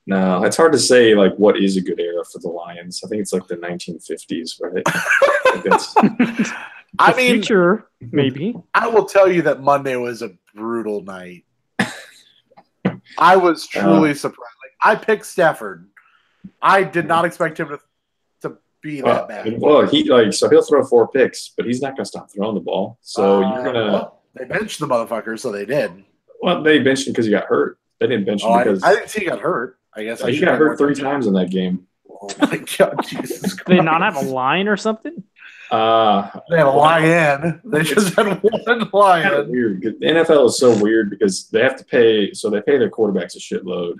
No, it's hard to say like what is a good era for the Lions. I think it's like the 1950s, right? Like that's I The mean, future, maybe. I will tell you that Monday was a brutal night. I was truly surprised. Like, I picked Stafford. I did not expect him to be that bad. well, so he'll throw 4 picks, but he's not going to stop throwing the ball. So you're gonna. Well, they benched the motherfucker, so they did. Well, they benched him because he got hurt. They didn't bench him because I didn't see he got hurt. I guess he got hurt 3 times in that game. Oh my god, Jesus Christ! Do they not have a line or something? They had a lion. They just had one lion. Weird. The NFL is so weird because they have to pay. So they pay their quarterbacks a shitload.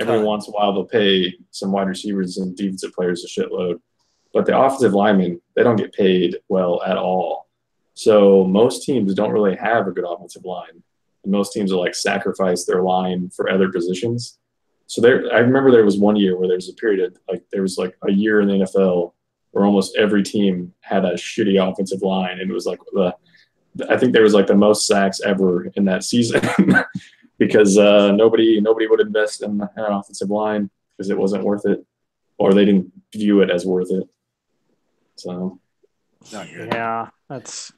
Every once in a while, they'll pay some wide receivers and defensive players a shitload. But the offensive linemen, they don't get paid well at all. So most teams don't really have a good offensive line. And most teams will like sacrifice their line for other positions. So I remember there was one year where there was a period of there was like a year in the NFL where almost every team had a shitty offensive line, and it was like I think there was like the most sacks ever in that season because nobody would invest in an offensive line because it wasn't worth it, or they didn't view it as worth it. So, Not good. Yeah, that's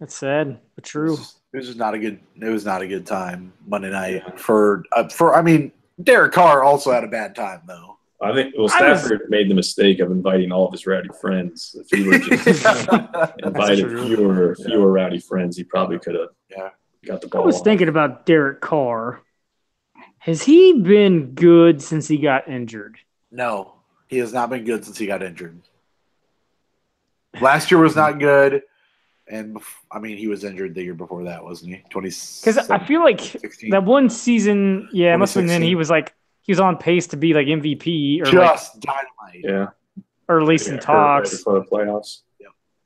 sad but true. It was just not a good. It was not a good time Monday night for. I mean, Derek Carr also had a bad time though. I think Stafford made the mistake of inviting all of his rowdy friends. If he would just invited fewer rowdy friends, he probably could have got the ball. I was thinking about Derek Carr. Has he been good since he got injured? No, he has not been good since he got injured. Last year was not good, and I mean he was injured the year before that, wasn't he? Because I feel like 16. that one season, it must have been then he was on pace to be like MVP or just dynamite. Yeah. Or at least in talks. Before the playoffs.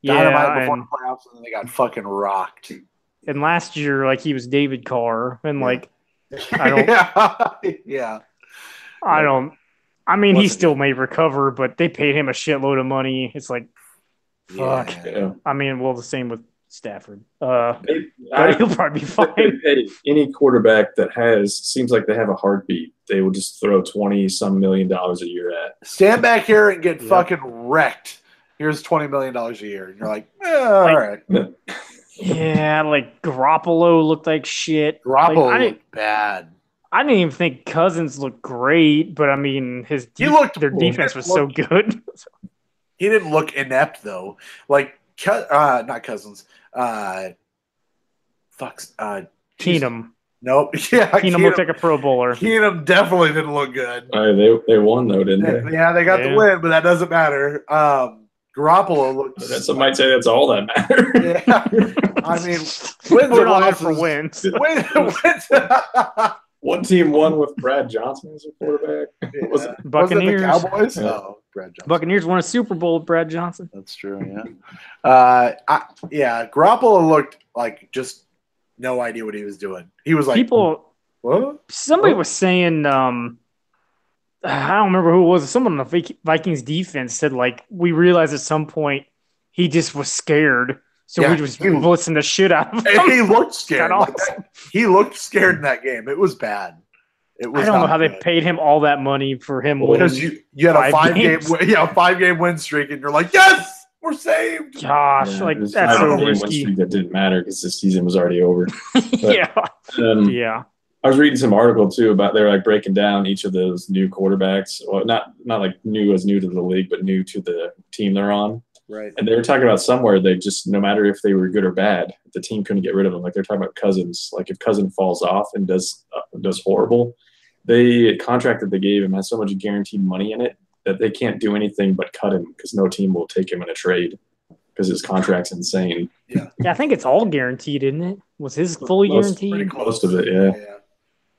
Dynamite before the playoffs, and then they got fucking rocked. And last year, he was David Carr, and I don't. I mean, he still may recover, but they paid him a shitload of money. It's like, fuck. Yeah. I mean, the same with Stafford. He'll probably be fine. Any quarterback that seems like they have a heartbeat, they will just throw $20-some million a year at. Stand back here and get fucking wrecked. Here's $20 million a year. And you're like, all right. Yeah, Garoppolo looked like shit. Garoppolo looked bad. I didn't even think Cousins looked great, but I mean, their defense was so good. He didn't look inept though. Not Cousins. Keenum. Nope. Yeah, Keenum looked like a Pro Bowler. Keenum definitely didn't look good. They won though, didn't they? Yeah, they got the win, but that doesn't matter. Garoppolo looked. Some might say that's all that matters. Yeah, I mean, wins for wins. One team won with Brad Johnson as a quarterback. Yeah. Was it Buccaneers? Was it the Cowboys? Yeah. No, Brad Johnson. Buccaneers won a Super Bowl with Brad Johnson. That's true. Yeah. Garoppolo looked like just no idea what he was doing. He was like what? Somebody was saying. I don't remember who it was. Someone on the Vikings defense said we realized at some point he just was scared. So we just blitzing the shit out of him. And he looked scared. Awesome. He looked scared in that game. It was bad. It was. I don't know how they paid him all that money for him. Because you had a 5-game win streak, and you're like, yes, we're saved. Gosh, that's so risky. That didn't matter because the season was already over. Yeah. I was reading some article too about they're breaking down each of those new quarterbacks. Well, not new to the league, but new to the team they're on. Right. And they were talking about somewhere they just, no matter if they were good or bad, the team couldn't get rid of them. They're talking about Cousins. If Cousins falls off and does horrible, the contract that they gave him has so much guaranteed money in it that they can't do anything but cut him because no team will take him in a trade because his contract's insane. Yeah, I think it's all guaranteed, isn't it? Was his fully guaranteed? Pretty close to it, yeah.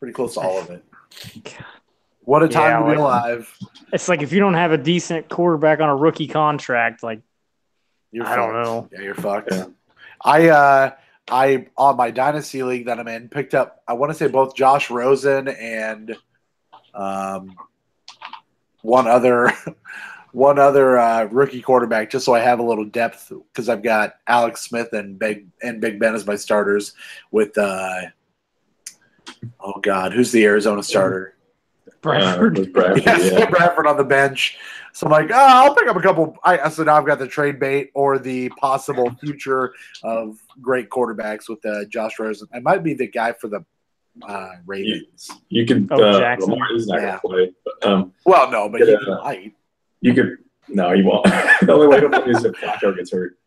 Pretty close to all of it. What a time to be alive. It's if you don't have a decent quarterback on a rookie contract, you're I don't know. Yeah, you're fucked. Yeah. I on my dynasty league that I'm in picked up. I want to say both Josh Rosen and one other rookie quarterback, just so I have a little depth because I've got Alex Smith and Big Ben as my starters. With who's the Arizona starter? Bradford. Bradford, Sam Bradford on the bench. So I'm like, I'll pick up a couple. So now I've got the trade bait or the possible future of great quarterbacks with Josh Rosen. I might be the guy for the Ravens. You could. Jackson. Lamar is not going to play. But, well, no, but he might. You could. No, he won't. The only way to play is if Flacco gets hurt.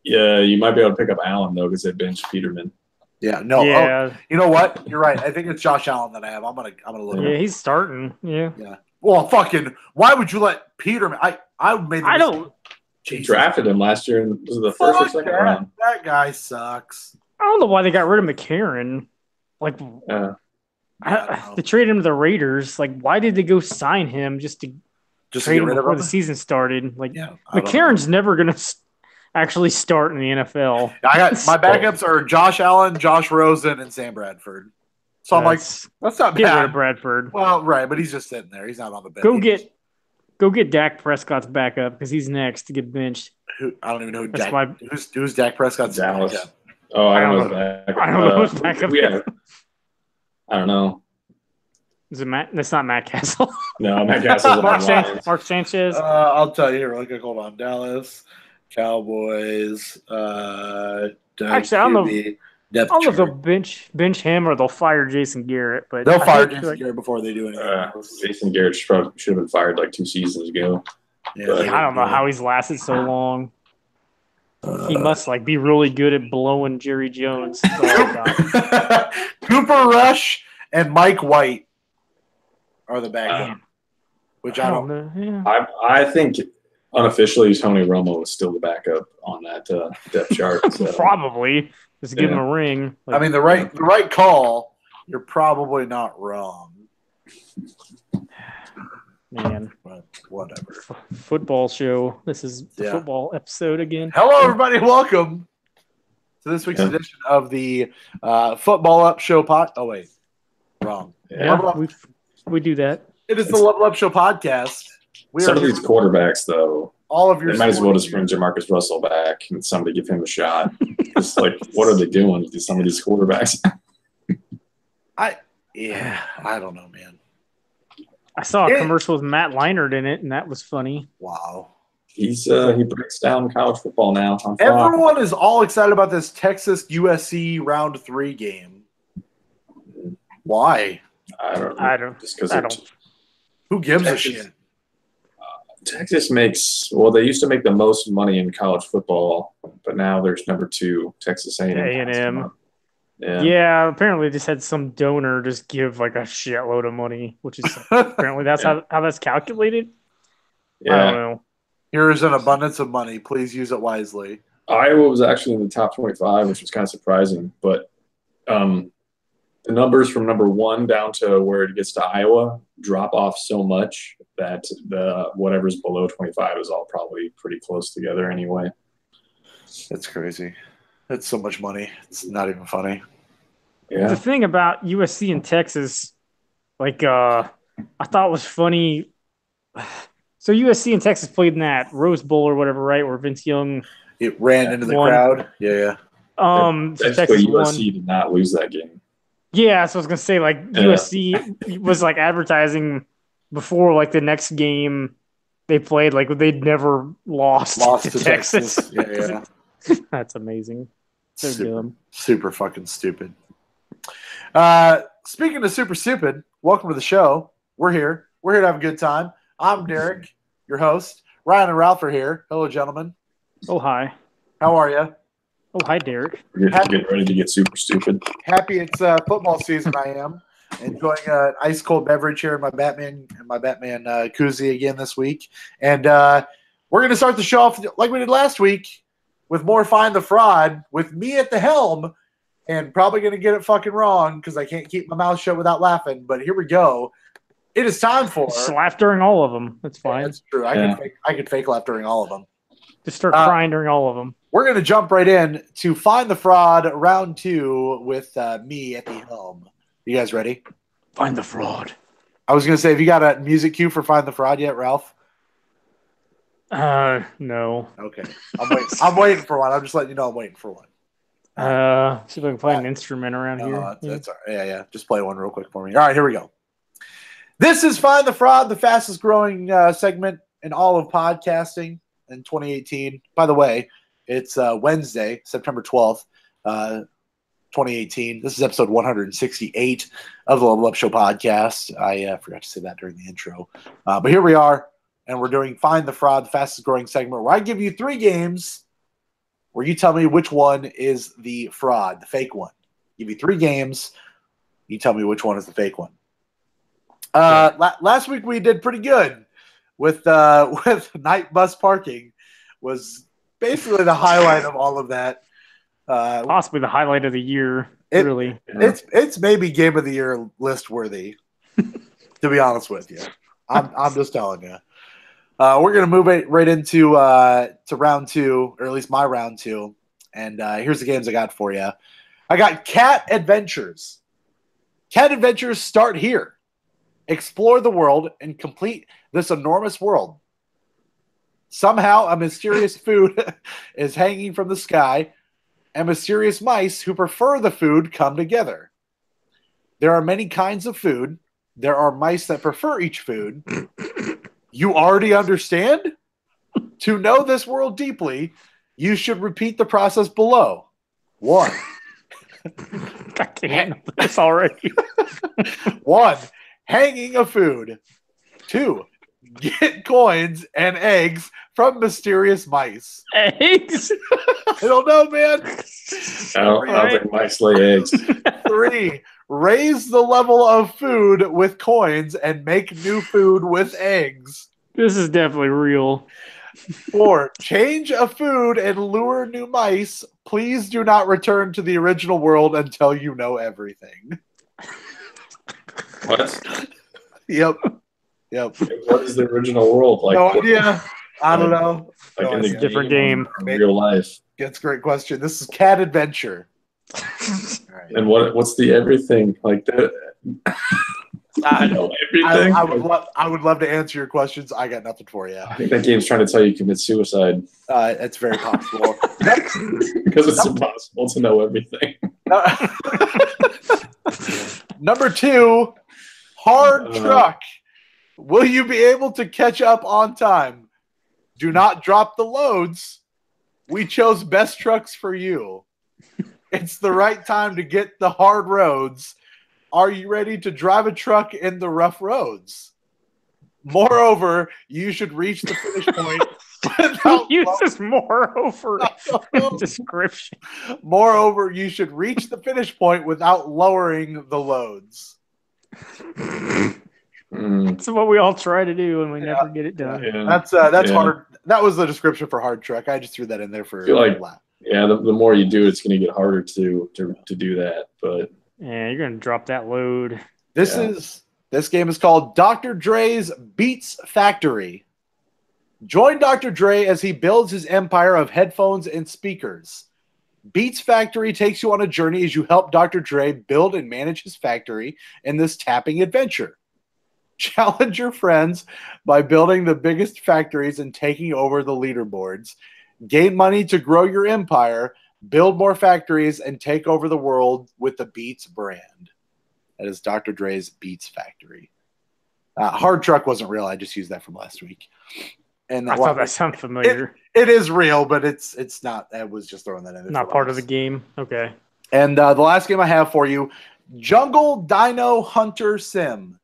Yeah, you might be able to pick up Allen though because they benched Peterman. Yeah, no. Yeah. Oh, you know what? You're right. I think it's Josh Allen that I have. I'm gonna look. Yeah, he's starting. Yeah. Well, fucking. Why would you let Peterman? I made. I don't. He drafted him last year in was it the first or second round. That guy sucks. I don't know why they got rid of McCarron. Like, they traded him to the Raiders. Like, why did they go sign him just to trade him before the season started? Like, McCarron's never gonna actually start in the NFL. I got my backups are Josh Allen, Josh Rosen, and Sam Bradford. So I'm like, that's not bad. Get rid of Bradford. Well, right, but he's just sitting there. He's not on the bench. Go get Dak Prescott's backup because he's next to get benched. I don't even know who's Dak Prescott's Dallas. backup. Oh, I don't know. I don't know who's backup. I don't know. Is it Matt? That's not Matt Castle. No, Matt Castle's Mark Sanchez. I'll tell you here. Okay, hold on. Dallas Cowboys. Actually, I don't know if they'll bench him or they'll fire Jason Garrett. But they'll fire Jason Garrett before they do anything else. Jason Garrett should have been fired like 2 seasons ago. Yeah, I don't know how he's lasted so long. He must be really good at blowing Jerry Jones. Cooper Rush and Mike White are the backup. Which I don't know. Yeah. I think unofficially Tony Romo is still the backup on that depth chart. So. Probably. Just give him a ring. I mean, the right call. You're probably not wrong. Man, but whatever. Football show. This is the football episode again. Hello, everybody. Welcome to this week's edition of the Football Up Show pod. Oh wait, wrong. Yeah, we do that. It is the Level Up Show podcast. Some of these quarterbacks, though, all of your they might as well just bring Jamarcus Russell back and somebody give him a shot. Just what are they doing to some of these quarterbacks? I don't know, man. I saw a commercial with Matt Leinart in it, and that was funny. Wow. He breaks down college football now. Everyone is all excited about this Texas USC round 3 game. Why? I don't. Just because who gives a shit? Texas they used to make the most money in college football, but now there's number 2, Texas A&M. Yeah, apparently just had some donor just give a shitload of money, which is apparently that's how that's calculated. Yeah. I don't know. Here's an abundance of money. Please use it wisely. Iowa was actually in the top 25, which was kind of surprising, but the numbers from number 1 down to where it gets to Iowa drop off so much that the whatever's below 25 is all probably pretty close together anyway. That's crazy. That's so much money. It's not even funny. Yeah. The thing about USC and Texas, I thought was funny. So USC and Texas played in that Rose Bowl or whatever, right? Where Vince Young ran into the crowd. Yeah. That's Texas USC won. Did not lose that game. Yeah, so I was gonna say USC was advertising before the next game they played they'd never lost to Texas. Yeah. That's amazing. So dumb. Super fucking stupid. Speaking of super stupid, welcome to the show. We're here. We're here to have a good time. I'm Derek, your host. Ryan and Ralph are here. Hello, gentlemen. Oh, hi. How are you? Oh, hi, Derek. We're getting ready to get super stupid. Happy it's football season. I am enjoying an ice cold beverage here in my Batman koozie again this week, and we're going to start the show off like we did last week with more Find the Fraud with me at the helm, and probably going to get it fucking wrong because I can't keep my mouth shut without laughing. But here we go. It is time for just laugh during all of them. That's fine. Yeah, that's true. I can fake laugh during all of them. Just start crying during all of them. We're going to jump right in to Find the Fraud round 2 with me at the helm. You guys ready? Find the fraud. I was going to say, have you got a music cue for Find the Fraud yet, Ralph? No. Okay. I'm waiting for one. I'm just letting you know I'm waiting for one. See if I can find an instrument around here. That's all right. Yeah. Just play one real quick for me. All right, here we go. This is Find the Fraud, the fastest growing segment in all of podcasting in 2018. By the way, it's Wednesday, September 12th, 2018. This is episode 168 of the Level Up Show podcast. I forgot to say that during the intro. But here we are, and we're doing Find the Fraud, the fastest growing segment, where I give you 3 games where you tell me which one is the fraud, the fake one. Give you 3 games. You tell me which one is the fake one. Last week we did pretty good with night bus parking. Was basically the highlight of all of that. Possibly the highlight of the year. Really, it's maybe game of the year list worthy. To be honest with you, I'm just telling you. We're gonna move it right into to round 2, or at least my round 2. And here's the games I got for you. I got Cat Adventures. Cat Adventures start here. Explore the world and complete this enormous world. Somehow, a mysterious food is hanging from the sky, and mysterious mice who prefer the food come together. There are many kinds of food. There are mice that prefer each food. You already understand? To know this world deeply, you should repeat the process below. 1. I can't handle this already. 1. Hanging a food. 2. Get coins and eggs from mysterious mice. Eggs? I don't know, man. I don't think mice lay eggs. 3. Raise the level of food with coins and make new food with eggs. This is definitely real. 4. Change a food and lure new mice. Please do not return to the original world until you know everything. What? Yep. What is the original world like? No idea. I don't know. Like No in the idea. Different game. real life. That's a great question. This is Cat Adventure. All right. And what's the everything like that? I know everything. I would love to answer your questions. I got nothing for you. I think that game's trying to tell you commit suicide. It's very possible. Because it's impossible to know everything. Number 2, hard truck. Will you be able to catch up on time? Do not drop the loads. We chose best trucks for you. It's the right time to get the hard roads. Are you ready to drive a truck in the rough roads? Moreover, you should reach the finish point without Uses moreover description. Moreover, you should reach the finish point without lowering the loads. That's what we all try to do, and we never get it done. Yeah. That's hard. That was the description for hard truck. I just threw that in there for. I feel like, the more you do, it's going to get harder to do that. But yeah, you're going to drop that load. This game is called Dr. Dre's Beats Factory. Join Dr. Dre as he builds his empire of headphones and speakers. Beats Factory takes you on a journey as you help Dr. Dre build and manage his factory in this tapping adventure. Challenge your friends by building the biggest factories and taking over the leaderboards. Gain money to grow your empire, build more factories, and take over the world with the Beats brand. That is Dr. Dre's Beats Factory. Hard Truck wasn't real. I just used that from last week. And I thought that sounded familiar. It is real, but it's not. I was just throwing that in there. Not part of the game. Okay. And the last game I have for you, Jungle Dino Hunter Sim.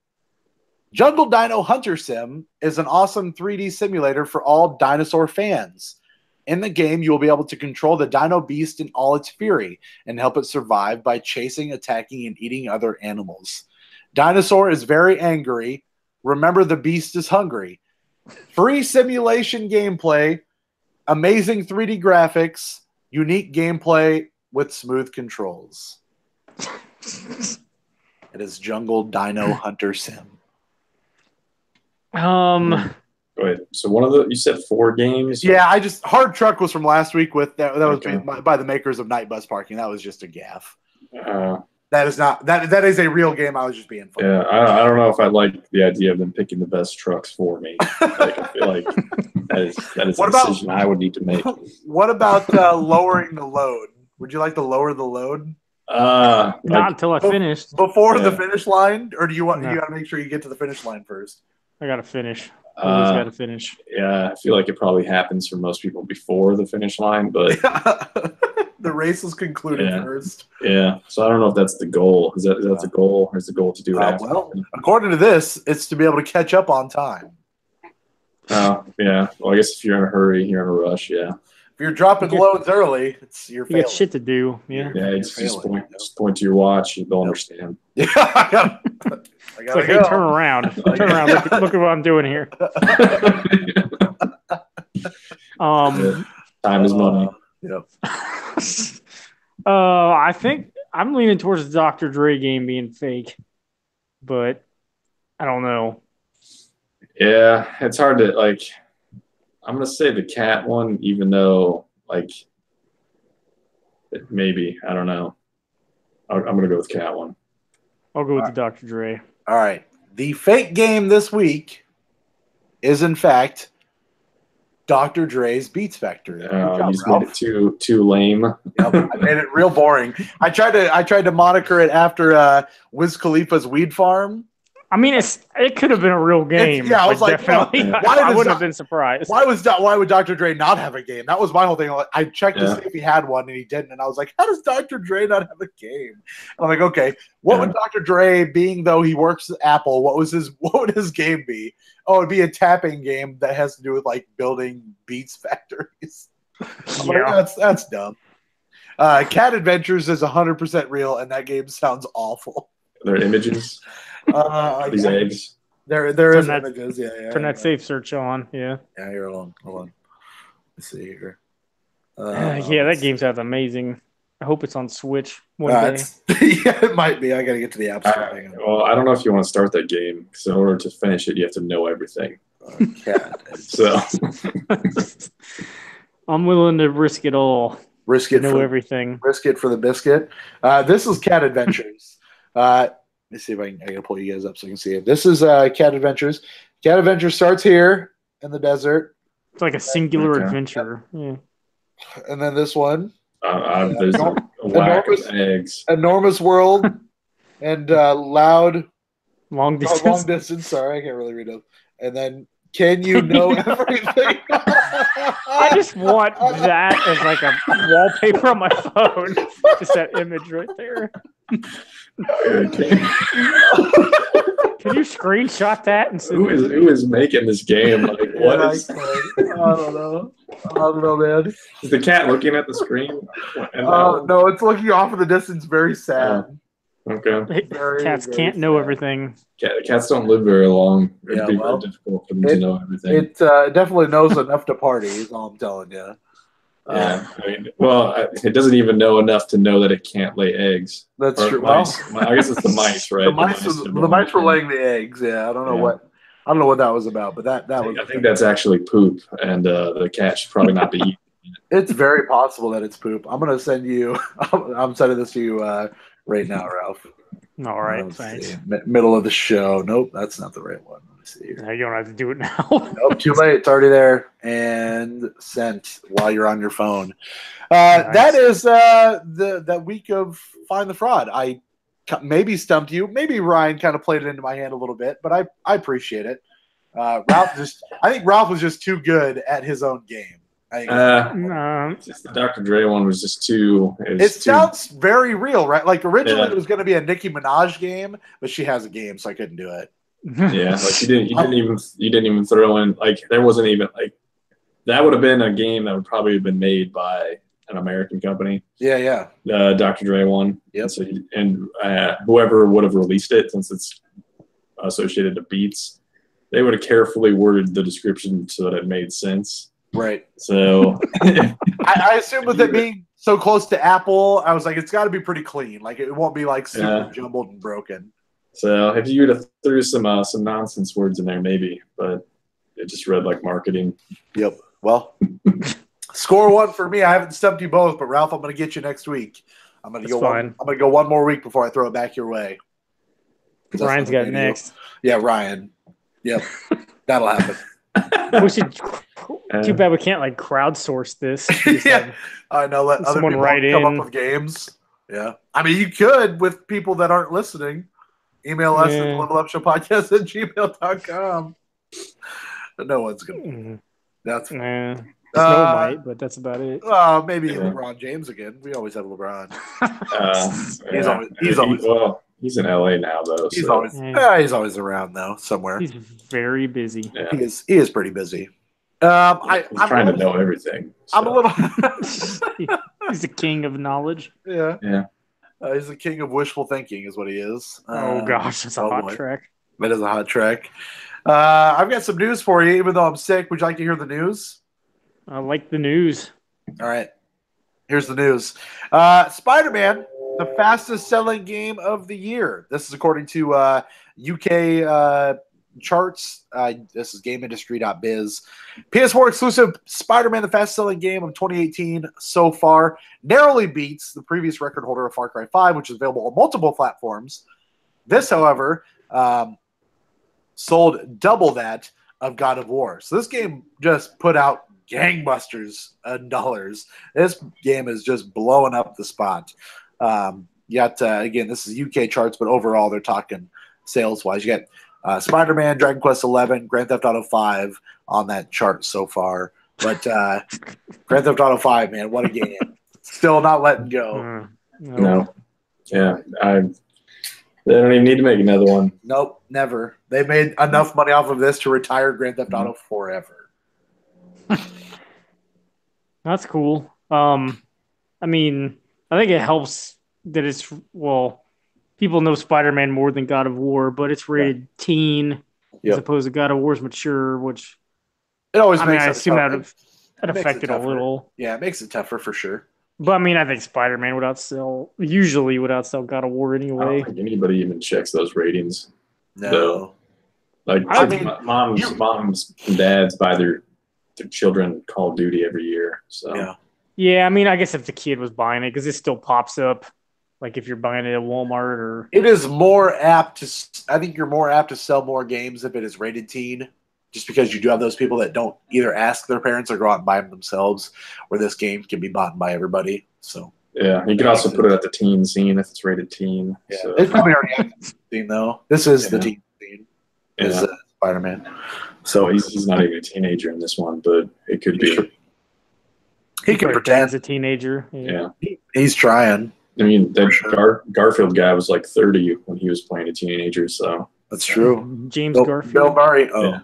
Jungle Dino Hunter Sim is an awesome 3D simulator for all dinosaur fans. In the game, you will be able to control the dino beast in all its fury and help it survive by chasing, attacking, and eating other animals. Dinosaur is very angry. Remember, the beast is hungry. Free simulation gameplay, amazing 3D graphics, unique gameplay with smooth controls. It is Jungle Dino Hunter Sim. Wait, so you said 4 games? Yeah, Hard Truck was from last week with that was by the makers of Night Bus Parking. That was just a gaffe. That is not that is a real game. I was just being funny. Yeah, I don't know if I like the idea of them picking the best trucks for me. Like, I feel like that is a decision I would need to make. What about lowering the load? Would you like to lower the load? Not until I finished. Before the finish line, or do you want? No. You got to make sure you get to the finish line first. I got to finish. Always got to finish. Yeah, I feel like it probably happens for most people before the finish line, but the race is concluded first. Yeah, so I don't know if that's the goal. Is that the goal, or is the goal to do it after? Well, according to this, it's to be able to catch up on time. Oh, yeah. Well, I guess if you're in a hurry, you're in a rush, yeah. If you're dropping loads early, you're failing. You got shit to do, yeah. Yeah, just point to your watch. They'll understand. Yeah, I gotta it's like, hey, turn around. Turn around. Look at what I'm doing here. Time is money. Yep. I think I'm leaning towards the Dr. Dre game being fake, but I don't know. Yeah, it's hard to like. I'm gonna say the cat one, even though like maybe I don't know. I'm gonna go with cat one. I'll go with the Dr. Dre. All right, the fake game this week is in fact Dr. Dre's Beats Factory. You just made it too lame. Yep, I made it real boring. I tried to moniker it after Wiz Khalifa's Weed Farm. I mean, it could have been a real game. I was like, definitely. I wouldn't have been surprised. Why would Dr. Dre not have a game? That was my whole thing. I checked to see if he had one, and he didn't. And I was like, how does Dr. Dre not have a game? And I'm like, okay, what would Dr. Dre, being though he works at Apple, what would his game be? Oh, it'd be a tapping game that has to do with like building Beats factories. I'm like, that's dumb. Cat Adventures is 100% real, and that game sounds awful. There are images. These eggs. There is images. Yeah. Turn that safe search on. Yeah. Yeah, here, hold on. Let's see here. That game sounds amazing. I hope it's on Switch one day. Yeah, it might be. I got to get to the app store. Well, I don't know if you want to start that game because in order to finish it, you have to know everything. So I'm willing to risk it all. Risk it. Know everything. Risk it for the biscuit. This is Cat Adventures. Let me see if I can pull you guys up so you can see it. This is Cat Adventures. Cat Adventures starts here in the desert. It's like a singular adventure. Yeah. And then this one. There's a whack of eggs. Enormous world and long distance. Sorry, I can't really read it. And then can you know everything? I just want that as like a wallpaper on my phone. Just that image right there. Can you screenshot that and send who is making this game? Like what is? I don't know, man. Is the cat looking at the screen? No, it's looking off in the distance. Very sad. Okay. Cats can't know everything. Cats don't live very long. It'd be very difficult for them to know everything. It definitely knows enough to party. Is all I'm telling you. Yeah, it doesn't even know enough to know that it can't lay eggs. That's true. Mice. I guess it's the mice, right? The mice were laying the eggs. Yeah, I don't know what that was about, but that was. I think that's actually poop, and the cat should probably not be eating it. It's very possible that it's poop. I'm gonna send you. I'm sending this to you right now, Ralph. All right, thanks. Middle of the show. Nope, that's not the right one. Let me see. No, you don't have to do it now. Nope, too late. It's already there and sent while you're on your phone. Nice. That is that week of Find the Fraud. I maybe stumped you. Maybe Ryan kind of played it into my hand a little bit, but I appreciate it. I think Ralph was just too good at his own game. Just the Dr. Dre one was just too. It sounds very real, right? Like originally it was going to be a Nicki Minaj game, but she has a game, so I couldn't do it. Yeah, like you didn't even throw in like there wasn't even like that would have been a game that would probably have been made by an American company. Yeah. The Dr. Dre one. Yep. So whoever would have released it, since it's associated to Beats, they would have carefully worded the description so that it made sense. Right. So I assume with it being so close to Apple, I was like, it's got to be pretty clean. Like it won't be like super jumbled and broken. So if you would have threw some nonsense words in there, maybe, but it just read like marketing. Yep. Well, score one for me. I haven't stumped you both, but Ralph, I'm going to get you next week. I'm going to go one more week before I throw it back your way. Ryan's got next. Yeah, Ryan. Yep. That'll happen. We should. Too bad we can't like crowdsource this. Yeah, I know. Let other people come up with games. Yeah. I mean, you could with people that aren't listening. Email us at levelupshowpodcast@gmail.com. But no one's going to. That's fine. Snow might, but that's about it. Maybe LeBron James again. We always have LeBron. He's in LA now, though. He's always around, though, somewhere. He's very busy. Yeah. He is pretty busy. I'm trying to know everything. So. I'm a little. He's the king of knowledge. Yeah. Yeah. He's the king of wishful thinking, is what he is. Oh gosh, that's a hot track. That is a hot track. I've got some news for you, even though I'm sick. Would you like to hear the news? I like the news. All right. Here's the news. Spider-Man, the fastest selling game of the year. This is according to UK charts. This is GameIndustry.biz. PS4 exclusive Spider-Man, the fastest selling game of 2018 so far, narrowly beats the previous record holder of Far Cry 5, which is available on multiple platforms. This, however, sold double that of God of War. So this game just put out gangbusters in dollars. This game is just blowing up the spot. Again, this is UK charts, but overall they're talking sales-wise. You got Spider-Man, Dragon Quest 11, Grand Theft Auto 5 on that chart so far. But Grand Theft Auto 5, man, what a game. Still not letting go. No. Yeah. They don't even need to make another one. Nope, never. They made enough money off of this to retire Grand Theft Auto forever. That's cool. I mean, I think it helps that it's, people know Spider-Man more than God of War, but it's rated teen as opposed to God of War's mature, which it always makes I assume that affected a little. Yeah, it makes it tougher for sure. But I mean, I think Spider-Man usually would outsell God of War anyway. I don't think anybody even checks those ratings. No. Moms and dads buy their children Call of Duty every year. So yeah. I mean, I guess if the kid was buying it, because it still pops up, like if you're buying it at Walmart or. It is more apt to. I think you're more apt to sell more games if it is rated teen, just because you do have those people that don't either ask their parents or go out and buy them themselves. Where this game can be bought by everybody. So. Yeah, you can also put it at the teen scene if it's rated teen. Yeah, so. it's probably already at the teen though. This is the teen scene. Is Spider-Man. So he's not even a teenager in this one, but it could be. He can pretend as a teenager. Yeah. He's trying. I mean, that Garfield guy was like 30 when he was playing a teenager, so. That's true. James Garfield. Bill Murray. Oh. Yeah.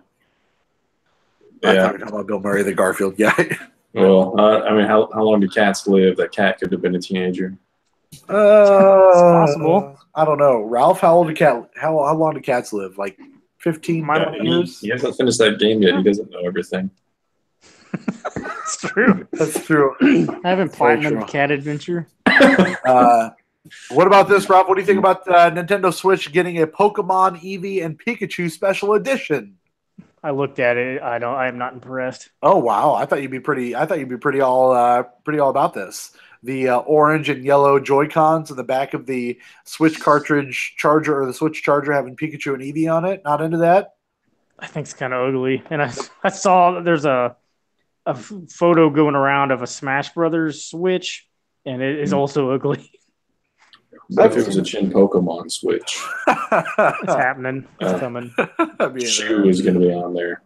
I thought you were talking about Bill Murray, the Garfield guy. Well, I mean, how long do cats live? That cat could have been a teenager. It's possible. I don't know. Ralph, how long do cats live? Like 15 years? He hasn't finished that game yet. He doesn't know everything. It's true. That's true. I haven't platinumed Cat Adventure. What about this, Rob? What do you think about Nintendo Switch getting a Pokemon Eevee and Pikachu Special Edition? I looked at it. I am not impressed. Oh wow! I thought you'd be pretty all about this. The orange and yellow Joy-Cons in the back of the Switch cartridge charger or the Switch charger having Pikachu and Eevee on it. Not into that? I think it's kind of ugly. And I saw there's a photo going around of a Smash Brothers Switch, and it is also ugly. What if it was a Chin Pokemon Switch? It's happening. It's coming. Shoe is going to be on there.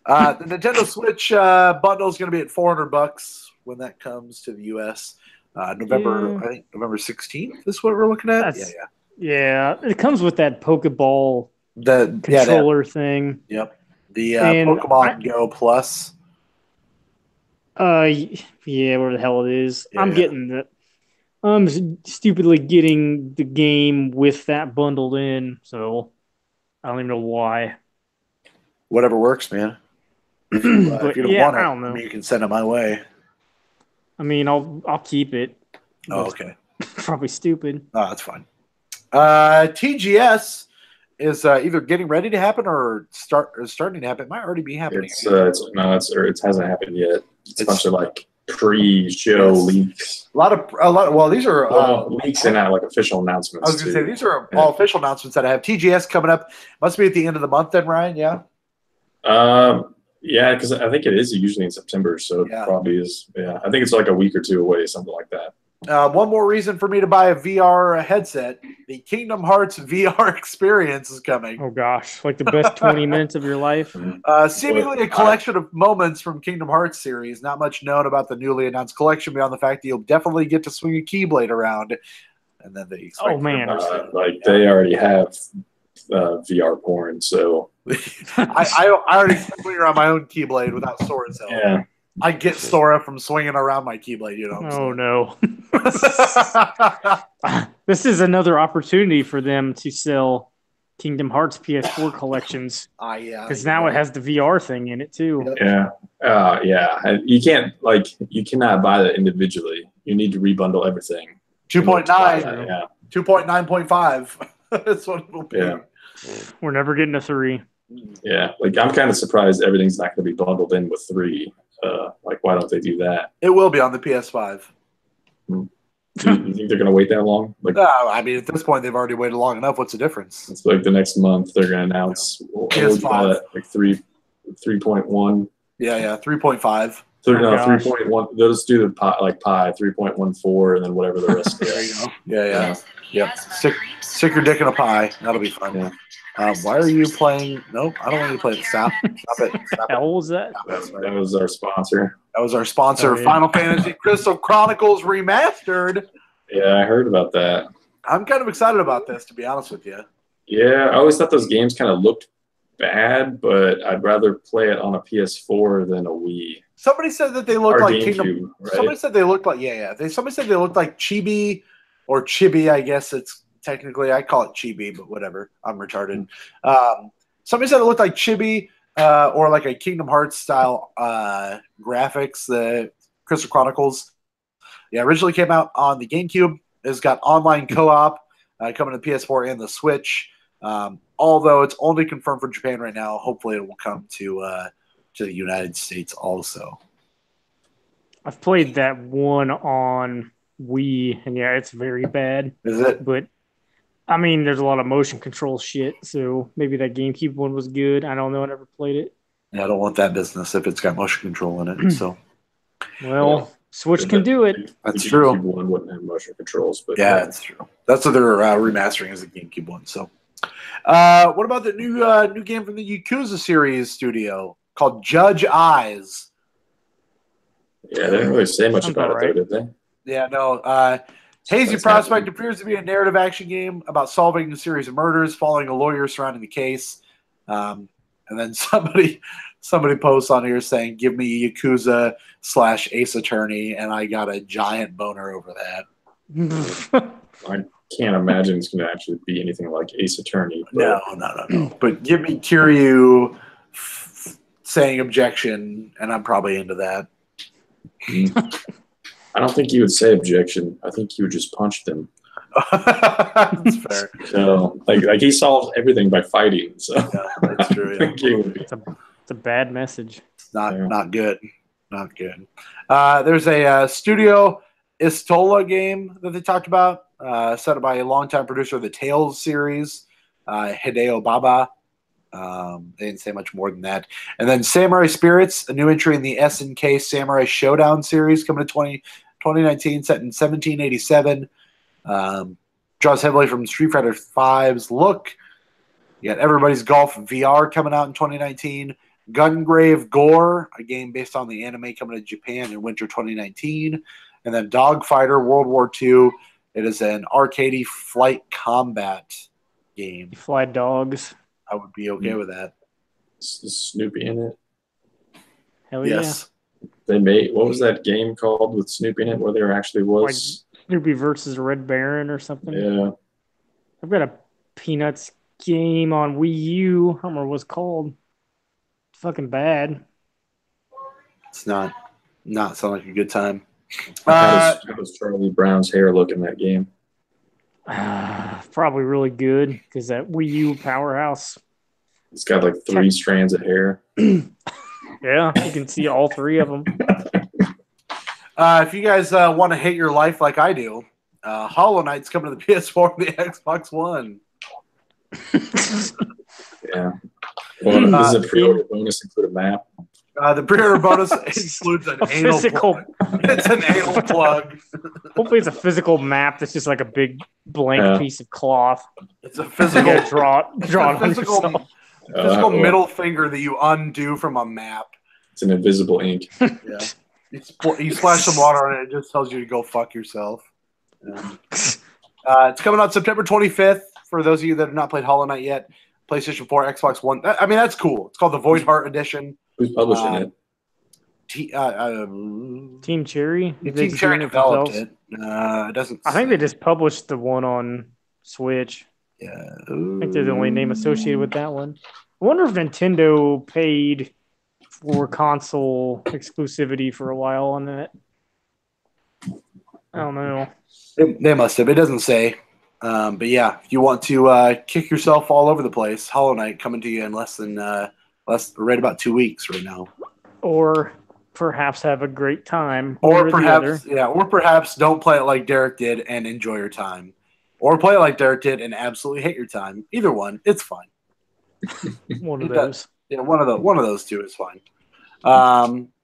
The Nintendo Switch bundle is going to be at $400 when that comes to the U.S. November 16th is what we're looking at. Yeah, it comes with that Pokeball controller thing. Yep. The Pokemon Go Plus. Yeah, where the hell it is. Yeah. I'm stupidly getting the game with that bundled in, so I don't even know why. Whatever works, man. If you don't want it, I don't know. You can send it my way. I mean, I'll keep it. Oh, okay. Probably stupid. Oh, that's fine. TGS is either getting ready to happen or starting to happen. It might already be happening. It hasn't happened yet. It's a bunch of like pre-show leaks. A lot of. Well, these are leaks and like official announcements. I was going to say these are all official announcements that I have. TGS coming up. Must be at the end of the month, then, Ryan. Yeah. Yeah, because I think it is usually in September, so it probably is. Yeah, I think it's like a week or two away, something like that. One more reason for me to buy a VR headset. The Kingdom Hearts VR experience is coming. Oh gosh, like the best 20 minutes of your life. Seemingly a collection of moments from Kingdom Hearts series. Not much known about the newly announced collection beyond the fact that you'll definitely get to swing a Keyblade around. And then they expect like they already have VR porn, so I already swing around my own Keyblade without Sora's help. Yeah. I get Sora from swinging around my Keyblade, you know. Oh no! This is another opportunity for them to sell Kingdom Hearts PS4 collections. Yeah, because now it has the VR thing in it too. Yeah, yeah. You cannot buy that individually. You need to rebundle everything. 2.9, yeah. 2.9.5. That's what it'll be. Yeah. We're never getting a 3. Yeah, like I'm kind of surprised everything's not going to be bundled in with 3. Like, why don't they do that? It will be on the PS5. You think they're going to wait that long? Like, I mean, at this point, they've already waited long enough. What's the difference? It's like the next month they're going to announce PS5, like 3.1. Yeah, 3.5. 3.1. They'll just do the pi 3.14, and then whatever the rest. There you go. Yeah. Stick your dick in a pie. That'll be fun. Yeah. Why are you playing? Nope, I don't want you to play it. Stop it. How was that? That was our sponsor. That was our sponsor. Yeah. Final Fantasy Crystal Chronicles Remastered. Yeah, I heard about that. I'm kind of excited about this, to be honest with you. Yeah, I always thought those games kind of looked bad, but I'd rather play it on a PS4 than a Wii. Somebody said that they looked like Kingdom. Right? Somebody said they looked like somebody said they looked like Chibi or Chibi. I guess it's technically I call it Chibi, but whatever. I'm retarded. Somebody said it looked like Chibi or like a Kingdom Hearts style graphics. The Crystal Chronicles. Yeah, originally came out on the GameCube. It's got online co-op coming to PS4 and the Switch. Although it's only confirmed for Japan right now. Hopefully, it will come to the United States also. I've played that one on Wii, and yeah, it's very bad. Is it? But I mean, there's a lot of motion control shit, so maybe that GameCube one was good. I don't know. I never played it. Yeah, I don't want that business if it's got motion control in it. So, well, Switch can do it. That's true. GameCube one wouldn't have motion controls, but yeah, that's true. That's what they're remastering as the GameCube one. So, what about the new game from the Yakuza series studio called Judge Eyes? Yeah, they didn't really say much about it, though, did they? Yeah, no. Hazy Prospect appears to be a narrative action game about solving a series of murders, following a lawyer surrounding the case. And then somebody posts on here saying, "Give me Yakuza / Ace Attorney," and I got a giant boner over that. I can't imagine it's going to actually be anything like Ace Attorney. No. But give me Kiryu saying objection, and I'm probably into that. I don't think he would say objection. I think he would just punch them. That's fair. So, like he solves everything by fighting. So yeah, that's true. Yeah. It's a bad message. It's not good. Not good. There's a Studio Istola game that they talked about, set up by a longtime producer of the Tales series, Hideo Baba. They didn't say much more than that. And then Samurai Spirits, a new entry in the SNK Samurai Showdown series coming to 2019, set in 1787. Draws heavily from Street Fighter V's look. You got Everybody's Golf VR coming out in 2019. Gungrave Gore, a game based on the anime coming to Japan in winter 2019. And then Dogfighter World War II. It is an arcadey flight combat game. You fly dogs. I would be okay with that. Is Snoopy in it? Hell yes. Yeah. They made, what was that game called with Snoopy in it where there actually was? Like Snoopy versus Red Baron or something. Yeah. I've got a Peanuts game on Wii U. I don't remember what it's called. It's fucking bad. It's not sound like a good time. How does Charlie Brown's hair look in that game? Probably really good because that Wii U powerhouse. It's got like 3 strands of hair. Yeah, you can see all 3 of them. If you guys want to hate your life like I do, Hollow Knight's coming to the PS4 and the Xbox One. Yeah. Well, does the pre-order bonus include a map? The pre-order bonus includes an anal plug. It's an anal plug. Hopefully, it's a physical map that's just like a big blank piece of cloth. It's a physical draw it on yourself. Physical middle finger that you undo from a map. It's an invisible ink. Yeah. You splash some water on it, it just tells you to go fuck yourself. Yeah. It's coming out September 25th. For those of you that have not played Hollow Knight yet, PlayStation 4, Xbox One. I mean, that's cool. It's called the Void Heart Edition. Who's publishing it? Team Cherry. Team Cherry developed it. It doesn't. I think they just published the one on Switch. Yeah, I think they're the only name associated with that one. I wonder if Nintendo paid for console exclusivity for a while on that. I don't know. They must have. It doesn't say. But yeah, if you want to kick yourself all over the place, Hollow Knight coming to you in right about 2 weeks right now. Or perhaps have a great time. Or perhaps don't play it like Derek did and enjoy your time. Or play it like Derek did and absolutely hate your time. Either one, it's fine. One of those. Yeah, one of those two is fine.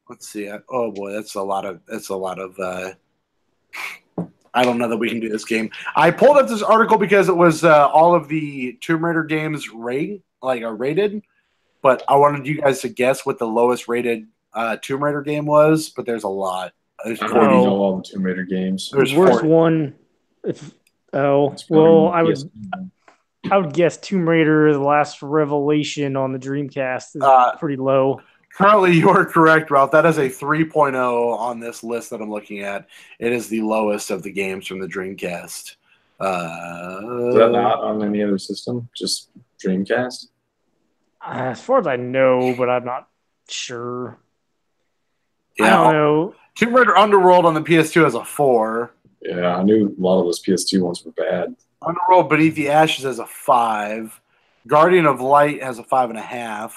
Let's see. Oh boy, that's a lot of I don't know that we can do this game. I pulled up this article because it was all of the Tomb Raider games rated, but I wanted you guys to guess what the lowest rated Tomb Raider game was. But there's a lot. There's I already know all the Tomb Raider games. There's worst 40. One. I would guess Tomb Raider: The Last Revelation on the Dreamcast is pretty low. Currently, you are correct, Ralph. That is a 3.0 on this list that I'm looking at. It is the lowest of the games from the Dreamcast. Is that not on any other system? Just Dreamcast? As far as I know, but I'm not sure. Yeah, I don't know. Tomb Raider Underworld on the PS2 has a 4. Yeah, I knew a lot of those PS2 ones were bad. Underworld Beneath the Ashes has a 5. Guardian of Light has a 5.5.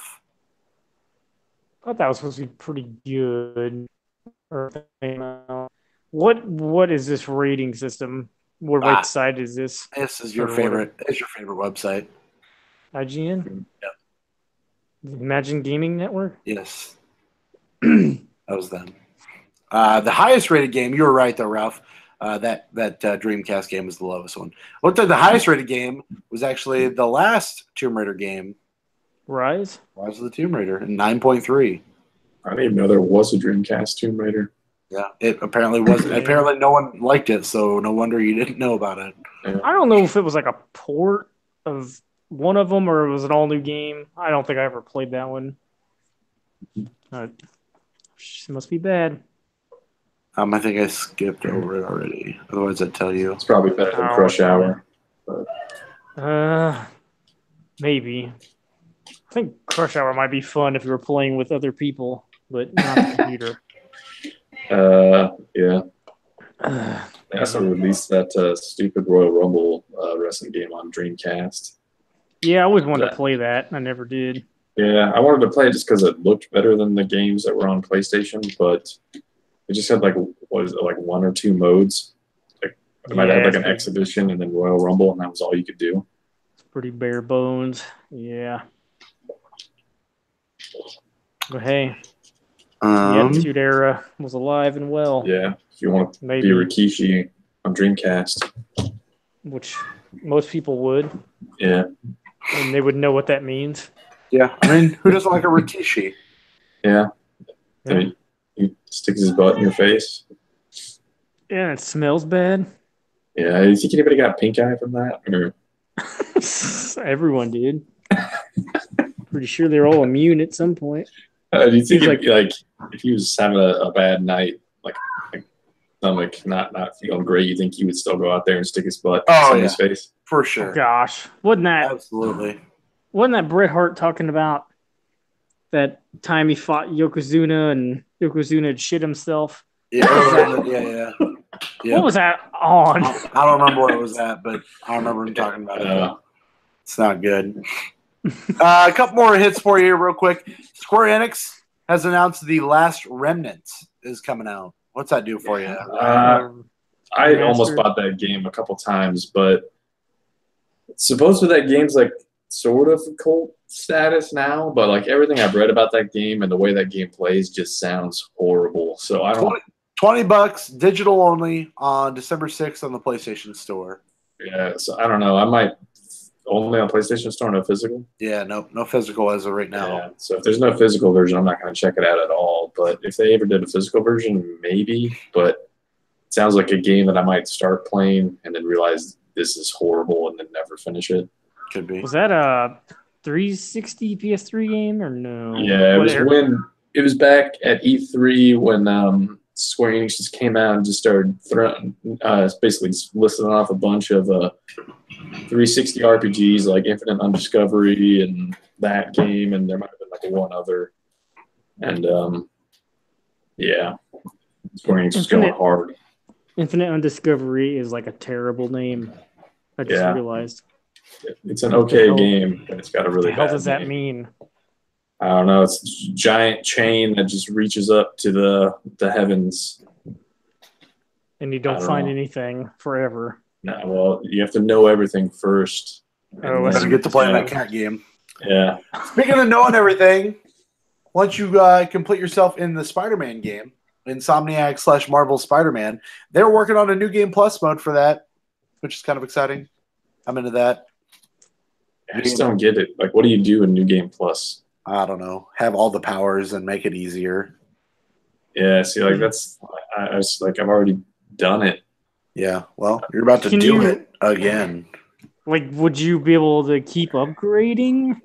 I thought that was supposed to be pretty good. What is this rating system? What website is this? This is your favorite. It's your favorite website. IGN? Yep. Imagine Gaming Network? Yes. That was them. The highest rated game, you were right though, Ralph. That Dreamcast game was the lowest one. Looked like the highest rated game was actually the last Tomb Raider game. Rise of the Tomb Raider, 9.3. I didn't even know there was a Dreamcast Tomb Raider. Yeah, it apparently wasn't. Apparently no one liked it, so no wonder you didn't know about it. Yeah. I don't know if it was like a port of one of them or it was an all-new game. I don't think I ever played that one. It must be bad. I think I skipped over it already. Otherwise, I'd tell you. It's probably better than Crush Hour. Maybe. I think Crush Hour might be fun if you were playing with other people, but not the computer. Yeah. They also released that stupid Royal Rumble wrestling game on Dreamcast. Yeah, I always wanted to play that. I never did. Yeah, I wanted to play it just because it looked better than the games that were on PlayStation, but it just had like one or two modes. Like it might have like an exhibition and then Royal Rumble, and that was all you could do. It's pretty bare bones. Yeah. But hey, the Attitude Era was alive and well. Yeah, if you want to be Rikishi on Dreamcast. Which most people would. Yeah. And they would know what that means. Yeah, I mean, who doesn't like a Rikishi? Yeah. I mean, he sticks his butt in your face. Yeah, it smells bad. Yeah, do you think anybody got pink eye from that? Or? Everyone did. Pretty sure they're all immune at some point. Do you think if he was having a bad night, like stomach not feeling great, you think he would still go out there and stick his butt in his face? For sure. Oh, gosh. Wasn't that Bret Hart talking about that time he fought Yokozuna and Yokozuna had shit himself? Yeah. What was that on? I don't remember what it was at, but I remember him talking about it. It's not good. A couple more hits for you here real quick. Square Enix has announced The Last Remnants is coming out. What's that do for you? I almost bought that game a couple times, but supposedly that game's like sort of cult status now, but like everything I've read about that game and the way that game plays just sounds horrible. So I don't. $20 digital only on December 6th on the PlayStation Store. Yeah, so I don't know. I might only on PlayStation Store, no physical. Yeah, no physical as of right now. Yeah, so if there's no physical version, I'm not going to check it out at all. But if they ever did a physical version, maybe. But it sounds like a game that I might start playing and then realize this is horrible and then never finish it. Could be. Was that a 360 PS3 game or no? Yeah, it was back at E3 when Square Enix just came out and just started throwing, basically just listing off a bunch of 360 RPGs like Infinite Undiscovery and that game, and there might have been like one other. And yeah, Square Enix was going hard. Infinite Undiscovery is like a terrible name. I just realized. It's an okay game, but it's got a really bad name. What does that mean? I don't know. It's a giant chain that just reaches up to the heavens. And you don't find anything forever. No, well, you have to know everything first. Oh, let's get to play that cat game. Yeah. Speaking of knowing everything, once you complete yourself in the Spider-Man game, Insomniac / Marvel Spider-Man, they're working on a New Game Plus mode for that, which is kind of exciting. I'm into that. I just don't get it. Like, what do you do in New Game Plus? I don't know. Have all the powers and make it easier. Yeah, see, like I was like, I've already done it. Yeah, well, you're about to do it again. Like, would you be able to keep upgrading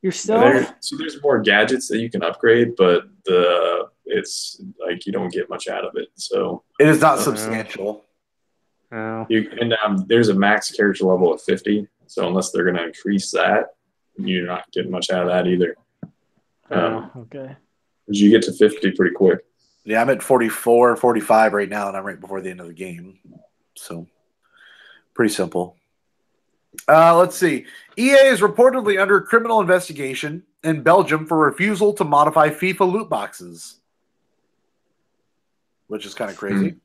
yourself? So there's more gadgets that you can upgrade, but it's like you don't get much out of it. So it is not substantial. Oh. There's a max character level of 50. So unless they're going to increase that, you're not getting much out of that either. Okay. You get to 50 pretty quick. Yeah, I'm at 44, 45 right now, and I'm right before the end of the game. So, pretty simple. Let's see. EA is reportedly under criminal investigation in Belgium for refusal to modify FIFA loot boxes, which is kind of crazy.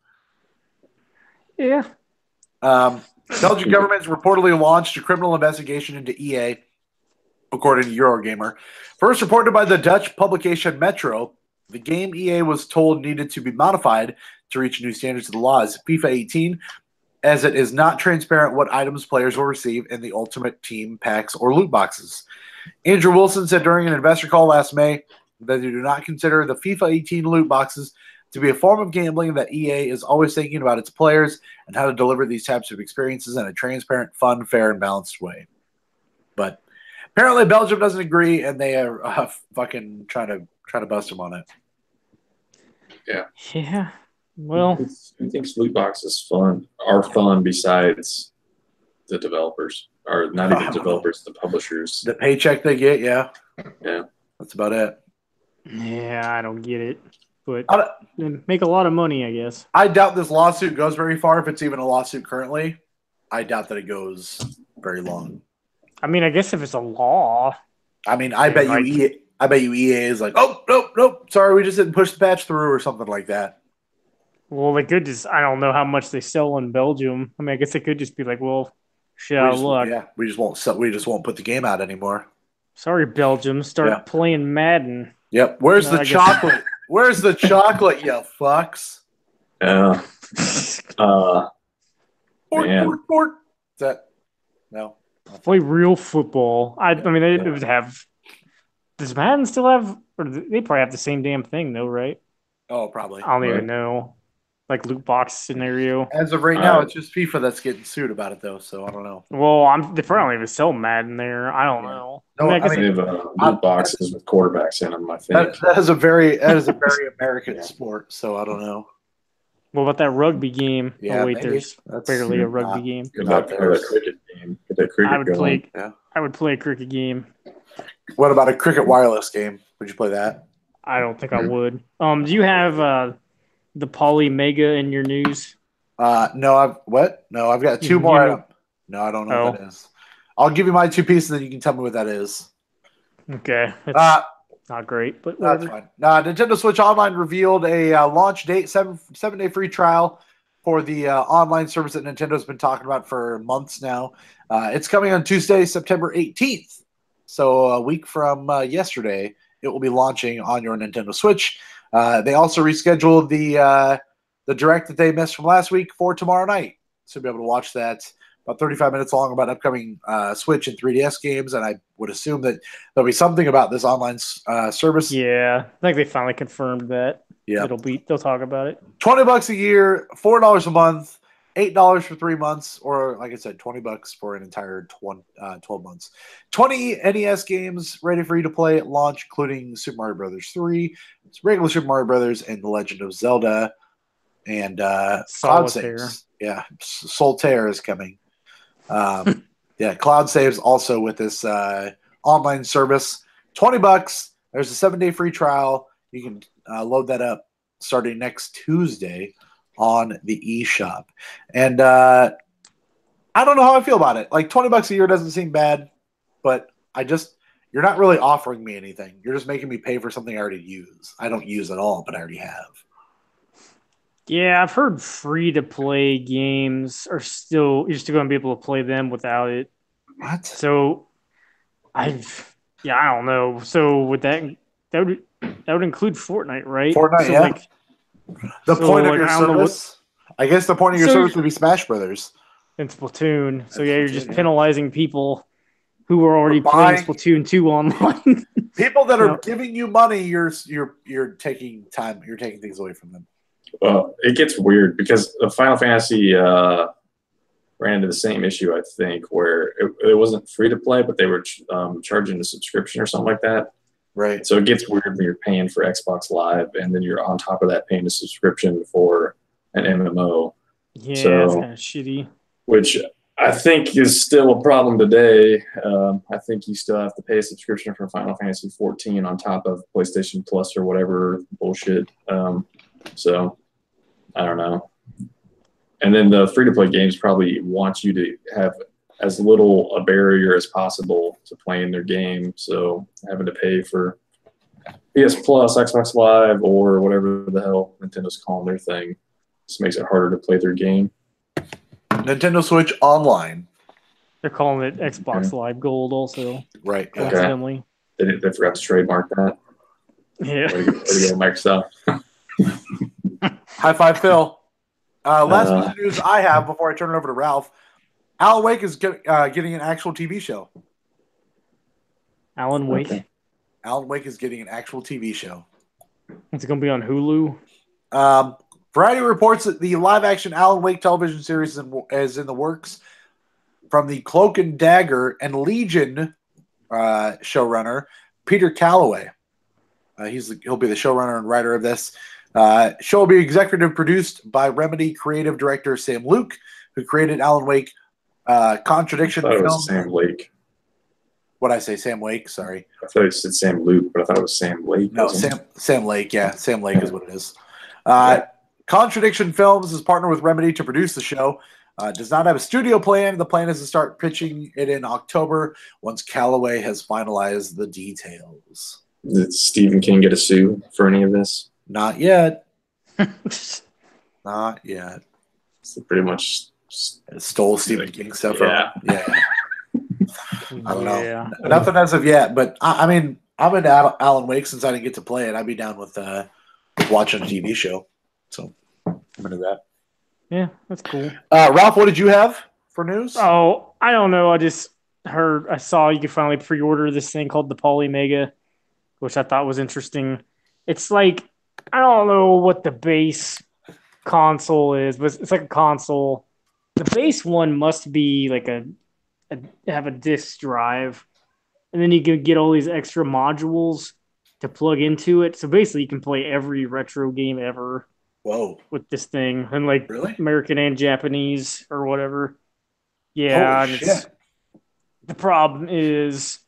Yeah. Belgian government's reportedly launched a criminal investigation into EA, according to Eurogamer. First reported by the Dutch publication Metro, the game EA was told needed to be modified to reach new standards of the law is FIFA 18, as it is not transparent what items players will receive in the Ultimate Team packs or loot boxes. Andrew Wilson said during an investor call last May that they do not consider the FIFA 18 loot boxes to be a form of gambling, that EA is always thinking about its players and how to deliver these types of experiences in a transparent, fun, fair, and balanced way. But apparently Belgium doesn't agree, and they are fucking trying to bust him on it. Yeah. Yeah. Well, who thinks loot boxes are fun besides the developers, or not even developers, the publishers? The paycheck they get, yeah. Yeah. That's about it. Yeah, I don't get it. But they make a lot of money, I guess. I doubt this lawsuit goes very far, if it's even a lawsuit currently. I doubt that it goes very long. I mean, I guess if it's a law. I mean, I bet you EA is like, oh, nope, sorry, we just didn't push the patch through or something like that. Well, they could just, I don't know how much they sell in Belgium. I mean, I guess they could just be like, well, shit out of luck. Yeah, we just won't put the game out anymore. Sorry, Belgium, start playing Madden. Yep, where's the chocolate? Where's the chocolate, you fucks? Yeah. Port. Is that no? Play real football. I mean, they would have. Does Madden still have? Or they probably have the same damn thing, though, right? Oh, probably. I don't even know. Like loot box scenario. As of right now, it's just FIFA that's getting sued about it, though. So I don't know. Well, they probably don't even sell Madden there. I don't know. No, I mean, they have loot boxes with quarterbacks in them. I think that is a very American sport. So I don't know. What about that rugby game? Yeah, oh wait, there's barely a rugby game. About the cricket game. Get that cricket I would play a cricket game. What about a cricket wireless game? Would you play that? I don't think I would. Do you have the Poly Mega in your news? No, I've got two more. No, I don't know what that is. I'll give you my two pieces, and then you can tell me what that is. Okay. It's not great, but whatever. That's fine. Nintendo Switch Online revealed a launch date, 7-day free trial for the online service that Nintendo's been talking about for months now. It's coming on Tuesday, September 18th. So a week from yesterday, it will be launching on your Nintendo Switch. They also rescheduled the direct that they missed from last week for tomorrow night. So you'll be able to watch that about 35 minutes long about upcoming Switch and 3DS games. And I would assume that there'll be something about this online service. Yeah, I think they finally confirmed that. Yeah, they'll talk about it. $20 a year, $4 a month, $8 for 3 months, or like I said, $20 for an entire 12 months. 20 NES games ready for you to play at launch, including Super Mario Brothers 3, regular Super Mario Brothers, and The Legend of Zelda, and Cloud Saves. Yeah, Solitaire is coming. Yeah, Cloud Saves also with this online service. $20. There's a 7-day free trial. You can load that up starting next Tuesday on the eShop. And I don't know how I feel about it. Like $20 a year doesn't seem bad, but you're not really offering me anything. You're just making me pay for something I already use. I don't use at all, but I already have. Yeah, I've heard free-to-play games are you're still going to be able to play them without it. What? So, I don't know. So, with that would include Fortnite, right? Fortnite, so, yeah. Like, the point of your service, I guess the point of your service would be Smash Brothers. And Splatoon. So, yeah, you're just penalizing people who are already playing Splatoon 2 online. People that are giving you money, you're taking time. You're taking things away from them. Well, it gets weird because the Final Fantasy ran into the same issue, I think, where it wasn't free to play, but they were charging a subscription or something like that. Right. So it gets weird when you're paying for Xbox Live and then you're on top of that paying a subscription for an MMO. Yeah, it's kind of shitty. Which I think is still a problem today. I think you still have to pay a subscription for Final Fantasy 14 on top of PlayStation Plus or whatever bullshit. So I don't know. And then the free-to-play games probably want you to have as little a barrier as possible to playing their game. So having to pay for PS Plus, Xbox Live, or whatever the hell Nintendo's calling their thing just makes it harder to play their game. Nintendo Switch Online. They're calling it Xbox Live Gold also. Right. Okay. They forgot to trademark that. Yeah. Way to go, Microsoft. High five, Phil. Last piece of news I have before I turn it over to Ralph. Alan Wake is getting an actual TV show. Alan Wake? Okay. Alan Wake is getting an actual TV show. It's going to be on Hulu? Variety reports that the live-action Alan Wake television series is in the works from the Cloak and Dagger and Legion showrunner, Peter Calloway. He'll be the showrunner and writer of this. Show will be executive produced by Remedy creative director Sam Luke, who created Alan Wake Contradiction I thought film. it was Sam Lake. What'd I say? Sam Wake? Sorry. I thought you said Sam Luke, but I thought it was Sam Lake. No, Sam Lake. Yeah, Sam Lake is what it is. Contradiction Films is partnered with Remedy to produce the show. Does not have a studio plan. The plan is to start pitching it in October once Calloway has finalized the details. Did Stephen King get a sue for any of this? Not yet. Not yet. So pretty much stole Stephen King stuff. Yeah. I don't know. Nothing as of yet, but I mean, I'm into Alan Wake since I didn't get to play it. I'd be down with watching a TV show. So I'm into that. Yeah, that's cool. Ralph, what did you have for news? Oh, I don't know. I saw you could finally pre-order this thing called the Polymega, which I thought was interesting. It's like, I don't know what the base console is, but it's like a console. The base one must be like have a disk drive, and then you can get all these extra modules to plug into it. So basically, you can play every retro game ever. Whoa! With this thing, and like really? American and Japanese or whatever. Yeah, holy shit. The problem is,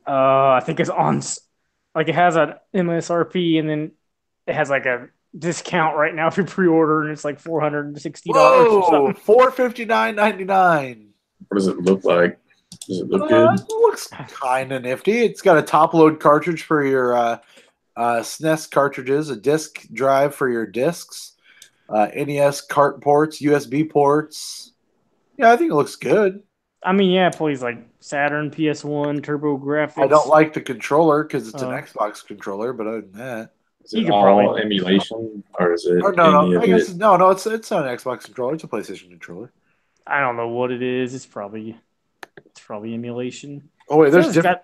I think it's on, like it has an MSRP, and then it has like a discount right now if you pre-order, and it's like $460. Whoa, $459.99. What does it look like? Does it look good? It looks kind of nifty. It's got a top-load cartridge for your SNES cartridges, a disk drive for your discs, NES cart ports, USB ports. Yeah, I think it looks good. I mean, yeah, it plays like Saturn, PS1, Turbo Graphics. I don't like the controller because it's an Xbox controller, but other than that, is it all emulation or is it? No. I guess no. It's not an Xbox controller. It's a PlayStation controller. I don't know what it is. It's probably emulation. Oh wait, there's different.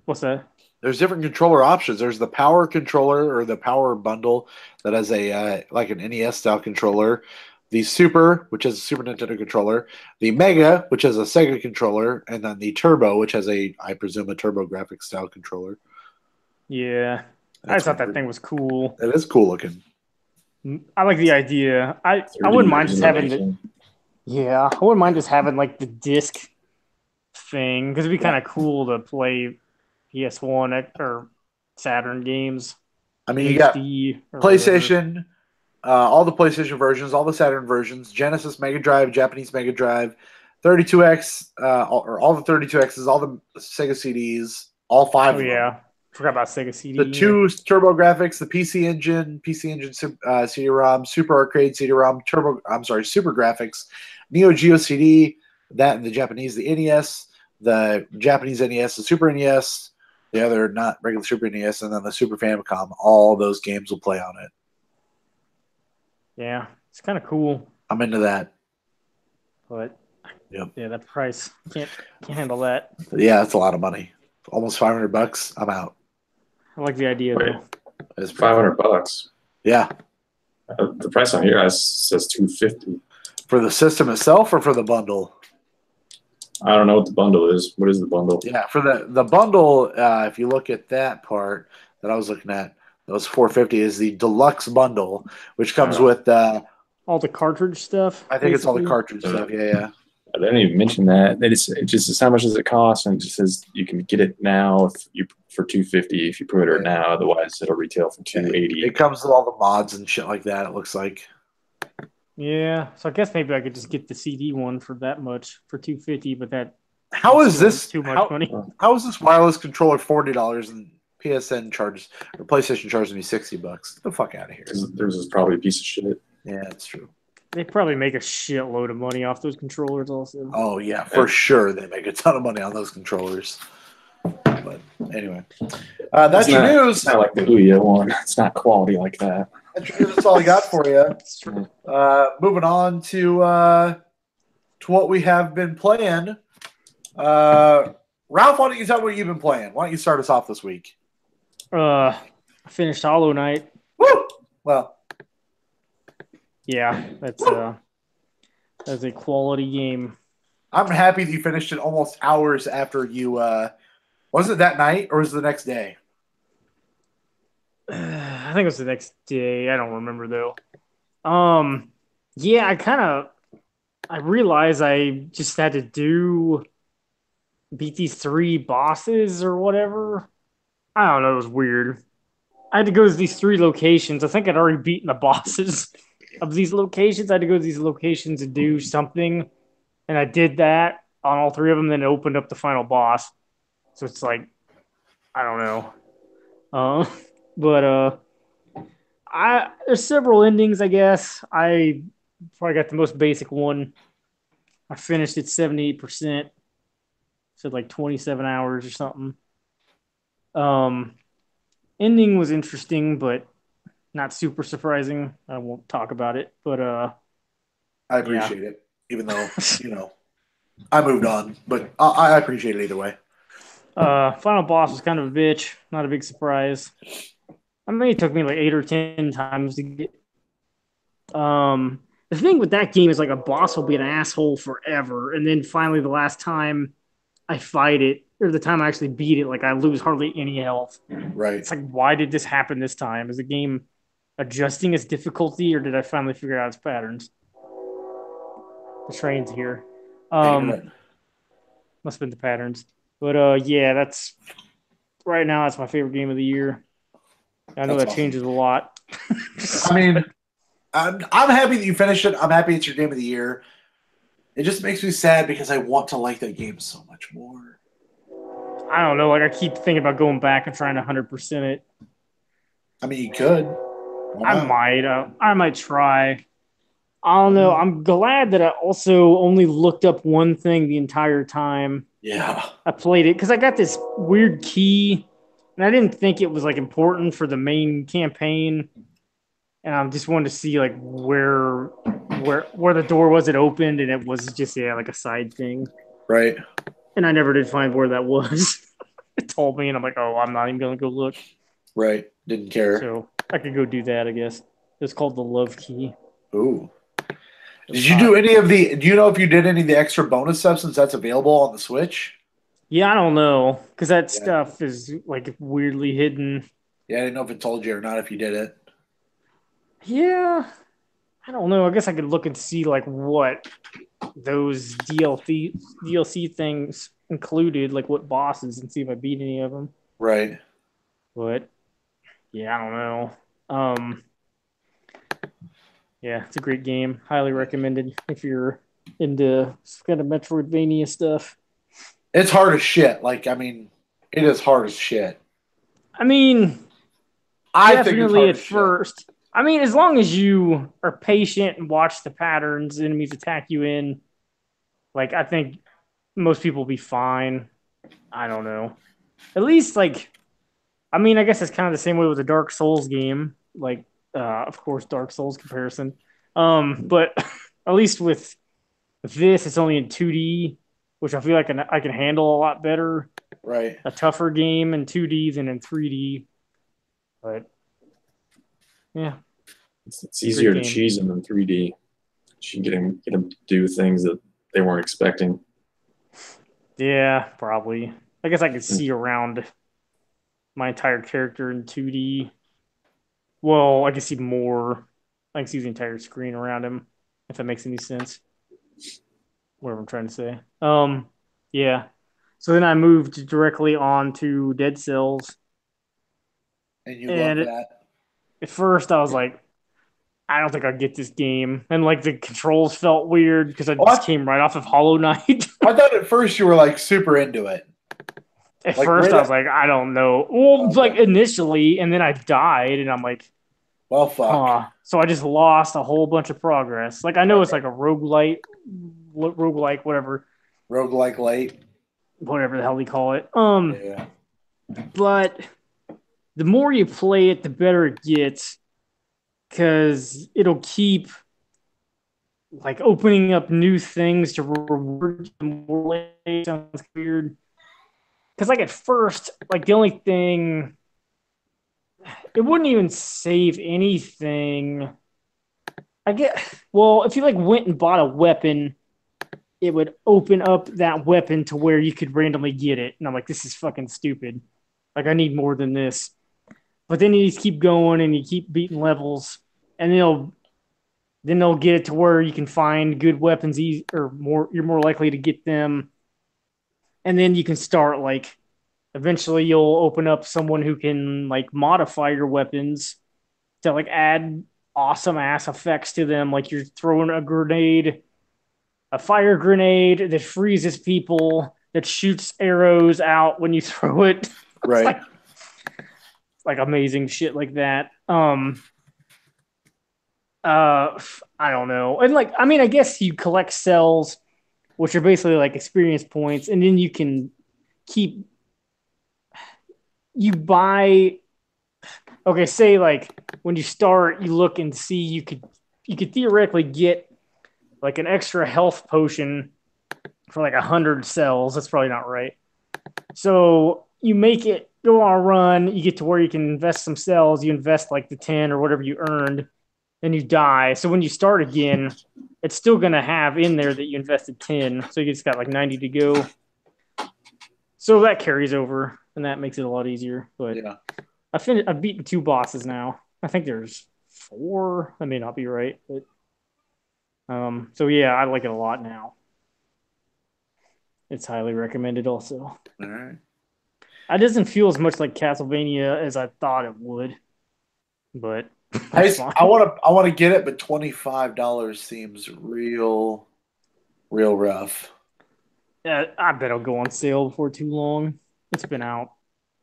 What's that? There's different controller options. There's the power controller or the power bundle that has a like an NES style controller. The Super, which has a Super Nintendo controller, the Mega, which has a Sega controller, and then the Turbo, which has I presume, a Turbo Graphics style controller. Yeah, I thought that thing was cool. It is cool looking. I like the idea. I wouldn't mind just having the. Yeah, I wouldn't mind just having like the disc thing because it'd be kind of cool to play PS1 or Saturn games. I mean, you got PlayStation. All the PlayStation versions, all the Saturn versions, Genesis, Mega Drive, Japanese Mega Drive, 32X, or all the 32Xs, all the Sega CDs, all 5 of them. Yeah, forgot about Sega CD. The 2 Turbo Graphics, the PC Engine CD-ROM, Super Arcade CD-ROM, Super Graphics, Neo Geo CD, that and the Japanese, the NES, the Japanese NES, the Super NES, the other not regular Super NES, and then the Super Famicom. All those games will play on it. Yeah, it's kind of cool. I'm into that. But yep. Yeah, that price can't handle that. Yeah, that's a lot of money. Almost $500. I'm out. I like the idea though. It's $500. Yeah. The price on here says $250 for the system itself or for the bundle. I don't know what the bundle is. What is the bundle? Yeah, for the bundle, if you look at that part that I was looking at. That was $450 is the deluxe bundle, which comes with all the cartridge stuff. I think it's all the cartridge stuff. Yeah. I didn't even mention that. It just says how much does it cost, and it just says you can get it now for $250 if you pre-order it now. Otherwise, it'll retail for $280. It comes with all the mods and shit like that. It looks like. Yeah, so I guess maybe I could just get the CD one for that much for $250, but that. How is this too much money? How is this wireless controller $40 and PSN charges or PlayStation charges me $60? Get the fuck out of here. Theirs is probably a piece of shit. Yeah, that's true. They probably make a shitload of money off those controllers also. Oh yeah, for sure they make a ton of money on those controllers. But anyway, that's your news. It's not like the Ouya one. It's not quality like that. That's all I got for you. That's true. Moving on to what we have been playing. Ralph, why don't you tell me what you've been playing? Why don't you start us off this week? I finished Hollow Knight. Woo! Well, yeah, that's a quality game. I'm happy that you finished it almost hours after you. Was it that night or was it the next day? I think it was the next day. I don't remember though. Yeah, I realized I just had to beat these 3 bosses or whatever. I don't know. It was weird. I had to go to these 3 locations. I think I'd already beaten the bosses of these locations. I had to go to these locations and do something. And I did that on all 3 of them. Then it opened up the final boss. So it's like, I don't know. But there's several endings, I guess. I probably got the most basic one. I finished it 78%. Said like 27 hours or something. Ending was interesting, but not super surprising. I won't talk about it, but I appreciate it, even though I moved on, but I appreciate it either way. Final boss was kind of a bitch. Not a big surprise. I mean, it took me like 8 or 10 times to get. The thing with that game is like a boss will be an asshole forever, and then finally the last time I fight it, or the time I actually beat it, like I lose hardly any health. Right. It's like, why did this happen this time? Is the game adjusting its difficulty, or did I finally figure out its patterns? The train's here. Must have been the patterns. But yeah, that's right now. That's my favorite game of the year. I know that changes a lot. I mean, I'm happy that you finished it. I'm happy it's your game of the year. It just makes me sad because I want to like that game so much more. I don't know. Like I keep thinking about going back and trying to 100% it. I mean, you could. I might try. I don't know. I'm glad that I also only looked up one thing the entire time. Yeah. I played it because I got this weird key, and I didn't think it was like important for the main campaign. And I just wanted to see like where the door was. It opened, and it was just like a side thing. Right. And I never did find where that was. It told me, and I'm like, oh, I'm not even gonna go look. Right. Didn't care. So I could go do that, I guess. It's called the Love Key. Ooh. Did you do any of the? Do you know if you did any of the extra bonus stuff since that's available on the Switch? Yeah, I don't know because that stuff is like weirdly hidden. Yeah, I didn't know if it told you or not if you did it. Yeah, I don't know. I guess I could look and see like what those DLC things included, like what bosses, and see if I beat any of them. Right. But yeah, I don't know. Yeah, it's a great game. Highly recommended if you're into kind of Metroidvania stuff. It's hard as shit. Like, I mean, it is hard as shit. I mean, I think it's hard at first. Shit. I mean, as long as you are patient and watch the patterns enemies attack you in, like I think most people will be fine. I don't know. At least like, I mean, I guess it's kind of the same way with the Dark Souls game. Like, of course, Dark Souls comparison. But at least with this, it's only in 2D, which I feel like I can handle a lot better. Right. A tougher game in 2D than in 3D. But yeah, it's easier to cheese them in 3D. You can get them to do things that they weren't expecting. Yeah, probably. I guess I could see around my entire character in 2D. Well, I can see more. I can see the entire screen around him, if that makes any sense. Whatever I'm trying to say. Yeah. So then I moved directly on to Dead Cells. And you love that? At first, I was like, I don't think I'll get this game. And like the controls felt weird because I just came right off of Hollow Knight. I thought at first you were like super into it. At first, I was like, I don't know. Well, like initially, and then I died, and I'm like, well, fuck. So I just lost a whole bunch of progress. Like I know it's like a roguelike, whatever. Roguelike light. Whatever the hell they call it. Yeah. But the more you play it, the better it gets. Because it'll keep like opening up new things to reward you more. Sounds weird. Because like at first, like the only thing, it wouldn't even save anything. Well, if you like went and bought a weapon, it would open up that weapon to where you could randomly get it. And I'm like, this is fucking stupid. Like I need more than this. But then you just keep going and you keep beating levels, and then they'll get it to where you can find good weapons you're more likely to get them. And then you can start like eventually you'll open up someone who can like modify your weapons to like add awesome ass effects to them. Like you're throwing a fire grenade that freezes people, that shoots arrows out when you throw it. Right. Like amazing shit like that. I don't know. And like, I mean, I guess you collect cells, which are basically like experience points, and then you can you buy. Okay, say like when you start, you look and see you could theoretically get like an extra health potion for like 100 cells. That's probably not right. So you make it go on a run, you get to where you can invest some cells, you invest like the 10 or whatever you earned, and you die. So when you start again, it's still going to have in there that you invested 10. So you just got like 90 to go. So that carries over, and that makes it a lot easier. But yeah. I've beaten 2 bosses now. I think there's 4. That may not be right. But so yeah, I like it a lot now. It's highly recommended also. All right. It doesn't feel as much like Castlevania as I thought it would, but I want to get it, but $25 seems real rough. Yeah, I bet it'll go on sale before too long. It's been out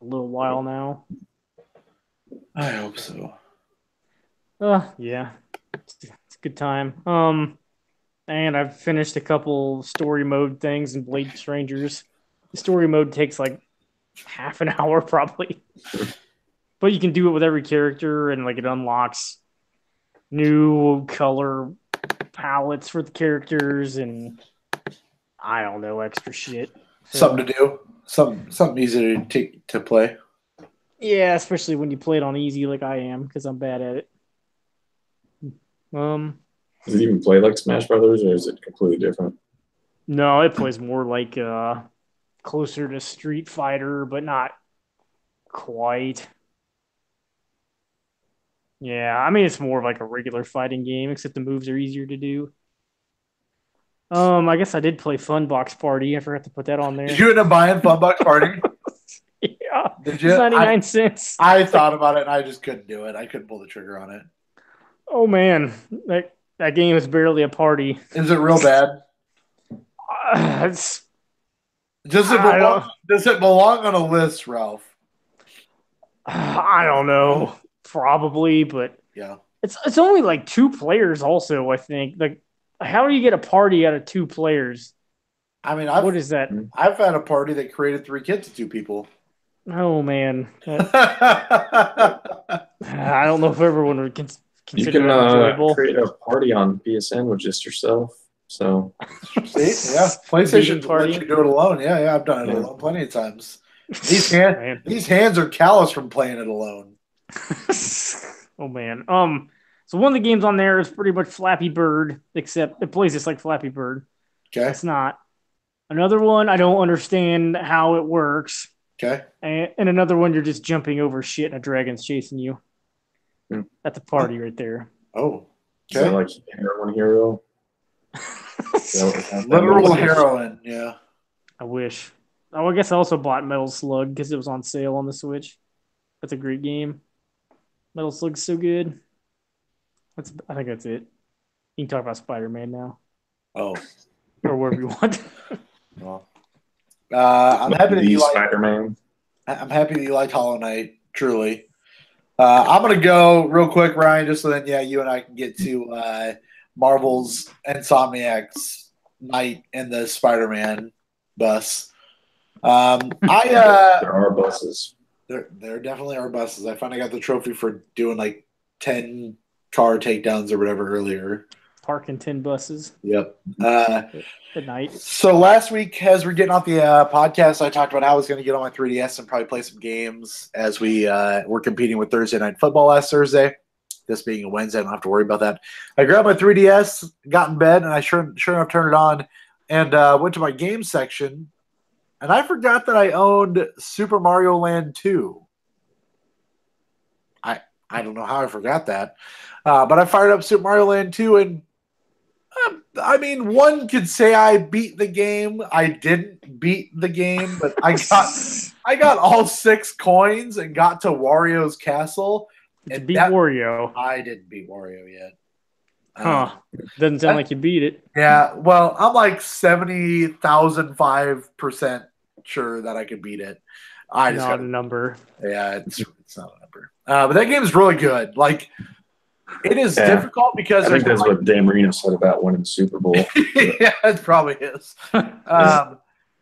a little while now. I hope so. Yeah, it's a good time. And I've finished a couple story mode things in Blade Strangers. The story mode takes like half an hour probably, but you can do it with every character, and like it unlocks new color palettes for the characters, and I don't know, extra shit. So, something to do, something easy to take to play. Yeah, especially when you play it on easy like I am, because I'm bad at it. Does it even play like Smash Brothers, or is it completely different? No, it plays more like closer to Street Fighter, but not quite. Yeah, I mean it's more of like a regular fighting game, except the moves are easier to do. I guess I did play Fun Box Party. I forgot to put that on there. Did you end up buying Fun Box Party? Yeah. Did you? It's 99 cents. I thought about it and I just couldn't do it. I couldn't pull the trigger on it. Oh man, that game is barely a party. Is it real bad? Does it belong on a list, Ralph? I don't know. Probably, but yeah. It's only like 2 players also, I think. Like how do you get a party out of 2 players? I mean, what is that? I've had a party that created 3 kids to 2 people. Oh man. I don't know if everyone would consider you can enjoyable. Create a party on PSN with just yourself. So see, yeah, PlayStation lets you do it alone. Yeah, I've done it alone plenty of times. These hands are callous from playing it alone. Oh man. So one of the games on there is pretty much Flappy Bird, except it plays just like Flappy Bird. Okay. It's not. Another one, I don't understand how it works. Okay. And another one, you're just jumping over shit and a dragon's chasing you. At the party right there. Oh. Okay. Is that like Heroin Hero? Literal heroin, yeah. I wish. Oh, I guess I also bought Metal Slug because it was on sale on the Switch. That's a great game. Metal Slug's so good. I think that's it. You can talk about Spider-Man now. Oh. Or wherever you want. Well, I'm happy that you like Spider-Man. I'm happy that you liked Hollow Knight, truly. I'm going to go real quick, Ryan, just so then, you and I can get to Marvel's Insomniac's night in the Spider-Man bus. There are buses. There definitely are buses. I finally got the trophy for doing like 10 car takedowns or whatever earlier. Parking 10 buses. Yep. At night. So last week, as we're getting off the podcast, I talked about how I was going to get on my 3DS and probably play some games as we were competing with Thursday Night Football last Thursday. This being a Wednesday, I don't have to worry about that. I grabbed my 3DS, got in bed, and I sure enough turned it on and went to my game section, and I forgot that I owned Super Mario Land 2. I don't know how I forgot that, but I fired up Super Mario Land 2, and I mean, one could say I beat the game. I didn't beat the game, but I got all 6 coins and got to Wario's castle. And beat Wario. I didn't beat Wario yet. Doesn't sound like you beat it. Yeah, well, I'm like 70,005% sure that I could beat it. Not a number. Yeah, it's not a number. But that game is really good. Like, it is difficult because I think that's what Dan Marino said about winning the Super Bowl. Yeah, it probably is.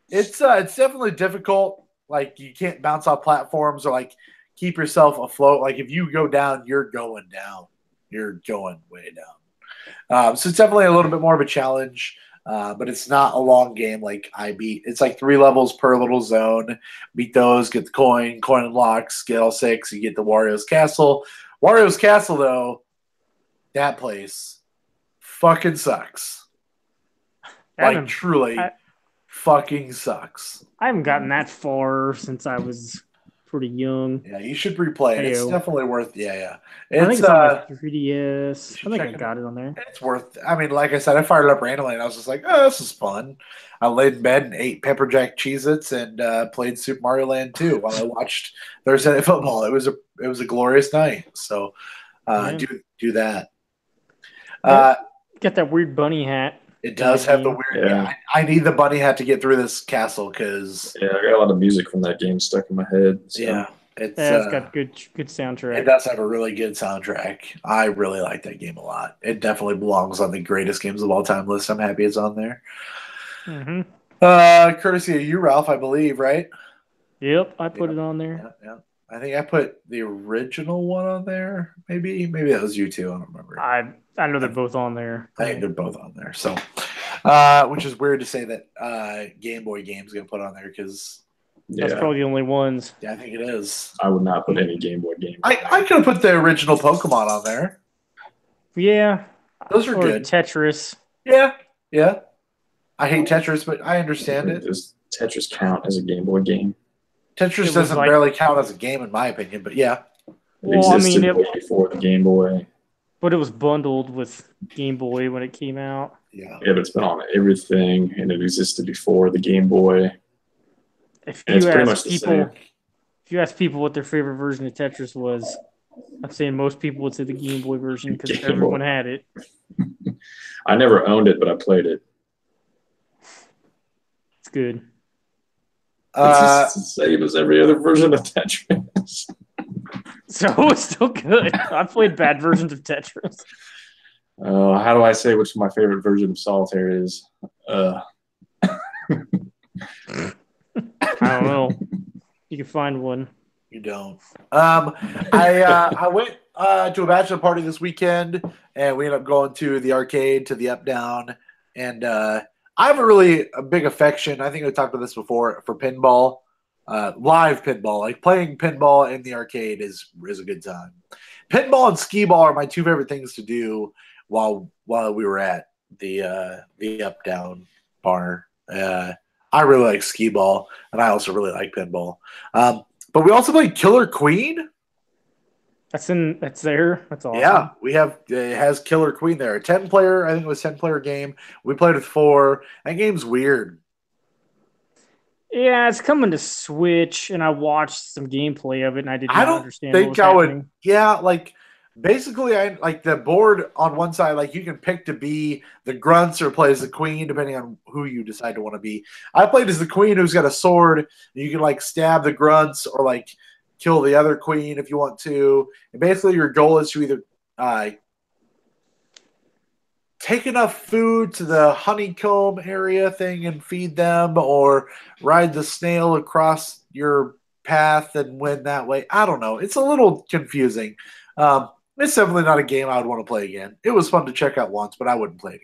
It's definitely difficult. Like, you can't bounce off platforms or like keep yourself afloat. Like, if you go down, you're going down. You're going way down. So it's definitely a little bit more of a challenge, but it's not a long game. Like it's like 3 levels per little zone. Beat those, get the coin unlocks, get all 6, you get the Wario's Castle. Wario's Castle, though, that place fucking sucks. Like, truly fucking sucks. I haven't gotten that far since I was pretty young. Yeah, you should replay it. It's definitely worth. Yeah. I think it's on my 3DS. I think I got it on there. It's worth. I mean, like I said, I fired it up randomly, and I was just like, "Oh, this is fun." I laid in bed and ate pepper jack Cheez-Its and played Super Mario Land 2 while I watched Thursday Night Football. It was a glorious night. So do that. Get that weird bunny hat. It does have the weird. Yeah. I need the bunny hat to get through this castle because. Yeah, I got a lot of music from that game stuck in my head. So. Yeah, It's got good soundtrack. It does have a really good soundtrack. I really like that game a lot. It definitely belongs on the greatest games of all time list. I'm happy it's on there. Mm-hmm. Courtesy of you, Ralph, I believe, right? Yep, I put it on there. Yeah. I think I put the original one on there. Maybe that was you too. I don't remember. I know they're both on there. I think they're both on there. So, which is weird to say that Game Boy games get put on there because that's probably the only ones. Yeah, I think it is. I would not put any Game Boy game. I could have put the original Pokemon on there. Yeah, those are good. Tetris. Yeah. I hate Tetris, but I understand it. Does Tetris count as a Game Boy game? Tetris doesn't barely count as a game, in my opinion, but yeah. It existed way before the Game Boy. But it was bundled with Game Boy when it came out. Yeah, but it's been on everything, and it existed before the Game Boy. If you ask people what their favorite version of Tetris was, I'm saying most people would say the Game Boy version because everyone had it. I never owned it, but I played it. It's good. It's just the same as every other version of Tetris. So it's still good. I played bad versions of Tetris. How do I say which my favorite version of Solitaire is? I don't know. You can find one. You don't. I went to a bachelor party this weekend, and we ended up going to the arcade, to the Up Down, and I have a big affection. I think I talked about this before for pinball, live pinball. Like playing pinball in the arcade is a good time. Pinball and skee ball are my two favorite things to do while we were at the Up Down bar. I really like skee ball, and I also really like pinball. But we also played Killer Queen. That's there. That's awesome. Yeah, it has Killer Queen there. 10-player, I think it was 10-player game. We played with 4. That game's weird. Yeah, it's coming to Switch, and I watched some gameplay of it, and I didn't understand what was happening. Yeah, like basically, I like the board on one side. Like you can pick to be the grunts or play as the queen, depending on who you decide to want to be. I played as the queen, who's got a sword. And you can like stab the grunts or like kill the other queen if you want to. And basically, your goal is to either take enough food to the honeycomb area thing and feed them, or ride the snail across your path and win that way. I don't know. It's a little confusing. It's definitely not a game I would want to play again. It was fun to check out once, but I wouldn't play it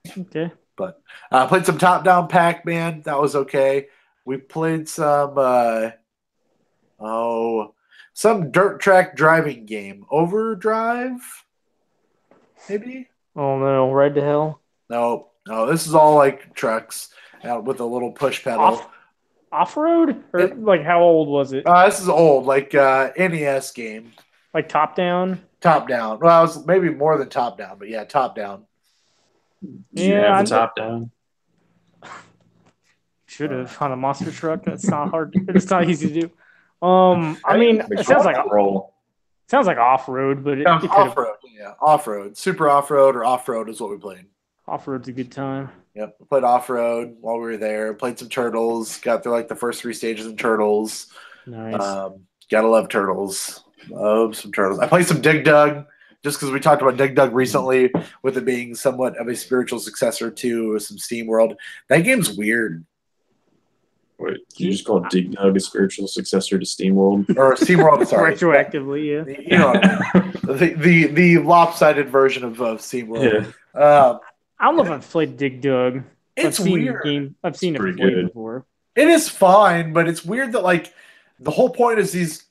again. Okay. But played some top-down Pac-Man. That was okay. We played some dirt track driving game. Overdrive? Maybe? Oh, no. Ride to Hell? No. This is all like trucks with a little push pedal. Off-road? Or like how old was it? This is old, like NES game. Like top-down? Top-down. Well, it was maybe more than top-down, but yeah, top-down. Did you have the top-down? Should have on a monster truck. That's not hard. It's not easy to do. I mean, it sounds like off-road, but it off-road. Yeah, off-road, super off-road or off-road is what we played. Off-road's a good time. Yep, we played off-road while we were there. Played some Turtles. Got through like the first 3 stages in Turtles. Nice. Gotta love Turtles. Love some Turtles. I played some Dig Dug just because we talked about Dig Dug recently, with it being somewhat of a spiritual successor to some Steam World. That game's weird. Wait, you just call Dig Dug a spiritual succcer to SteamWorld? Or SteamWorld, sorry. Retroactively, yeah. You know what I mean. the lopsided version of SteamWorld. Yeah. I don't know if I've played Dig Dug. It's weird. I've seen it played before. It is fine, but it's weird that like the whole point is these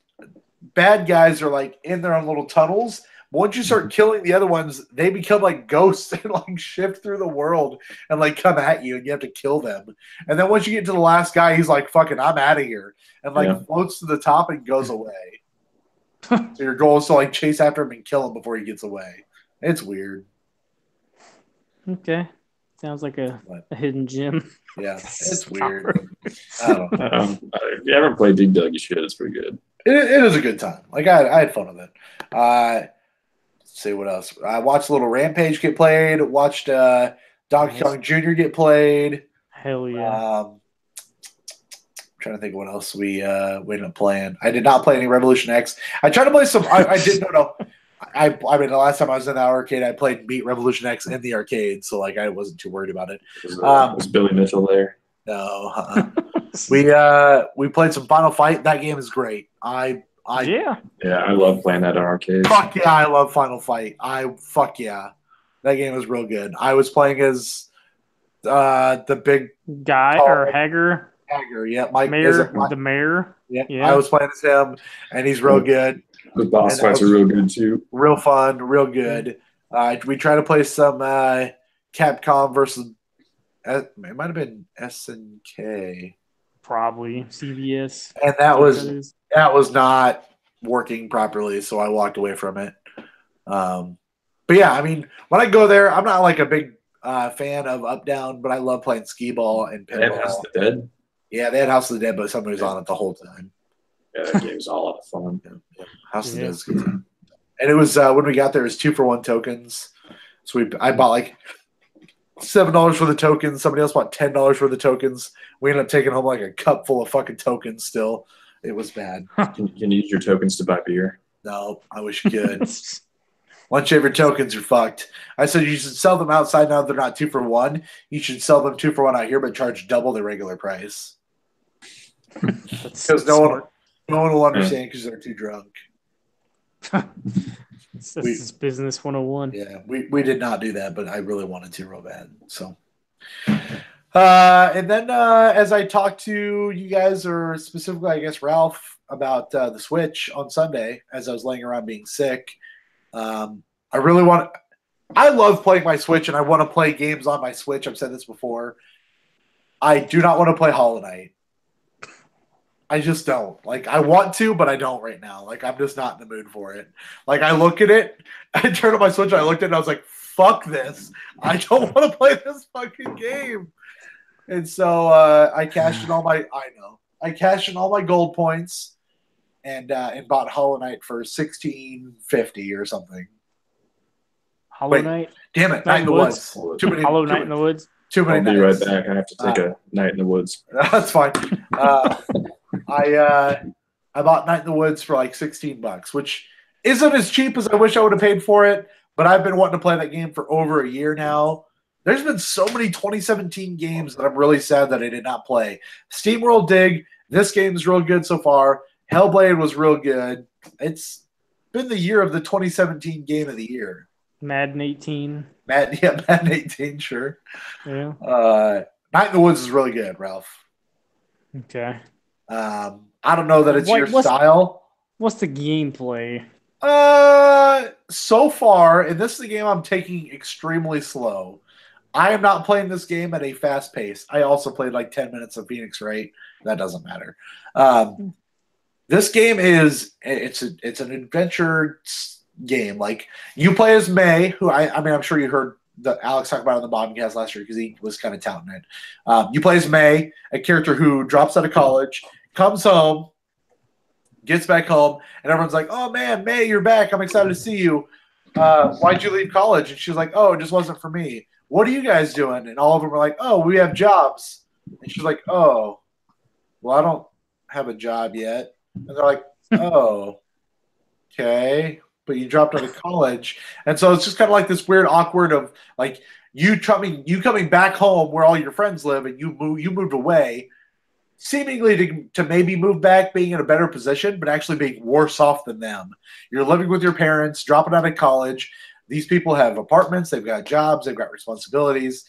bad guys are like in their own little tunnels. Once you start killing the other ones, they become like ghosts and like shift through the world and like come at you, and you have to kill them. And then once you get to the last guy, he's like, "Fucking, I'm out of here," and like floats to the top and goes away. So your goal is to like chase after him and kill him before he gets away. It's weird. Okay, sounds like a hidden gem. Yeah, it's weird. I don't know. If you haven't played Dig Dug, you should. It's pretty good. It is a good time. Like I had fun with it. Let's see what else. I watched a little Rampage get played. Watched Donkey Kong Jr. get played. Hell yeah. trying to think of what else we ended up playing. I did not play any Revolution X. I tried to play some. I didn't know. I mean, the last time I was in the arcade, I played Beat Revolution X in the arcade, so like I wasn't too worried about it. Was Billy Mitchell there? No, we played some Final Fight. That game is great. I love playing that in arcades. Fuck yeah, I love Final Fight. Fuck yeah, that game was real good. I was playing as the big guy or Hager. Hager, yeah, Mike. The mayor. Yeah, I was playing as him, and he's real good. The boss fights are real good too. Real fun, real good. We try to play some Capcom versus. It might have been SNK. Probably CBS. And that was not working properly, so I walked away from it. But yeah, I mean, when I go there, I'm not like a big fan of Up Down, but I love playing skee ball and pinball. They had House of the Dead. Yeah, they had House of the Dead, but somebody was on it the whole time. Yeah, that game's all out of fun. Yeah. House of the Dead is good. And it was when we got there, it was 2-for-1 tokens. So I bought like $7 for the tokens. Somebody else bought $10 for the tokens. We ended up taking home like a cup full of fucking tokens. Still, it was bad. Can you use your tokens to buy beer? No, I wish you could. Once you have your tokens, you're fucked. I said you should sell them outside now. They're not 2-for-1. You should sell them 2-for-1 out here, but charge double the regular price. Because no one will understand because they're too drunk. It's business 101. Yeah, we did not do that, but I really wanted to real bad. So, and then as I talked to you guys, or specifically, I guess, Ralph, about the Switch on Sunday, as I was laying around being sick, I love playing my Switch, and I want to play games on my Switch. I've said this before. I do not want to play Hollow Knight. I just don't. Like, I want to, but I don't right now. Like, I'm just not in the mood for it. Like, I look at it, I turned on my Switch, I looked at it, and I was like, fuck this. I don't want to play this fucking game. And so I cashed in all my gold points and bought Hollow Knight for $16.50 or something. Hollow Knight? Damn it, Night in the Woods. Hollow Knight in the Woods? Too many I'll be right back. I have to take a night in the woods. That's fine. I bought Night in the Woods for like $16, which isn't as cheap as I wish I would have paid for it, but I've been wanting to play that game for over a year now. There's been so many 2017 games that I'm really sad that I did not play. SteamWorld Dig, this game's real good so far. Hellblade was real good. It's been the year of the 2017 game of the year. Madden 18. Madden 18, sure. Yeah. Night in the Woods is really good, Ralph. Okay. I don't know that it's your style. What's the gameplay? So far, and this is a game I'm taking extremely slow. I am not playing this game at a fast pace. I also played like 10 minutes of Phoenix Wright. That doesn't matter. This game it's an adventure game. Like, you play as May, who I mean, I'm sure you heard Alex talk about it on the Bobcast last year because he was kind of touting it. You play as May, a character who drops out of college, comes home, gets back home, and everyone's like, "Oh man, May, you're back! I'm excited to see you. Why'd you leave college?" And she's like, "Oh, it just wasn't for me. What are you guys doing?" And all of them were like, "Oh, we have jobs." And she's like, "Oh, well, I don't have a job yet." And they're like, "Oh, okay. But you dropped out of college." And so it's just kind of like this weird, awkward of like you coming back home where all your friends live, and you moved away, seemingly to maybe move back, being in a better position, but actually being worse off than them. You're living with your parents, dropping out of college. These people have apartments, they've got jobs, they've got responsibilities.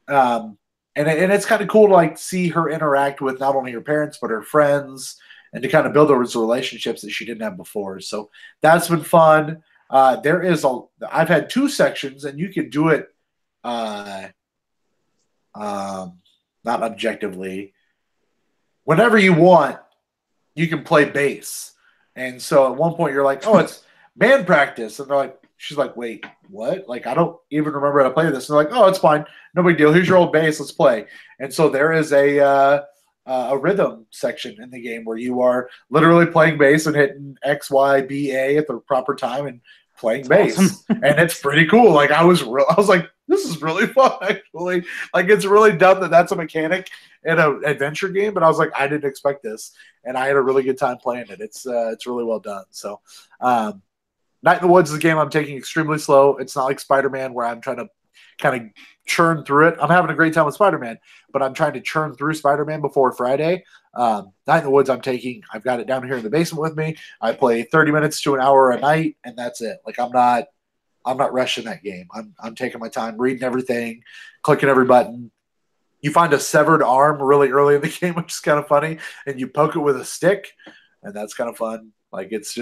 And it's kind of cool to like see her interact with not only her parents, but her friends, and to kind of build those relationships that she didn't have before. So that's been fun. I've had 2 sections, and you can do it not objectively. Whenever you want, you can play bass. And so at one point you're like, "Oh, it's band practice." And she's like, "Wait, what? Like, I don't even remember how to play this." And they're like, "Oh, it's fine. No big deal. Here's your old bass. Let's play." And so there is a rhythm section in the game where you are literally playing bass and hitting X, Y, B, A at the proper time and playing bass. Awesome. And it's pretty cool. Like, I was like, this is really fun, actually. Like, it's really dumb that that's a mechanic in an adventure game, but I was like, I didn't expect this, and I had a really good time playing it. It's really well done. So, Night in the Woods is a game I'm taking extremely slow. It's not like Spider-Man where I'm trying to kind of churn through it. I'm having a great time with Spider-Man, but I'm trying to churn through Spider-Man before Friday. Night in the Woods I've got it down here in the basement with me. I play 30 minutes to an hour a night, and that's it. Like, I'm not rushing that game. I'm taking my time, reading everything, clicking every button. You find a severed arm really early in the game, which is kind of funny, and you poke it with a stick, and that's kind of fun. Like, it's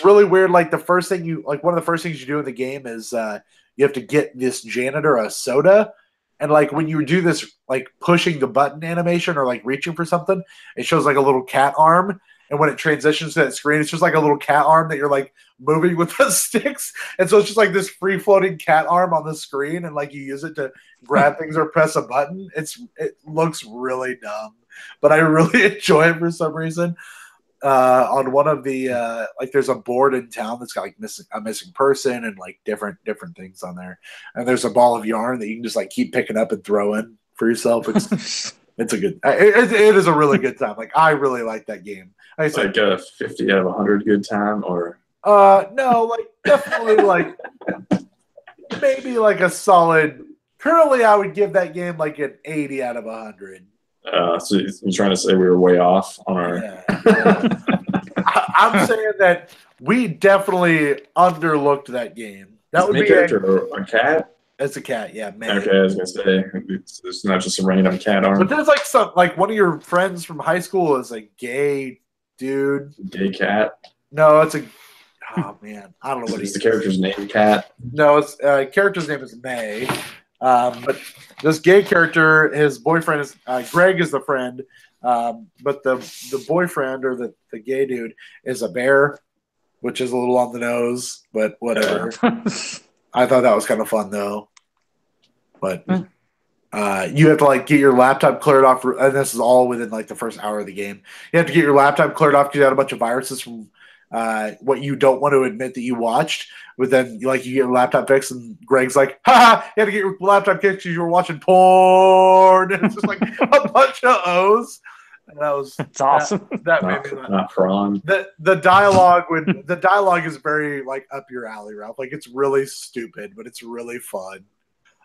really weird. Like, one of the first things you do in the game is you have to get this janitor a soda. And like, when you do this, like pushing the button animation or like reaching for something, it shows like a little cat arm. And when it transitions to that screen, it's just like a little cat arm that you're like moving with the sticks. And so it's just like this free floating cat arm on the screen. And like, you use it to grab things or press a button. It looks really dumb, but I really enjoy it for some reason. On one of the like, there's a board in town that's got like a missing person and like different things on there, and there's a ball of yarn that you can just like keep picking up and throw in for yourself. It's a good, it is a really good time. Like, I really like that game. Like a 50 out of 100 good time, or no, like definitely like maybe like a solid. Currently, I would give that game like an 80 out of 100. So you're trying to say we were way off on our? Yeah. I'm saying that we definitely underlooked that game. That would be character a cat. It's a cat, yeah. May. Okay, I was gonna say it's not just a random cat arm. But there's like like one of your friends from high school is a gay dude. Gay cat. No, it's a. Oh man, I don't know what is the character's name. Cat. No, it's character's name is May. But this gay character, his boyfriend is Greg is the friend, but the boyfriend or the gay dude is a bear, which is a little on the nose, but whatever. I thought that was kind of fun though. But you have to like get your laptop cleared off, and this is all within like the first hour of the game. You have to get your laptop cleared off because you had a bunch of viruses from what you don't want to admit that you watched. But then, like, you get your laptop fixed, and Greg's like, "Ha! You had to get your laptop fixed because you were watching porn." And it's just like a bunch of O's. And that's awesome. That made me laugh. Not prawn. The dialogue is very like up your alley, Ralph. Like, it's really stupid, but it's really fun.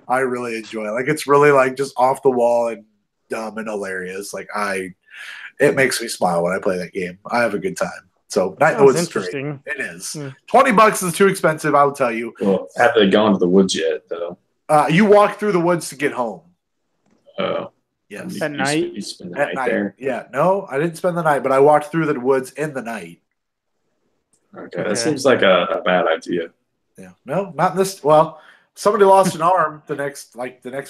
I really enjoy it. Like, it's really like just off the wall and dumb and hilarious. Like, it makes me smile when I play that game. I have a good time. So Night in the Woods is great. It is. Yeah. $20 is too expensive, I will tell you. Well, have they gone to the woods yet, though? You walk through the woods to get home. Oh. Yes. At night? You spend the night there? Yeah. No, I didn't spend the night, but I walked through the woods in the night. Okay. That seems like a bad idea. Yeah. No, not in this. Well, somebody lost an arm the next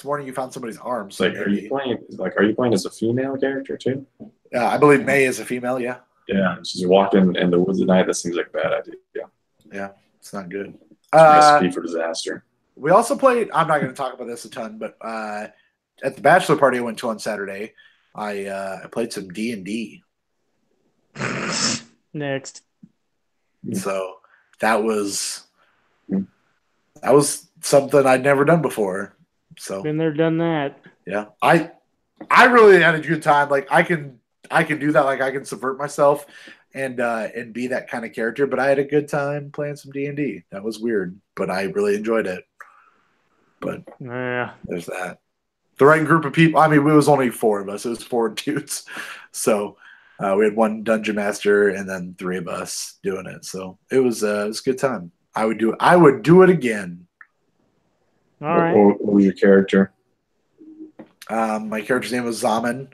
morning. You found somebody's arm. So like, are you playing as a female character too? Yeah, I believe May is a female. Yeah. Yeah, she's walking in the woods at night. That seems like a bad idea. Yeah, it's not good. It's a recipe for disaster. We also played. I'm not going to talk about this a ton, but at the bachelor party I went to on Saturday, I played some D&D. Next. So that was something I'd never done before. So been there, done that. Yeah, I really had a good time. Like, I can do that. Like, I can subvert myself and be that kind of character. But I had a good time playing some D&D. That was weird, but I really enjoyed it. But yeah, there's that. The right group of people. I mean, it was only 4 of us. It was 4 dudes. So we had 1 dungeon master and then 3 of us doing it. So it was a good time. I would do it again. All right. What was your character? My character's name was Zaman.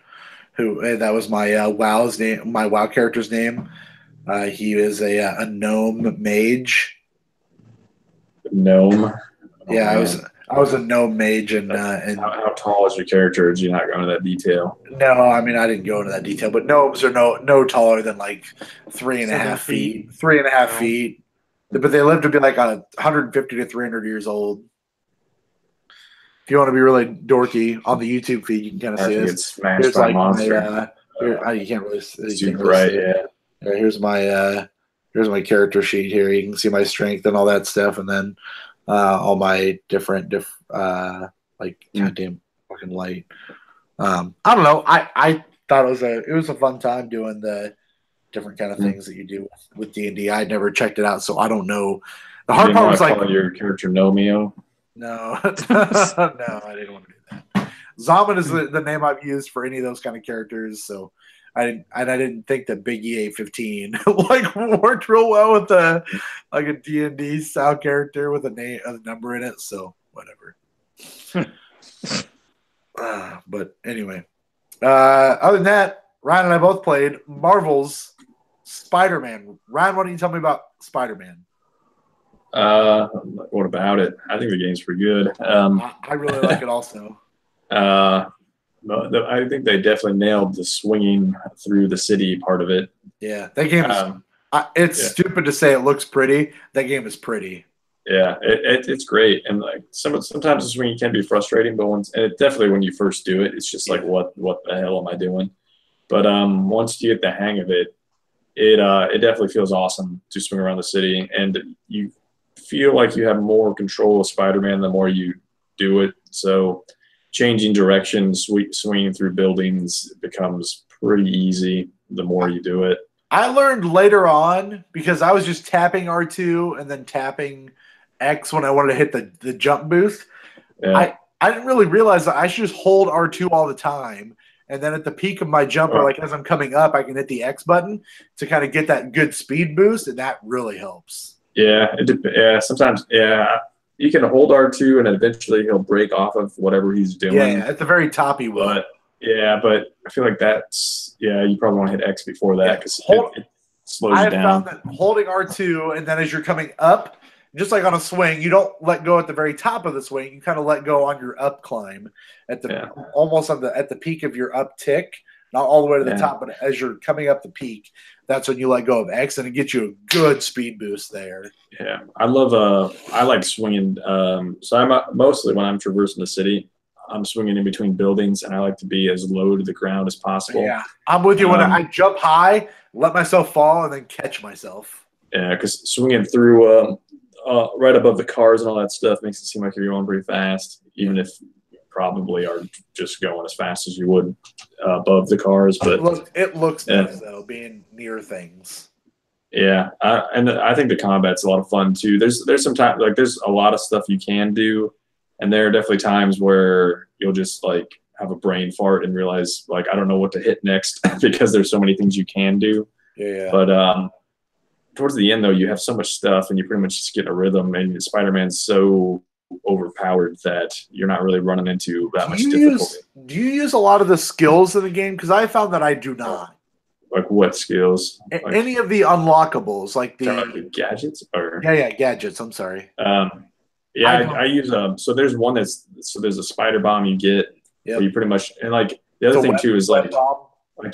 That was my WoW's name, my WoW character's name. He is a gnome mage. Gnome. Yeah, I was a gnome mage, and how tall is your character? Did you not go into that detail? No, I mean, I didn't go into that detail, but gnomes are no taller than like 3.5 feet. 3.5 feet, but they live to be like 150 to 300 years old. If you want to be really dorky on the YouTube feed, you can kind of see this. Smashed by a monster. You can't really see. Right, yeah. Here's my character sheet here. You can see my strength and all that stuff, and then all my different like goddamn fucking light. I don't know. I thought it was a fun time doing the different kind of things that you do with D&D. I'd never checked it out, so I don't know. The hard part was like call your character Nomeo. No, no, I didn't want to do that. Zaman is the name I've used for any of those kind of characters, so I didn't think that Big EA15 like worked real well with a D&D style character with a number in it. So whatever. But anyway, other than that, Ryan and I both played Marvel's Spider-Man. Ryan, why don't you tell me about Spider-Man? What about it? I think the game's pretty good. I really like it also. I think they definitely nailed the swinging through the city part of it. Yeah, that game is. It's stupid to say it looks pretty. That game is pretty. Yeah, it's great, and like sometimes the swinging can be frustrating, but definitely when you first do it, it's just like what the hell am I doing? But once you get the hang of it, it definitely feels awesome to swing around the city, and you feel like you have more control of Spider-Man the more you do it. So changing direction, swinging through buildings becomes pretty easy the more you do it. I learned later on because I was just tapping R2 and then tapping X when I wanted to hit the jump boost. Yeah. I didn't really realize that I should just hold R2 all the time. And then at the peak of my jump, or like as I'm coming up, I can hit the X button to kind of get that good speed boost, and that really helps. Yeah, sometimes, you can hold R2 and eventually he'll break off of whatever he's doing. Yeah, at the very top he will. But I feel like you probably want to hit X before that because it slows you down. I found that holding R2 and then as you're coming up, just like on a swing, you don't let go at the very top of the swing. You kind of let go on your up climb almost at the peak of your up tick, not all the way to the top, but as you're coming up the peak, that's when you let go of X, and it gets you a good speed boost there. Yeah, I like swinging. So I'm mostly when I'm traversing the city, I'm swinging in between buildings, and I like to be as low to the ground as possible. Yeah, I'm with you. When I jump high, let myself fall, and then catch myself. Yeah, because swinging through right above the cars and all that stuff makes it seem like you're going pretty fast, even if you probably are just going as fast as you would above the cars. But it looks nice though, being near things. Yeah, and I think the combat's a lot of fun too. There's some time, like there's a lot of stuff you can do, and there are definitely times where you'll just like have a brain fart and realize like I don't know what to hit next because there's so many things you can do. Yeah. But towards the end though, you have so much stuff and you pretty much just get a rhythm. And Spider-Man's so overpowered that you're not really running into that much difficulty. Do you use a lot of the skills in the game? Because I found that I do not. Like what skills? Any of the unlockables, like the gadgets, or gadgets. I'm sorry. I use So there's one there's a spider bomb you get. Yeah. You pretty much, and like the other thing too is like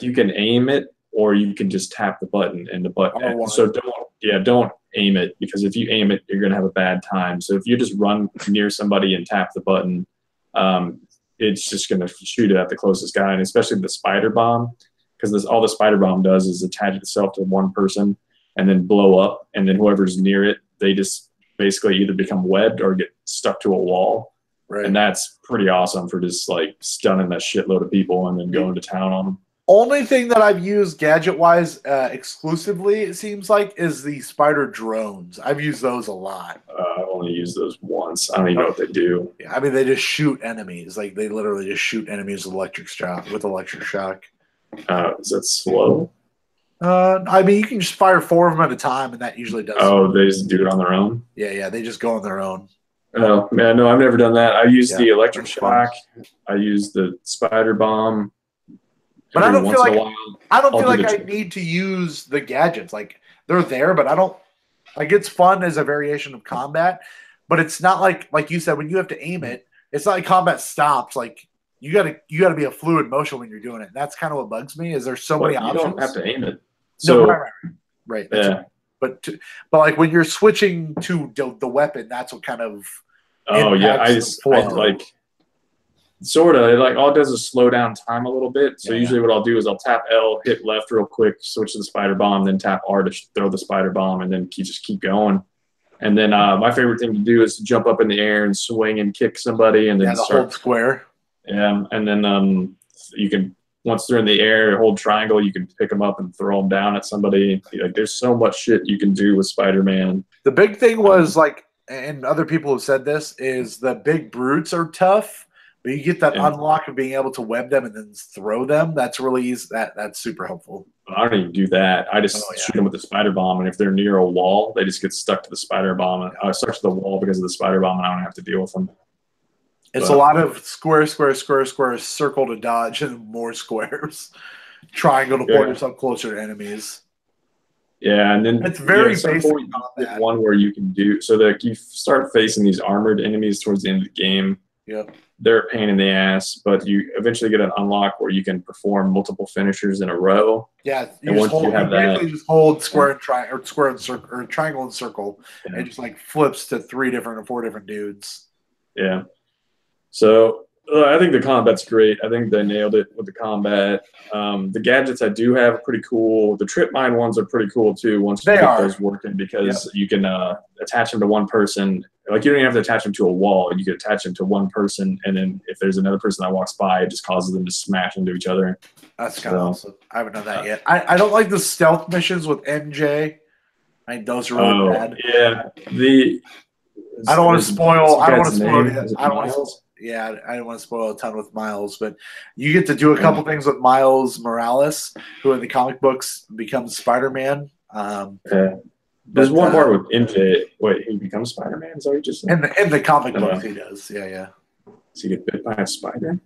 you can aim it or you can just tap the button and the button. So don't aim it, because if you aim it, you're gonna have a bad time. So if you just run near somebody and tap the button, it's just gonna shoot it at the closest guy, and especially the spider bomb. Because all the spider bomb does is attach itself to one person and then blow up, and then whoever's near it, they just basically either become webbed or get stuck to a wall. Right. And that's pretty awesome for just like stunning that shitload of people and then going to town on them. Only thing that I've used gadget-wise exclusively, it seems like, is the spider drones. I've used those a lot. I've only used those once. I don't even know what they do. Yeah, I mean, they just shoot enemies. Like, they literally just shoot enemies with electric shock. Is that slow? I mean, you can just fire 4 of them at a time, and that usually does. Oh, they just do it on their own? Yeah, they just go on their own. Oh, man, no, I've never done that. I used the electric shock. I used the spider bomb. But I don't feel like I need to use the gadgets. Like, they're there, but I don't – like, it's fun as a variation of combat, but it's not like you said, when you have to aim it, it's not like combat stops. Like, you gotta be a fluid motion when you're doing it. That's kind of what bugs me. Is there's so many options. You don't have to aim it. So right. Yeah. But like when you're switching to the weapon, that's what kind of. Oh yeah, I like sort of like all it does is slow down time a little bit. So usually what I'll do is I'll tap L, hit left real quick, switch to the spider bomb, then tap R to throw the spider bomb, and then just keep going. And then my favorite thing to do is to jump up in the air and swing and kick somebody, and then hold square. Yeah, and then you can, once they're in the air, hold triangle. You can pick them up and throw them down at somebody. Like, there's so much shit you can do with Spider-Man. The big thing was like, and other people have said this, is the big brutes are tough, but you get that unlock of being able to web them and then throw them. That's really easy. That's super helpful. I don't even do that. I just shoot them with the spider bomb, and if they're near a wall, they just get stuck to the spider bomb. I stuck to the wall because of the spider bomb, and I don't have to deal with them. It's a lot of square, circle to dodge, and more squares. Triangle to pull yourself closer to enemies. Yeah, and then it's very basic combat. One where you can do so that you start facing these armored enemies towards the end of the game. Yep. They're a pain in the ass, but you eventually get an unlock where you can perform multiple finishers in a row. Yeah, you just hold square and triangle, or square and circle, or triangle and circle, and it just like flips to 3 different or 4 different dudes. Yeah. So I think the combat's great. I think they nailed it with the combat. The gadgets I do have are pretty cool. The trip mine ones are pretty cool too. Once you get those working, because you can attach them to one person. Like, you don't even have to attach them to a wall. You can attach them to one person, and then if there's another person that walks by, it just causes them to smash into each other. That's kind of awesome. I haven't done that yet. I don't like the stealth missions with MJ. I think those are really bad. Yeah. I don't want to spoil. I don't want to spoil. I don't want to spoil a ton with Miles, but you get to do a couple things with Miles Morales, who in the comic books becomes Spider-Man. There's one part with MJ. Wait, he becomes Spider-Man? Is that what you just said? In the comic books, he does. Yeah. Does he get bit by a spider?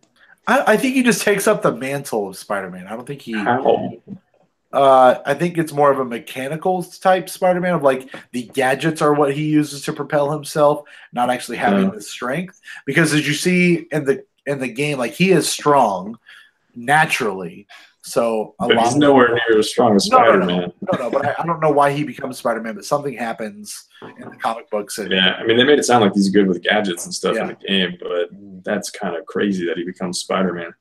I think he just takes up the mantle of Spider-Man. I don't think he. How? I think it's more of a mechanical type Spider-Man, of like the gadgets are what he uses to propel himself, not actually having the strength. Because as you see in the game, like, he is strong naturally. So he's nowhere near as strong as Spider-Man. No, but I don't know why he becomes Spider-Man, but something happens in the comic books. I mean, they made it sound like he's good with gadgets and stuff in the game, but that's kind of crazy that he becomes Spider-Man.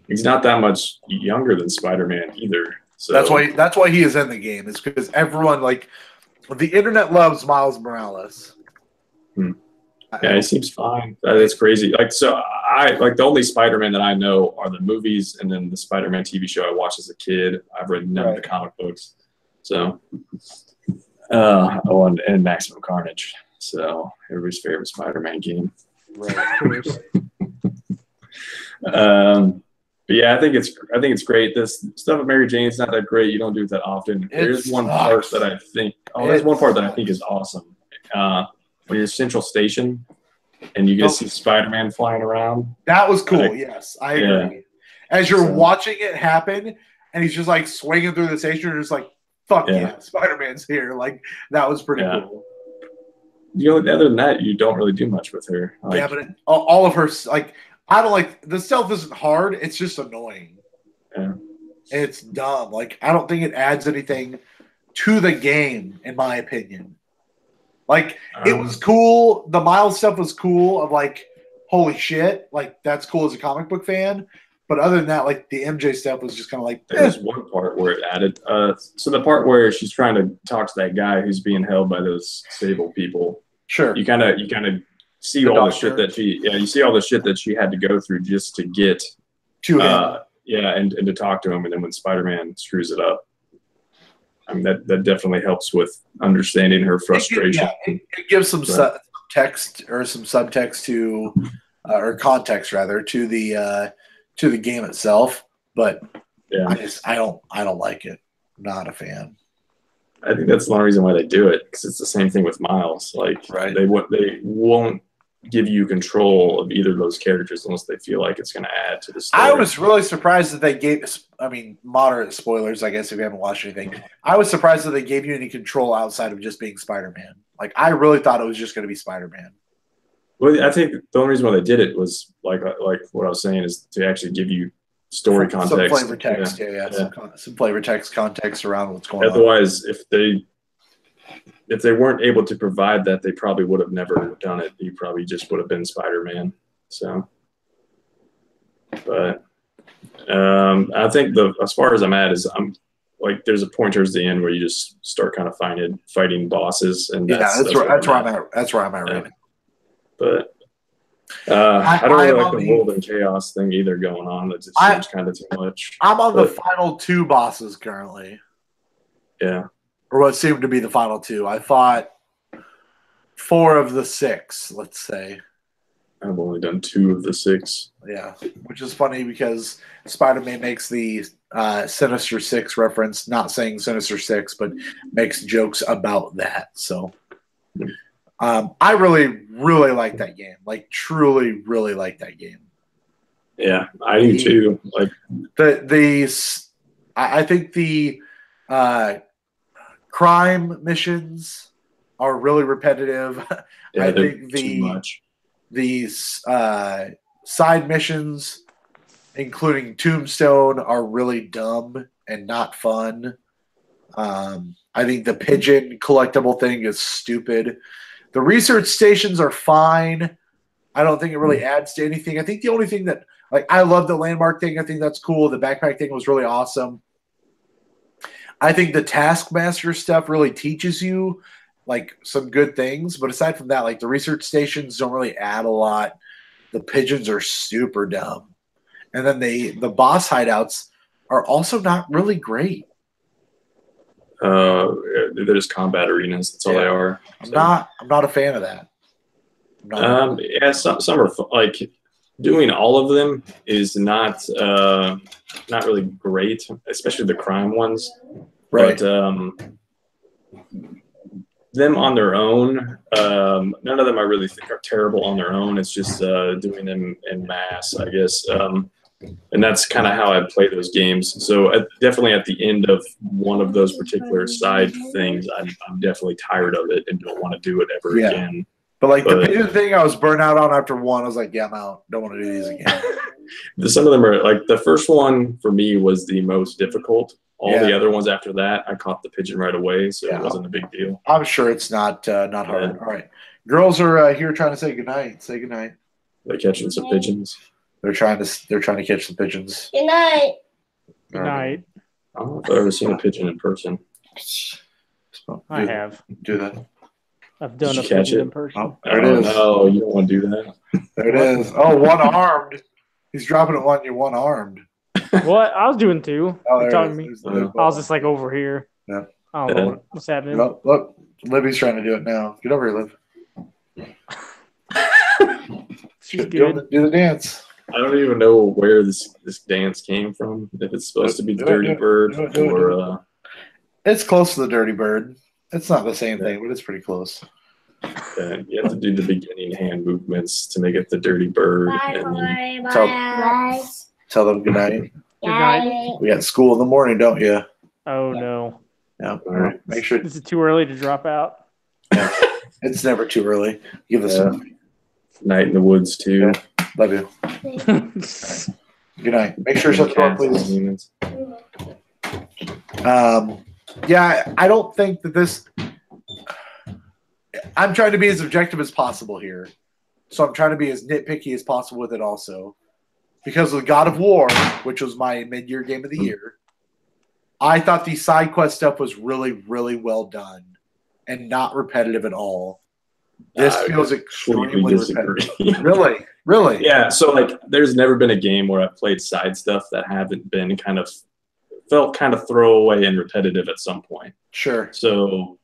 He's not that much younger than Spider-Man either. So that's why he is in the game. Is because everyone, like, the internet loves Miles Morales. Yeah, he seems fine. That's crazy. Like, so the only Spider-Man that I know are the movies, and then the Spider-Man TV show I watched as a kid. I've read none of the comic books. So, and Maximum Carnage. So, everybody's favorite Spider-Man game. Right, of course. But yeah, I think it's great. This stuff with Mary Jane's not that great. You don't do it that often. There's one part that I think. There's one part that I think is awesome. When you're at Central Station and you get to see Spider-Man flying around. That was cool. Yes, I agree. As you're watching it happen, and he's just like swinging through the station, you're just like, "Fuck yeah, Spider-Man's here!" Like, that was pretty cool. You know, other than that, you don't really do much with her. Like, but all of her, like, I don't like the stealth isn't hard. It's just annoying. Yeah. It's dumb. Like, I don't think it adds anything to the game, in my opinion. Like, it was cool. The Miles stuff was cool. Of like, holy shit, like, that's cool as a comic book fan. But other than that, like, the MJ stuff was just kind of like. There's one part where it added. So the part where she's trying to talk to that guy who's being held by those stable people. Sure. You kind of see all the shit that you see all the shit that she had to go through just to get to him. And to talk to him, and then when Spider-Man screws it up. I mean, that definitely helps with understanding her frustration. It gives some text or some subtext to, or context rather, to the game itself. But I don't like it. I'm not a fan. I think that's the only reason why they do it, because it's the same thing with Miles. Like, they won't give you control of either of those characters unless they feel like it's going to add to the story. I was really surprised that they gave. I mean, moderate spoilers, I guess, if you haven't watched anything. I was surprised that they gave you any control outside of just being Spider-Man. Like, I really thought it was just going to be Spider-Man. Well, I think the only reason why they did it was like what I was saying is to actually give you story context, some flavor text, some flavor text context around what's going on. Otherwise, if they weren't able to provide that, they probably would have never done it. He probably just would have been Spider-Man. So, but I think as far as I'm at is like there's a point towards the end where you just start kind of fighting bosses, and that's where I'm at. That's where I'm at right now. But I don't really like the World and Chaos thing either going on. It just seems kind of too much. I'm on the final 2 bosses currently. Yeah. Or what seemed to be the final 2. I fought 4 of the 6, let's say. I've only done 2 of the 6. Yeah, which is funny because Spider-Man makes the Sinister Six reference, not saying Sinister Six, but makes jokes about that. So I really, really like that game. Like, truly, really like that game. Yeah, I do too. Like I think the crime missions are really repetitive. Yeah, I think too much. These side missions, including Tombstone, are really dumb and not fun. I think the pigeon collectible thing is stupid. The research stations are fine. I don't think it really adds to anything. I think the only thing that, like, I love the landmark thing. I think that's cool. The backpack thing was really awesome. I think the Taskmaster stuff really teaches you like some good things, but aside from that, like the research stations don't really add a lot. The pigeons are super dumb, and then the boss hideouts are also not really great. They're just combat arenas. That's all they are. I'm not a fan of that. Yeah, some are like doing all of them is not really great, especially the crime ones. Right. But them on their own, none of them I really think are terrible on their own. It's just doing them in mass, I guess. And that's kind of how I play those games. So definitely at the end of one of those particular side things, I'm definitely tired of it and don't want to do it ever again. But the pigeon thing, I was burnt out on after 1. I was like, yeah, I'm out. Don't want to do these again. Some of them are like the first one for me was the most difficult. All the other ones after that, I caught the pigeon right away, so it wasn't a big deal. I'm sure it's not hard. All right, girls are here trying to say goodnight. Say goodnight. They're catching some pigeons. They're trying to catch some pigeons. Good night. Good night. I don't know if I've ever seen a pigeon in person. I have. Do that. I've done a pigeon in person. Oh, there it is. No, you don't want to do that. There it is. Oh, one-armed. He's dropping it on you one-armed. What? I was doing 2. Oh, You're talking to me. I was just like over here. Yeah. I don't know what's happening. Look, Libby's trying to do it now. Get over here, Liv. She's good. Do the dance. I don't even know where this dance came from. If it's supposed to be the Dirty Bird or it's close to the Dirty Bird. It's not the same thing, but it's pretty close. You have to do the beginning hand movements to make it the Dirty Bird. Tell them good night. Good night. We got school in the morning, don't you? Oh no. Yeah. All right. Make sure. Is it too early to drop out? Yeah. It's never too early. Give us some night in the woods too. Yeah. Love you. Good night. Make sure you shut the door, please. Yeah, I don't think that this. I'm trying to be as objective as possible here, so I'm trying to be as nitpicky as possible with it also. Because of God of War, which was my mid-year game of the year, I thought the side quest stuff was really, really well done and not repetitive at all. This feels extremely repetitive. Really? Yeah, so like there's never been a game where I've played side stuff that haven't been felt kind of throwaway and repetitive at some point. Sure. So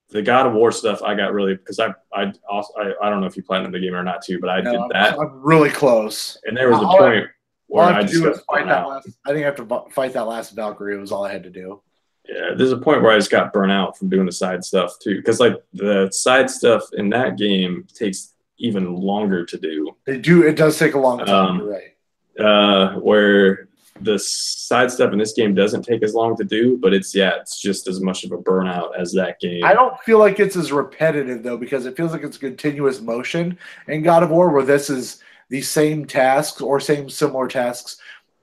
the God of War stuff I got really because I don't know if you platinumed the game or not too, but I did that. I'm really close. And there was a point where I just got burnt out. I think I have to fight that last Valkyrie. Was all I had to do. Yeah, there's a point where I just got burnt out from doing the side stuff too, because like the side stuff in that game takes even longer to do. It does take a long time. You're right. Where the side stuff in this game doesn't take as long to do, but it's just as much of a burnout as that game. I don't feel like it's as repetitive though, because it feels like it's continuous motion in God of War, where this is the same tasks or similar tasks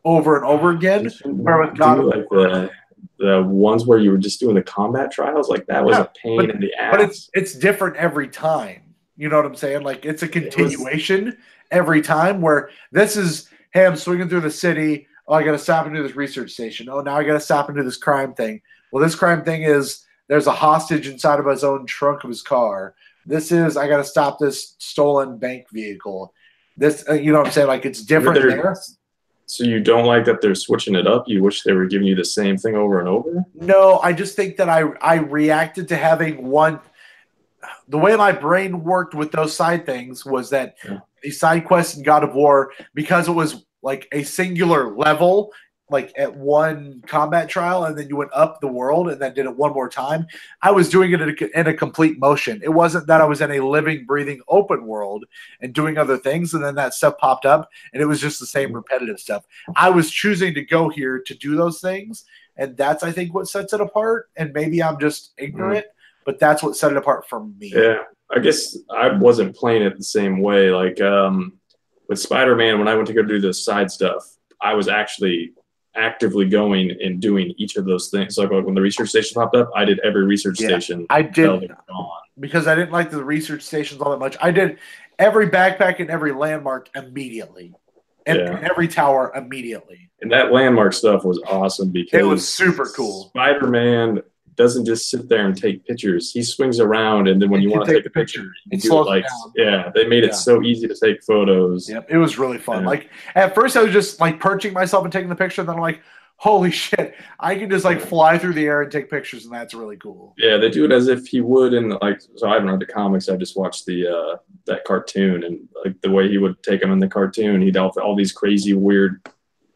over and over again. Where with God of War, the ones where you were just doing the combat trials, like that was a pain in the ass. But it's different every time. You know what I'm saying? Like it's a continuation every time. Where this is, hey, I'm swinging through the city. Oh, I got to stop and do this research station. Oh, now I got to stop and do this crime thing. Well, this crime thing is there's a hostage inside of his own trunk of his car. This is I got to stop this stolen bank vehicle. This, you know what I'm saying? Like it's different there. So you don't like that they're switching it up? You wish they were giving you the same thing over and over? No, I just think that I reacted to having one. The way my brain worked with those side things was that the side quests in God of War, because it was like a singular level, like at one combat trial, and then you went up the world and then did it one more time. I was doing it in a complete motion. It wasn't that I was in a living, breathing open world and doing other things, and then that stuff popped up, and it was just the same repetitive stuff. I was choosing to go here to do those things, and that's, I think, what sets it apart. And maybe I'm just ignorant, but that's what set it apart from me. Yeah, I guess I wasn't playing it the same way. Like with Spider-Man, when I went to go do the side stuff, I was actually actively going and doing each of those things. Like when the research station popped up, I did every research station. I did because I didn't like the research stations all that much. I did every backpack and every landmark immediately, and every tower immediately. And that landmark stuff was awesome because it was super cool. Spider-Man doesn't just sit there and take pictures. He swings around, and then when you want to take a picture, you do it like, they made it so easy to take photos. Yep, it was really fun. Like at first I was just like perching myself and taking the picture, then I'm like, holy shit, I can just like fly through the air and take pictures, and that's really cool. Yeah, they do it as if he would, and like, so I haven't read the comics, I just watched the that cartoon, and like the way he would take them in the cartoon, he'd have all these crazy weird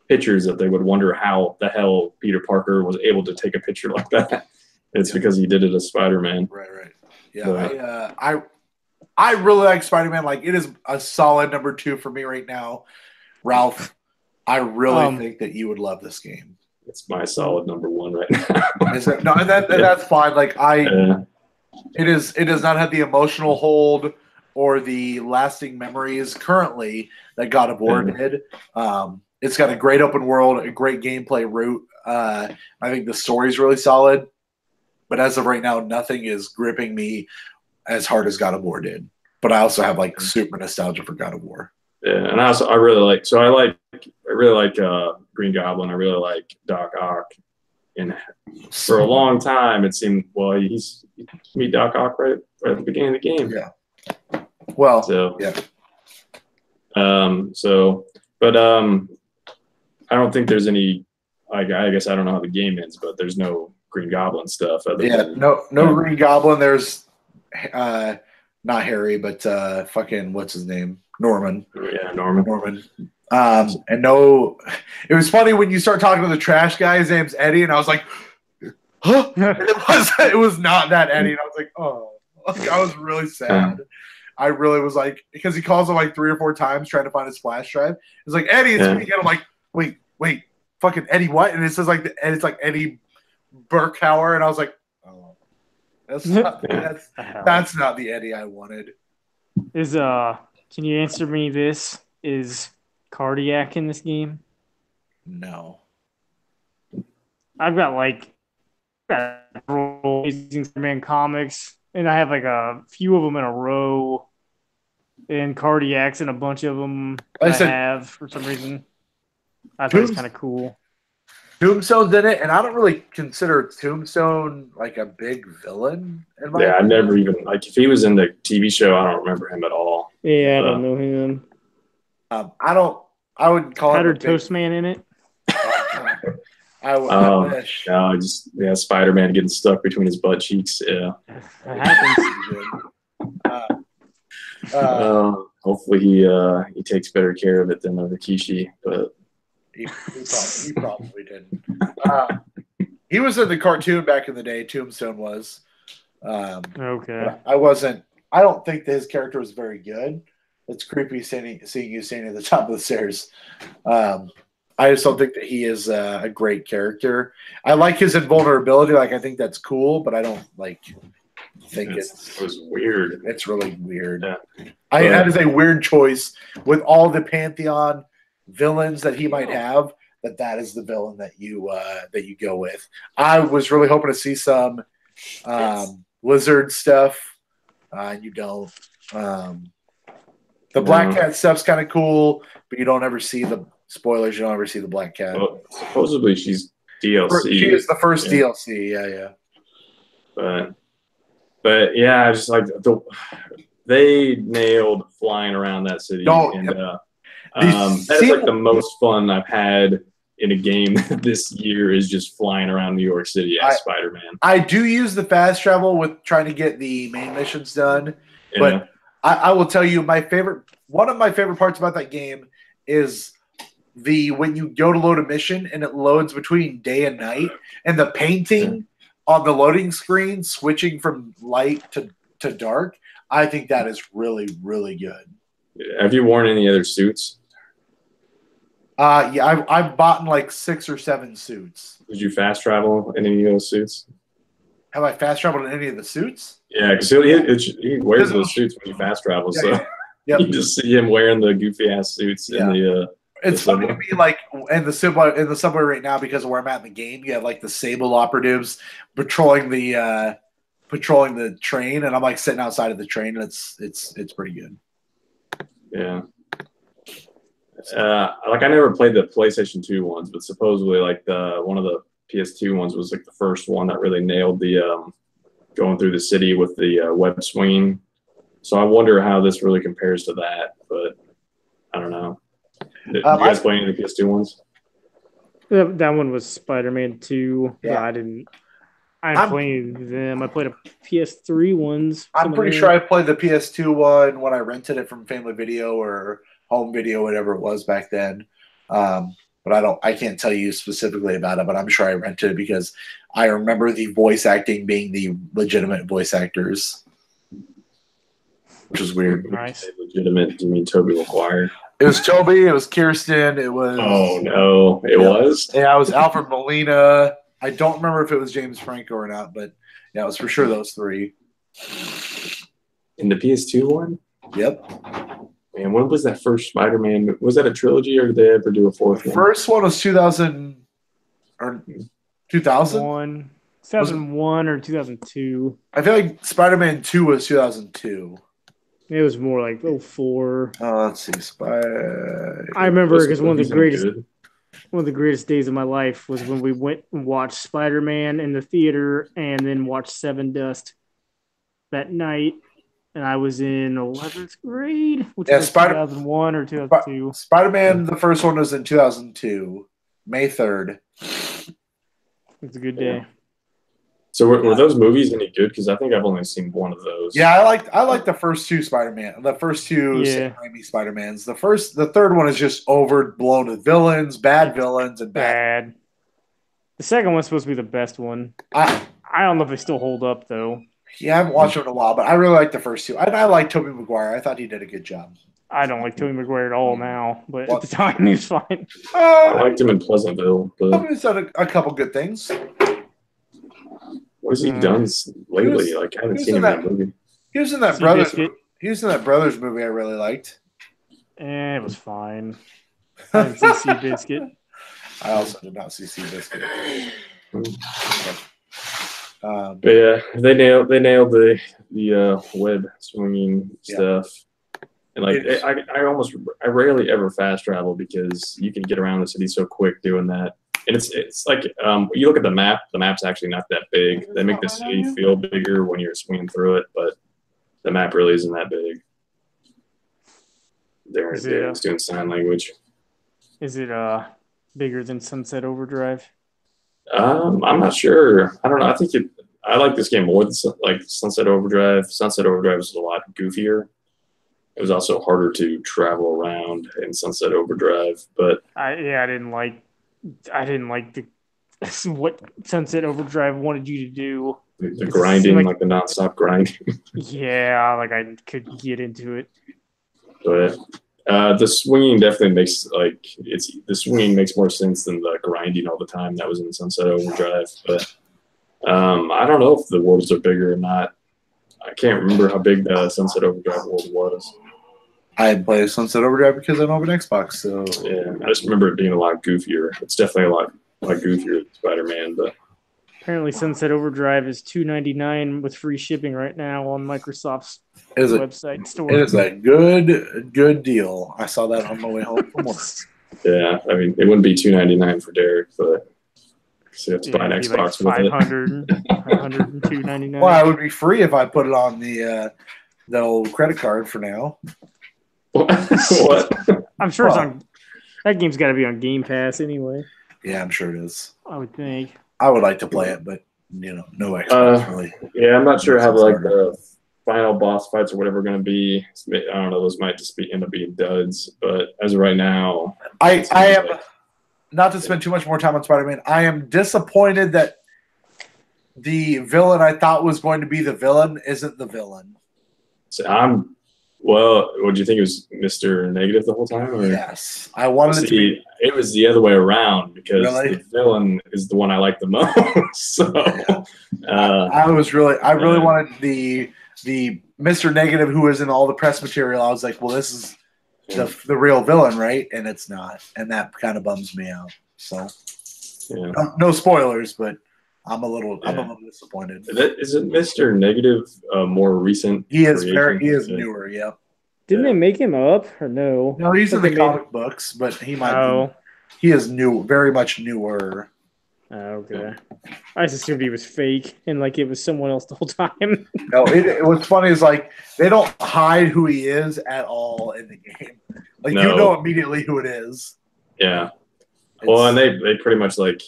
pictures that they would wonder how the hell Peter Parker was able to take a picture like that. It's because he did it as Spider-Man. Right. Yeah, I really like Spider-Man. Like, it is a solid number 2 for me right now. Ralph, I really think that you would love this game. It's my solid number 1 right now. Is it? No, that's fine. Like, it does not have the emotional hold or the lasting memories currently that God of War did. It's got a great open world, a great gameplay route. I think the story's really solid. But as of right now, nothing is gripping me as hard as God of War did. But I also have like super nostalgia for God of War. Yeah, and I really like Green Goblin. I really like Doc Ock. And for a long time, it seemed he's meet Doc Ock right at the beginning of the game. Yeah. Well. So yeah. I don't think there's any. I guess I don't know how the game ends, but there's no Green Goblin stuff. No Green Goblin. There's not Harry, but fucking what's his name? Norman. Yeah, Norman. And no, it was funny when you start talking to the trash guy. His name's Eddie, and I was like, huh? It was not that Eddie, and I was like, oh, like, I was really sad. I really was like, because he calls him like 3 or 4 times trying to find his flash drive. It's like, Eddie, it's me again. I'm like, wait, fucking Eddie what? And it says like, and it's like Eddie Burkhauer, and I was like, oh, that's not the Eddie I wanted. Can you answer me this? Is Cardiac in this game? No. I've got Amazing Spider-Man comics, and I have like a few of them in a row, and Cardiac's in a bunch of them I have for some reason. I thought it was kind of cool. Tombstone's in it, and I don't really consider Tombstone like a big villain. I never even if he was in the TV show, I don't remember him at all. Yeah, I don't know him. I wouldn't call Powdered Toast Man in it. I wish. No, Spider-Man getting stuck between his butt cheeks. Yeah, that happens. Hopefully he takes better care of it than Rikishi, but. He probably didn't. He was in the cartoon back in the day. Tombstone was. Okay. I don't think that his character was very good. It's creepy seeing you standing at the top of the stairs. I just don't think that he is a great character. I like his invulnerability. Like, I think that's cool, but I don't think it was weird. It's really weird. Yeah. That is a weird choice with all the Pantheon villains that he might have. That is the villain that you go with. I was really hoping to see some Lizard stuff. You don't. The Black Cat stuff's kind of cool, but you don't ever see the Spoilers, you'll never see the Black Cat. Well, supposedly she's DLC. She is the first DLC, yeah. But yeah, I just like they nailed flying around that city. That's like the most fun I've had in a game this year is just flying around New York City as Spider-Man. I do use the fast travel with trying to get the main missions done, but I will tell you one of my favorite parts about that game is when you go to load a mission and it loads between day and night, and the painting on the loading screen switching from light to dark. I think that is really, really good. Have you worn any other suits? Yeah, I've bought like 6 or 7 suits. Did you fast travel in any of those suits? Have I fast traveled in any of the suits? Yeah, because he wears those suits when he fast travels. So you just see him wearing the goofy ass suits in the. It's funny to me, like in the subway right now, because of where I'm at in the game. You have like the Sable operatives patrolling the train, and I'm like sitting outside of the train, and it's pretty good. Yeah. Like I never played the PlayStation 2 ones, but supposedly like one of the PS2 ones was like the first one that really nailed the going through the city with the web swinging. So I wonder how this really compares to that, but I don't know. Did you guys play any of the PS2 ones? That one was Spider-Man 2. Yeah. I didn't play them. I played a PS3 ones. I'm pretty sure I played the PS2 one when I rented it from Family Video or Home Video, whatever it was back then. But I can't tell you specifically about it, but I'm sure I rented it because I remember the voice acting being the legitimate voice actors, which is weird. Nice. Legitimate? Do you mean Tobey Maguire? It was Toby. It was Kirsten. It was. Oh no! It was. Yeah, it was Alfred Molina. I don't remember if it was James Franco or not, but yeah, it was for sure those 3. In the PS2 one? Yep. Man, when was that first Spider-Man? Was that a trilogy, or did they ever do a 4th one? First one was 2000 or 2000? 2001 or 2002. I feel like Spider-Man 2 was 2002. It was more like 04. Oh, let's see. I remember because one of the greatest days of my life was when we went and watched Spider-Man in the theater and then watched Seven Dust that night. And I was in 11th grade, which was 2001 or 2002. Spider-Man, the first one was in 2002, May 3rd. It's a good day. So were those movies any good? Because I think I've only seen one of those. Yeah, I like the first 2 Spider-Man, the first 2 Sam Raimi Spider-Mans. The third one is just overblown with villains, bad villains, and bad. The second one's supposed to be the best one. I don't know if they still hold up though. Yeah, I haven't watched it in a while, but I really like the first 2. I like Tobey Maguire. I thought he did a good job. I don't like Tobey Maguire at all now, but at the time he was fine. I liked him in Pleasantville. But he's done a couple good things. What has he done lately? I haven't seen him in that movie. He was in that Brothers. He was in that Brothers movie I really liked. It was fine. I didn't see Seabiscuit. I also did not see Seabiscuit. But yeah, they nailed the web swinging stuff. And like I rarely ever fast travel because you can get around the city so quick doing that. And it's like you look at the map. The map's actually not that big. They make the city feel bigger when you're swinging through it, but the map really isn't that big. They're doing sign language. Is it bigger than Sunset Overdrive? I'm not sure. I don't know. I like this game more than like Sunset Overdrive. Sunset Overdrive was a lot goofier. It was also harder to travel around in Sunset Overdrive, but I didn't like what Sunset Overdrive wanted you to do. The grinding, like the nonstop grinding. Yeah, like I could get into it. But the swinging definitely makes the swinging makes more sense than the grinding all the time that was in Sunset Overdrive. But I don't know if the worlds are bigger or not. I can't remember how big the Sunset Overdrive world was. I had played Sunset Overdrive because I don't have an Xbox, so yeah, I just remember it being a lot goofier. It's definitely a lot goofier than Spider-Man, but apparently Sunset Overdrive is $2.99 with free shipping right now on Microsoft's website store. It is a good deal. I saw that on my way home from work. Yeah, I mean, it wouldn't be $299 for Derek, but so you have to buy an Xbox like with 500, it. 500 and $299. Well, it would be free if I put it on the old credit card for now. What? I'm sure it's on. That game's got to be on Game Pass anyway. Yeah, I'm sure it is. I would think. I would like to play it, but no Xbox really. Yeah, I'm not sure how the final boss fights or whatever are going to be. I don't know. Those might just end up being duds. But as of right now, I am not to spend too much more time on Spider-Man. I am disappointed that the villain I thought was going to be the villain isn't the villain. So well, what do you think? It was Mr. Negative the whole time? Or? Yes, I wanted it to be. It was the other way around because Really? the villain is the one I like the most. So I really wanted the Mr. Negative who was in all the press material. I was like, well, this is the real villain, right? And it's not, and that kind of bums me out. So, no spoilers, but I'm a little disappointed. Isn't Mr. Negative more recent? He is newer. Yeah. Didn't they make him up or no? No, he's in the comic books, but he might. Oh. He is new, very much newer. Oh, okay. I just assumed he was fake and like it was someone else the whole time. No, what's funny is like they don't hide who he is at all in the game. Like you know immediately who it is. Yeah. Well, and they pretty much like.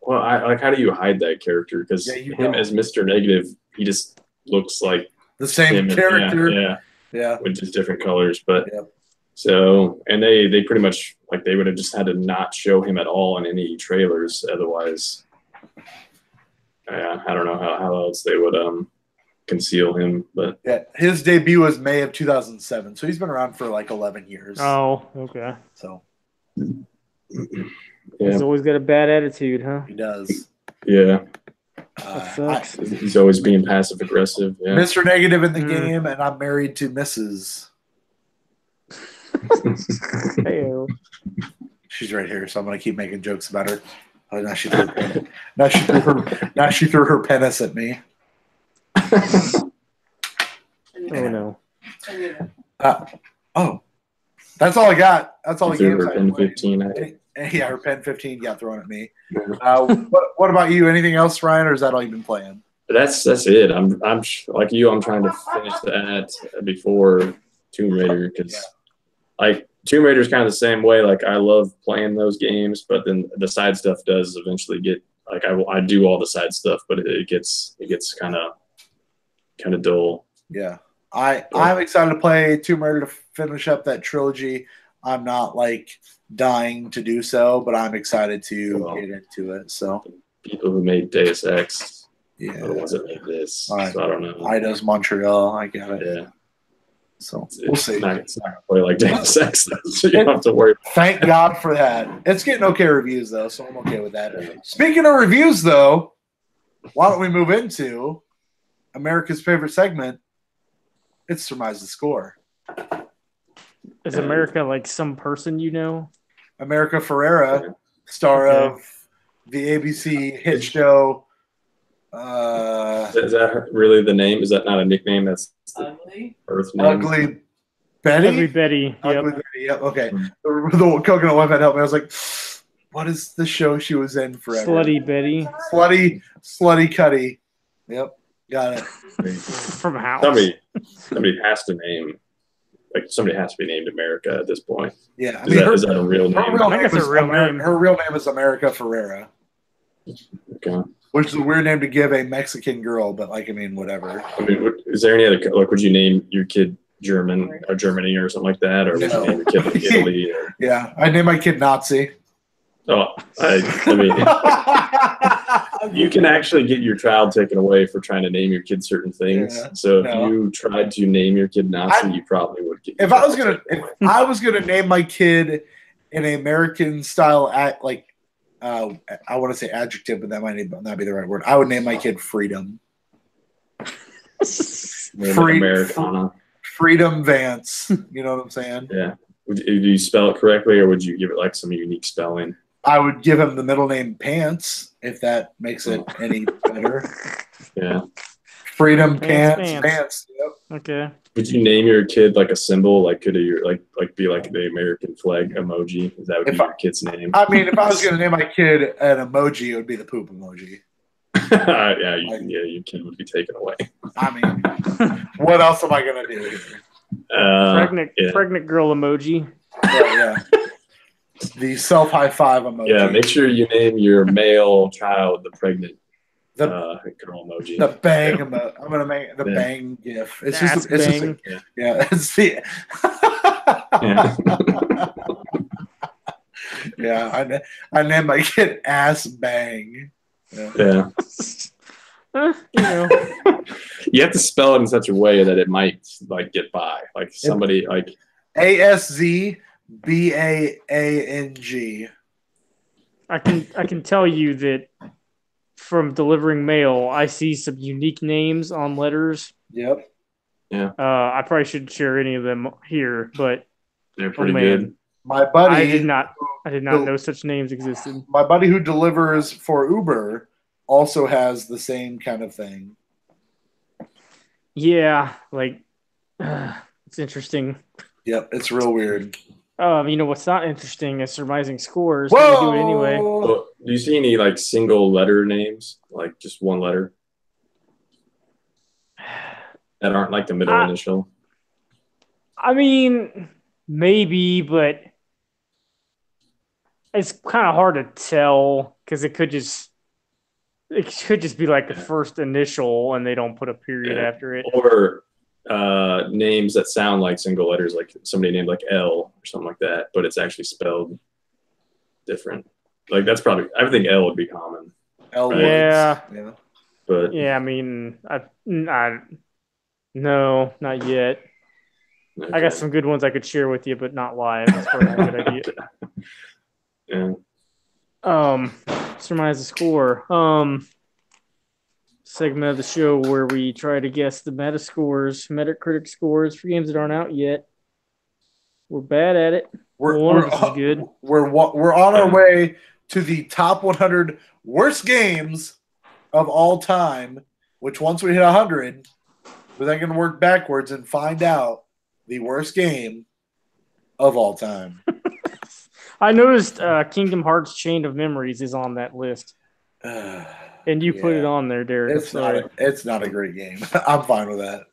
Well, how do you hide that character? Because him as Mr. Negative, he just looks like the same character. Yeah. With just different colors, but so and they pretty much like they would have just had to not show him at all in any trailers. Otherwise, I don't know how else they would conceal him. But his debut was May of 2007, so he's been around for like 11 years. Oh, okay. So. He's always got a bad attitude, huh? He does. Yeah. That sucks. He's always being passive aggressive. Yeah. Mr. Negative in the game, and I'm married to Mrs. Hey-o. She's right here, so I'm gonna keep making jokes about her. Oh, now she threw her penis at me. Oh no. That's all I got. That's all the games I played. 15. Yeah, her pen 15 got thrown at me. What about you? Anything else, Ryan, or is that all you've been playing? That's it. I'm like you. I'm trying to finish that before Tomb Raider because like Tomb Raider is kind of the same way. Like I love playing those games, but then the side stuff does eventually get like I do all the side stuff, but it gets kind of dull. Yeah, I'm excited to play Tomb Raider to finish up that trilogy. I'm not like dying to do so, but I'm excited to get into it. So people who made Deus Ex, are the ones that made this. So I don't know. Eidos Montreal, I get it. Yeah. So we'll see. It's not gonna play like Deus Ex, so you don't have to worry. Thank God for that. It's getting okay reviews though, so I'm okay with that. Speaking of reviews, though, why don't we move into America's favorite segment? It's Surmise the Score. Is America like some person you know? America Ferrera, star of the ABC hit show. Is that really the name? Is that not a nickname? That's Ugly. Earth name. Ugly Betty. Ugly Betty. Ugly Betty. Yep. Okay. The coconut one that helped me. I was like, what is the show she was in forever? Slutty Betty. Slutty Cuddy. Yep. Got it. From House. Somebody has to name. Like somebody has to be named America at this point. Yeah, is that a real name? I think it's a real name. Her real name is America Ferrera. Okay. Which is a weird name to give a Mexican girl, but like, I mean, whatever. I mean, is there any other, like, would you name your kid German or Germany or something like that? Or would you name your kid like Italy? Or... Yeah, I'd name my kid Nazi. Oh, I mean, you can actually get your child taken away for trying to name your kid certain things. Yeah, so if you tried to name your kid Nazi, you probably would get. If I was gonna name my kid an American style I want to say adjective, but that might not be the right word. I would name my kid Freedom. Freedom Vance. You know what I'm saying? Yeah. Do you spell it correctly, or would you give it like some unique spelling? I would give him the middle name Pants, if that makes it any better. Yeah. Freedom Pants. Yep. Okay. Would you name your kid like a symbol? Like could it be like the American flag emoji? That would be your kid's name. I mean, if I was gonna name my kid an emoji, it would be the poop emoji. Yeah, your kid would be taken away. I mean, what else am I gonna do here? Pregnant girl emoji. Yeah. The self high five emoji. Yeah, make sure you name your male child the pregnant girl emoji. The bang emoji. I'm gonna make the bang gif. It's just bang. It's the yeah. I named my kid ass bang. Yeah. You have to spell it in such a way that it might like get by. Like somebody like ASZBAANG. I can tell you that from delivering mail, I see some unique names on letters. Yep. Yeah. I probably shouldn't share any of them here, but they're pretty good. My buddy, I did not know such names existed. My buddy who delivers for Uber also has the same kind of thing. Yeah, like it's interesting. Yep, it's real weird. You know what's not interesting is surmising scores. Whoa! We do it anyway. Well, do you see any like single letter names, like just one letter, that aren't like the middle initial? I mean, maybe, but it's kind of hard to tell because it could just be like the first initial, and they don't put a period after it, or names that sound like single letters, like somebody named like L or something like that, but it's actually spelled different. Like that's probably, I think L would be common. L, right? Yeah. But yeah, I mean, no, not yet. Okay. I got some good ones I could share with you, but not live. That's probably not a good idea. Yeah. Surmise the score. Segment of the show where we try to guess the Metacritic scores for games that aren't out yet. We're bad at it. We're good. We're on our way to the top 100 worst games of all time. Which once we hit 100, we're then going to work backwards and find out the worst game of all time. I noticed Kingdom Hearts Chain of Memories is on that list. And you put it on there, Derek. It's not a great game. I'm fine with that.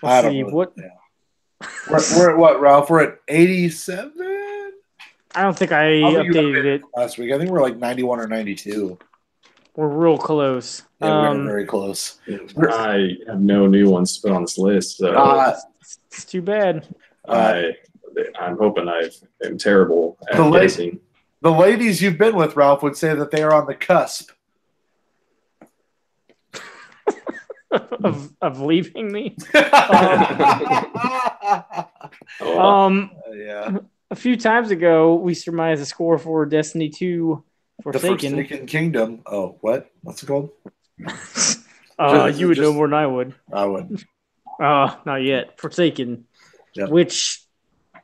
Let's see. What? Yeah. We're at what, Ralph? We're at 87? I don't think I updated it last week. I think we're like 91 or 92. We're real close. Yeah, we're very close. I have no new ones to put on this list. So it's too bad. I'm hoping I'm terrible at guessing. The ladies you've been with, Ralph, would say that they are on the cusp of leaving me. Yeah. A few times ago, we surmised a score for Destiny 2 Forsaken. The Forsaken Kingdom. Oh, what? What's it called? You would know more than I would. I would. Not yet. Forsaken, which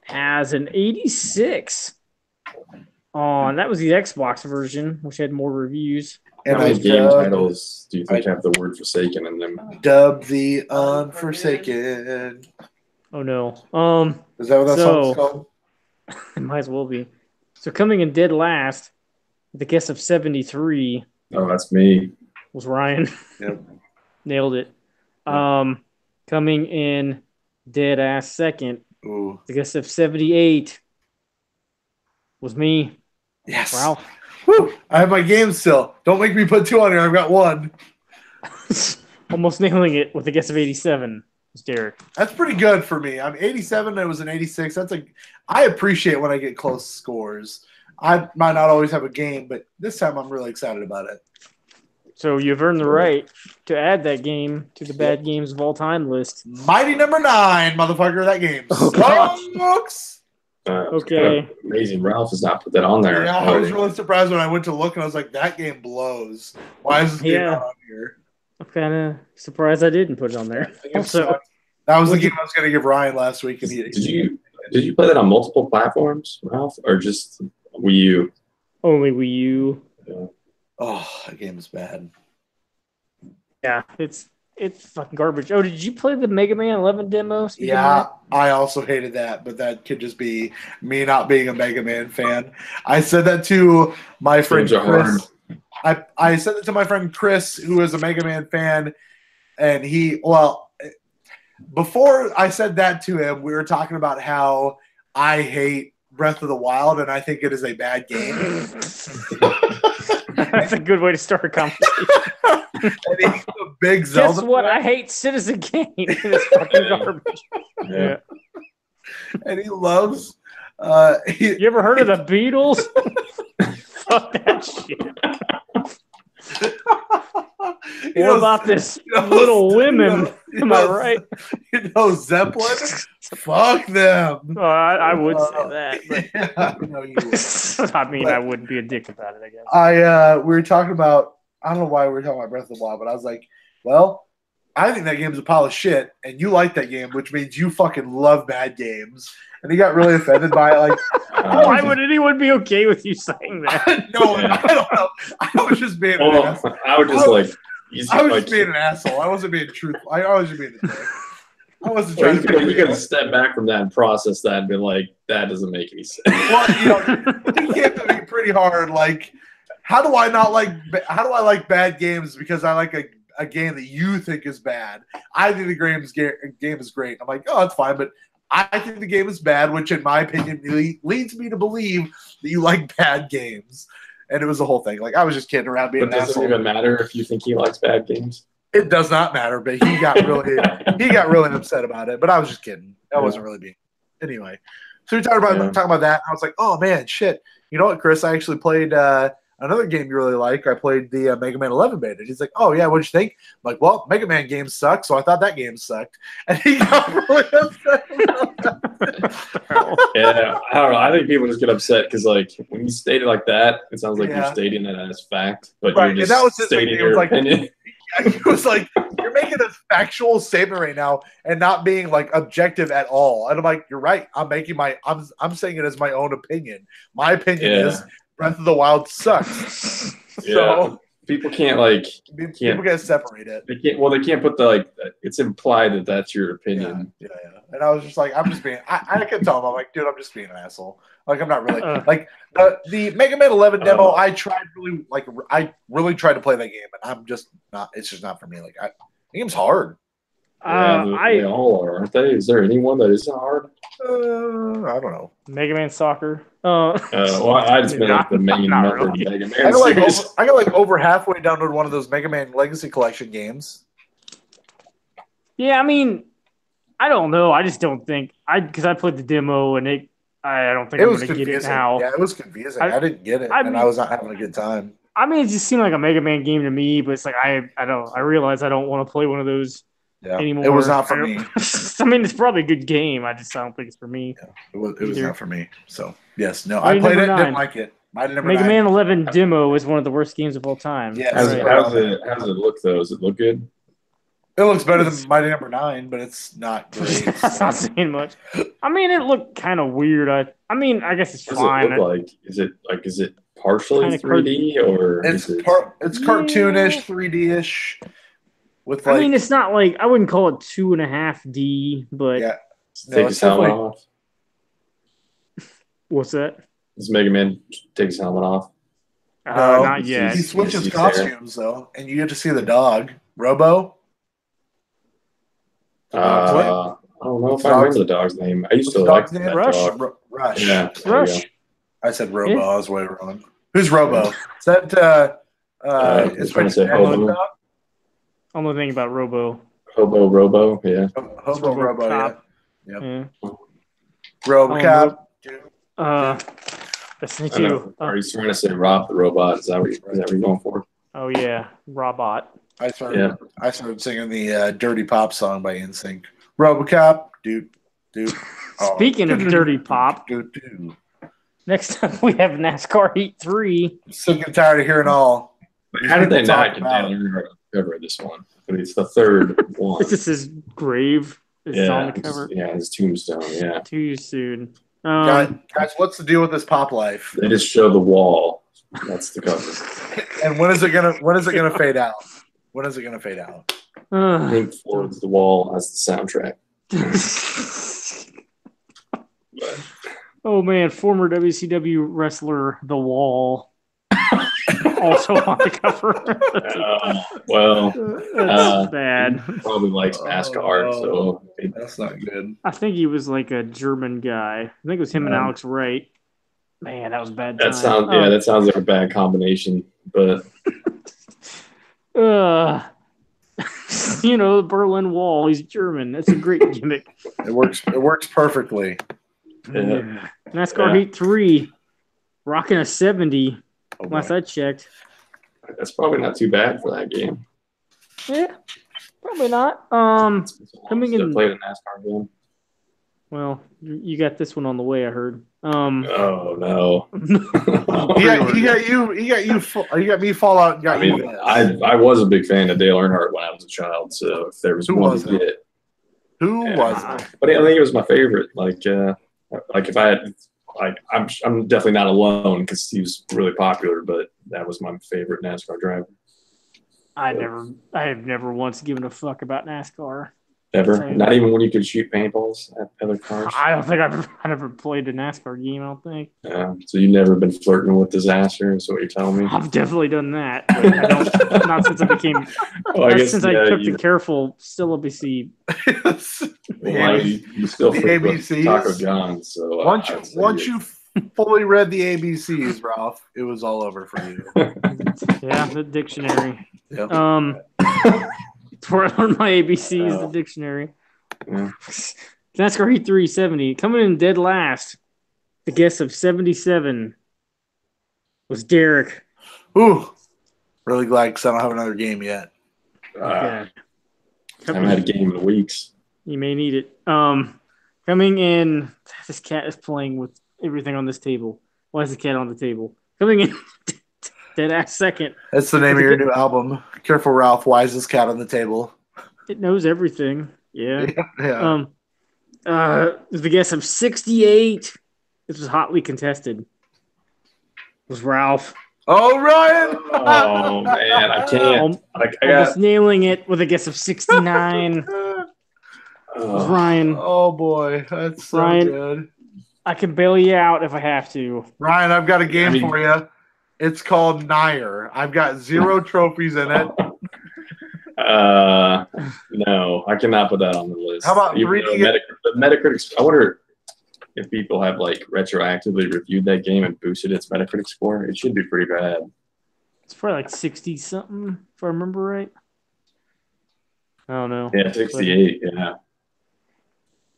has an 86 on. That was the Xbox version, which had more reviews. And how many game titles do you think have the word Forsaken in them? Dub the Unforsaken. Oh no. Is that what that song's called? It might as well be. So coming in dead last, with a guess of 73. Oh, that's me. Was Ryan. Yep. Nailed it. Coming in dead ass second. Ooh. The guess of 78 was me. Yes. Ralph. Woo! I have my game still. Don't make me put 2 on here. I've got 1. Almost nailing it with a guess of 87. Was Derek. That's pretty good for me. I'm 87. It was an 86. I appreciate when I get close scores. I might not always have a game, but this time I'm really excited about it. So you've earned the right to add that game to the bad games of all time list. Mighty number 9, motherfucker. That game sucks. Okay. Amazing. Ralph has not put that on there. Yeah, I was really surprised when I went to look and I was like, that game blows. Why is this game not on here? I'm kind of surprised I didn't put it on there. Also, that was the game I was going to give Ryan last week. And did you play that on multiple platforms, Ralph, or just Wii U? Only Wii U. Yeah. Oh, that game is bad. Yeah, it's it's fucking garbage. Oh, did you play the Mega Man 11 demo? Yeah, I also hated that, but that could just be me not being a Mega Man fan. I said that to my friend Chris. I said that to my friend Chris, who is a Mega Man fan, and before I said that to him, we were talking about how I hate Breath of the Wild, and I think it is a bad game. That's a good way to start a conversation. And he's a big Zelda. Guess what? I hate Citizen Kane. It's fucking garbage. Yeah. And he loves. You ever heard of the Beatles? Fuck that shit. What about this Little Women? Am I right? Zeppelin? Fuck them. I would say that. But yeah, no, you would. I mean, I wouldn't be a dick about it, I guess. We were talking about, I don't know why we were talking about Breath of the Wild, but I was like, well, I think that game's a pile of shit, and you like that game, which means you fucking love bad games. And he got really offended by it. Like, why would anyone be okay with you saying that? No, I don't know. I was just being an asshole. I was just being an asshole. I wasn't being truthful. I was just being a dick. I wasn't trying to. You could step back from that and process that and be like, that doesn't make any sense. Well, he came to me pretty hard. Like, how do I like bad games because I like a game that you think is bad? I think the game is great. I'm like, oh, that's fine, but I think the game is bad, which in my opinion leads me to believe that you like bad games. And it was the whole thing. Like, I was just kidding around being an asshole. But does it even matter if you think he likes bad games? It does not matter, but he got really upset about it. But I was just kidding. I wasn't really being. Anyway, so we talking about that. I was like, oh man, shit. You know what, Chris? I actually played another game you really like. I played the Mega Man 11 beta. He's like, oh yeah, what'd you think? I'm like, well, Mega Man games suck, so I thought that game sucked. And he got really upset about that. Yeah, I don't know. I think people just get upset because, like, when you state it like that, it sounds like you're stating that as fact, but you're just that was stating your opinion. It was like, you're making a factual statement right now and not being like objective at all. And I'm like, you're right. I'm saying it as my own opinion. My opinion is Breath of the Wild sucks. So people can't people gotta separate it. They can't put it's implied that that's your opinion. Yeah. And I was just like, I'm just being. I can tell him. I'm like, dude, I'm just being an asshole. Like, I'm not really like the Mega Man 11 demo. I really tried to play that game, and I'm just not. It's just not for me. Like, the game's hard. They all are, aren't they? Is there anyone that isn't hard? I don't know. Mega Man Soccer. Well, I just been like the main really. Mega Man. I got like over halfway downloaded one of those Mega Man Legacy Collection games. Yeah, I mean, I don't know. I just don't think because I played the demo and I don't think I'm going to get it now. Yeah, it was confusing. I didn't get it, and I was not having a good time. I mean, it just seemed like a Mega Man game to me, but it's like I realize I don't want to play one of those anymore. It was not for me. I mean, it's probably a good game. I don't think it's for me. Yeah, it was not for me. So yes, no, I played it, didn't like it. Mega Man 11 demo is one of the worst games of all time. Yeah. How does it look though? Does it look good? It looks better than Mighty Number 9, but it's not great. That's not saying much. I mean, it looked kind of weird. I mean, I guess it's fine. Is it partially 3D or it's cartoonish, 3D-ish? With I mean, it's not like I wouldn't call it 2.5D, but take his helmet off. What's that? Does Mega Man take his helmet off? No, not yet. He switches costumes though, and you get to see the dog, Robo. I don't know if I remember the dog's name. I used to like that dog. Rush. Yeah, Rush. I said Robo. I was way wrong. Who's Robo? Is that is trying to say Hobo. Only thing about Robo. Robo, yeah. Hobo Robo, Cop. Yeah. RoboCop. That's me too. Are you trying to say Rob the Robot? Is that what you're going for? Oh yeah, Robot. I started singing the Dirty Pop song by NSYNC. RoboCop, dude. Speaking of Dirty Pop, next up we have NASCAR Heat 3. I'm sick and tired of hearing all. How did they not get down cover of this one? I mean, it's the third one. This is his grave. On the cover. His tombstone. Yeah. Too soon. Guys, what's the deal with this pop life? They just show the wall. That's the cover. And when is it gonna fade out? When is it gonna fade out? Pink Floyd's The Wall as the soundtrack. Oh man, former WCW wrestler The Wall also on the cover. That's bad. He probably likes NASCAR, so that's not good. I think he was like a German guy. I think it was him and Alex Wright. Man, that was a bad. That sounds like a bad combination, but the Berlin Wall. He's German. That's a great gimmick. It works perfectly. Yeah. NASCAR Heat 3, rocking a 70. Last I checked. That's probably not too bad for that game. Yeah, probably not. Coming in. Played a NASCAR game. Well, you got this one on the way, I heard. Oh no! You got me Fallout. I was a big fan of Dale Earnhardt when I was a child. So if there was one to get, who was it? But I think it was my favorite. Like if I had, I'm definitely not alone because he was really popular. But that was my favorite NASCAR driver. I have never once given a fuck about NASCAR. Ever? Not even when you could shoot paintballs at other cars? I don't think I've ever played a NASCAR game, I don't think. Yeah. So you've never been flirting with disaster, is what you're telling me? I've definitely done that. But I don't, not since I became since I took the careful syllabacy. You still flirt with Taco John, so once you fully read the ABCs, Ralph, it was all over for you. Yeah, the dictionary. Yep. That's where I learned my ABCs, the dictionary. Yeah. NASCAR Heat 370. Coming in dead last, the guess of 77 was Derek. Ooh. Really glad because I don't have another game yet. Okay. I haven't had a game in weeks. You may need it. Coming in, this cat is playing with everything on this table. Why is the cat on the table? Coming in dead ass second. That's the name of your new album. Careful, Ralph. Why is this cat on the table? It knows everything. Yeah. Yeah. The guess of 68. This was hotly contested. Was Ralph. Oh, Ryan! Oh man, I can't. Almost nailing it with a guess of 69. Was Ryan. Oh boy, that's so Ryan, good. I can bail you out if I have to. Ryan, I've got a game for you. It's called Nair. I've got 0 trophies in it. No, I cannot put that on the list. How about reading it? Metacritic? I wonder if people have retroactively reviewed that game and boosted its Metacritic score. It should be pretty bad. It's probably 60 something, if I remember right. I don't know. Yeah, 68. Yeah.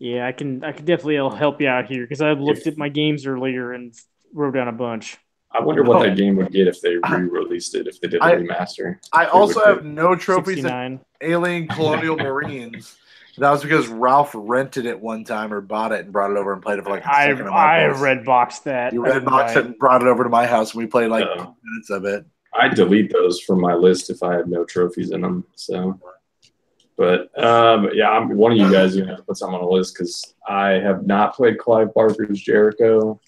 Yeah, I can definitely help you out here because I looked at my games earlier and wrote down a bunch. I wonder what that game would get if they re-released it, if they did a remaster. I also have no trophies 69. in Alien Colonial Marines. That was because Ralph rented it one time or bought it and brought it over and played it for a second. I red boxed that. You red boxed it and brought it over to my house and we played 2 minutes of it. I delete those from my list if I have no trophies in them. So, but yeah, one of you guys are gonna have to put something on the list because I have not played Clive Barker's Jericho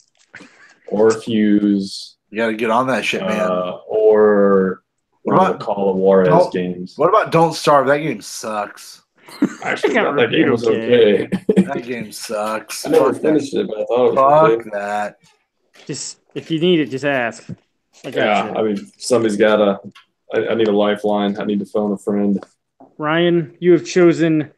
or Fuse. You got to get on that shit, man. Or one of the Call of Juarez games. What about Don't Starve? That game sucks. I actually thought that game was okay. That game sucks. I never finished it, but I thought it was okay. Fuck that. Just if you need it, just ask. I mean, somebody's got I need a lifeline. I need to phone a friend. Ryan, you have chosen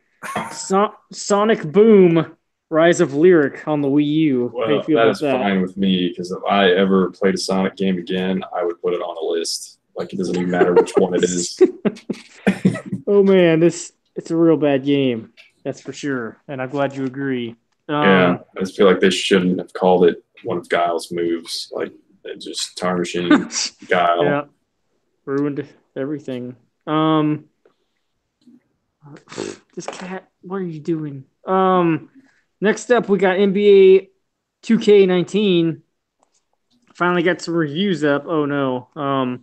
Sonic Boom. Rise of Lyric on the Wii U. Well, that is fine with me because if I ever played a Sonic game again, I would put it on a list. It doesn't even matter which one it is. Oh man, it's a real bad game. That's for sure. And I'm glad you agree. Yeah, I just feel like they shouldn't have called it one of Guile's moves. Just tarnishing Guile. Yeah, ruined everything. This cat, what are you doing? Next up, we got NBA 2K19. Finally got some reviews up. Oh, no. I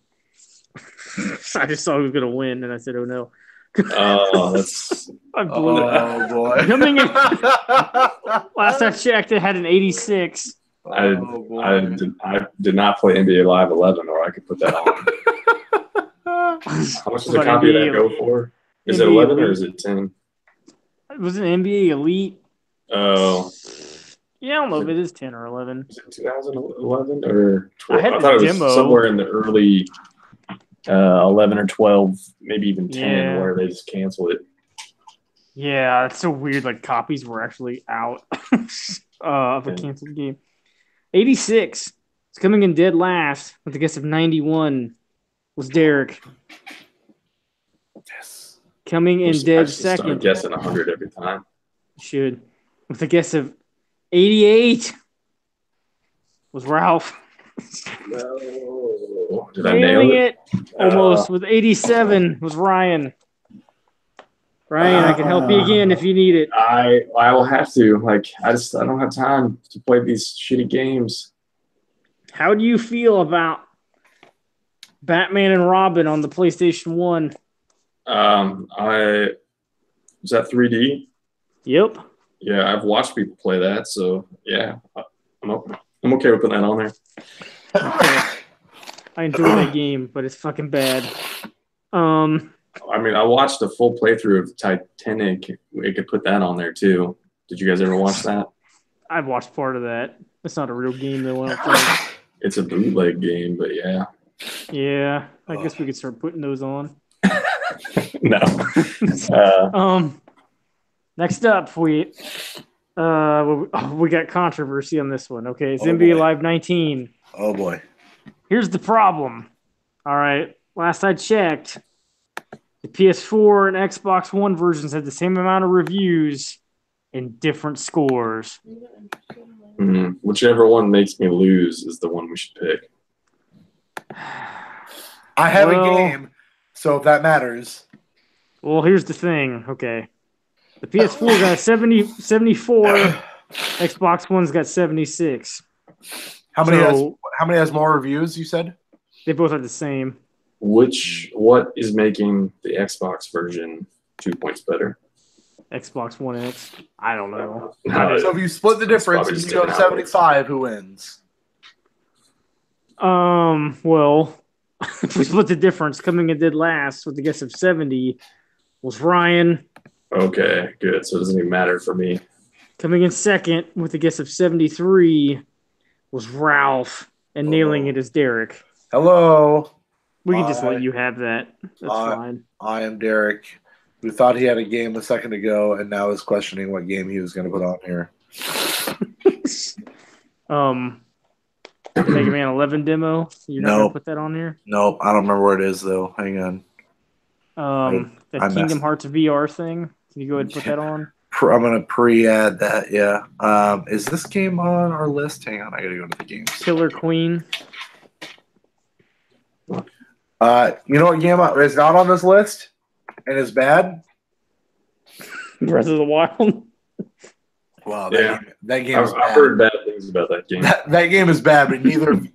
just saw who was going to win, and I said, oh, no. That's... I blew it. Oh, boy. Coming in. Last I checked, it had an 86. I did not play NBA Live 11, or I could put that on. How much does a copy of that go for? Is it 11 or is it 10? It was an NBA Elite. Oh. Yeah, I don't know if it is 10 or 11. Is it 2011 or 12? I had I thought it demo. was somewhere in the early 11 or 12, maybe even 10, where they just canceled it. Yeah, it's so weird. Like, copies were actually out of a canceled game. 86. It's coming in dead last with a guess of 91 was Derek. Yes. Coming in dead second. I'm guessing 100 every time. Should. With a guess of 88 was Ralph. No. Did I nail it? Almost. With 87 was Ryan. Ryan, I can help you again if you need it. I will have to. Like, I don't have time to play these shitty games. How do you feel about Batman and Robin on the PlayStation 1? Was that 3D? Yep. Yeah, I've watched people play that, so yeah, I'm okay with putting that on there. Okay. I enjoy that game, but it's fucking bad. I mean, I watched a full playthrough of Titanic. We could put that on there too. Did you guys ever watch that? I've watched part of that. It's not a real game though. I don't think. It's a bootleg game, but yeah. Yeah, I guess we could start putting those on. No. Next up, we got controversy on this one. Okay, it's NBA Live 19. Oh boy. Here's the problem. All right, last I checked, the PS4 and Xbox One versions had the same amount of reviews and different scores. Whichever one makes me lose is the one we should pick. I have a game, so if that matters. Well, here's the thing. Okay. The PS4 got 74. Xbox One's got 76. How many has more reviews, you said? They both are the same. What is making the Xbox version 2 points better? Xbox One X. I don't know. So if you split the difference and you go 75, who wins? Well, if we split the difference, coming in dead last with a guess of 70 was Ryan. Okay, good. So it doesn't even matter for me. Coming in second with a guess of 73 was Ralph, and nailing it is Derek. Hello. We can just let you have that. That's fine. I am Derek, who thought he had a game a second ago and now is questioning what game he was going to put on here. Mega Man 11 demo. You're not going to put that on here? Nope. I don't remember where it is, though. Hang on. That Kingdom Hearts VR thing. Can you go ahead and put that on? I'm going to pre-add that, yeah. Is this game on our list? Hang on. I got to go to the games. Killer Queen. You know what game is not on this list and is bad? Breath of the Wild. Wow, that game is bad. I've heard bad things about that game. That game is bad, but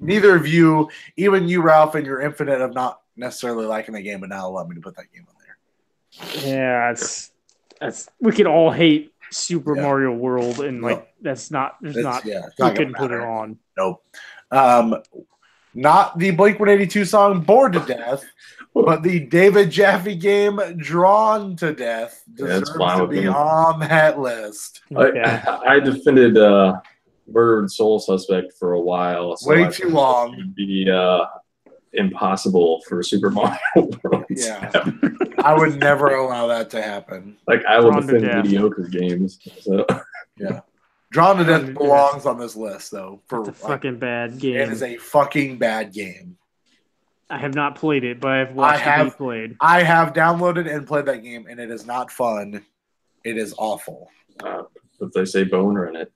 neither of you, even you, Ralph, and your infinite of not necessarily liking the game, but now allow me to put that game on there. Yeah, that's we could all hate Super Mario World, and that's not. We couldn't put it on. Nope. Not the Blink-182 song "Bored to Death," but the David Jaffe game "Drawn to Death" deserves to be on that list. Okay. I defended Murdered Soul Suspect for a while. So Way too long. It would be impossible for Super Mario Bros. Yeah, I would never allow that to happen. Like, I will defend mediocre games. So. Yeah. Drawn to Death belongs on this list, though. It's a fucking bad game. It is a fucking bad game. I have not played it, but I've watched it be played. I have downloaded and played that game, and it is not fun. It is awful. But they say boner in it.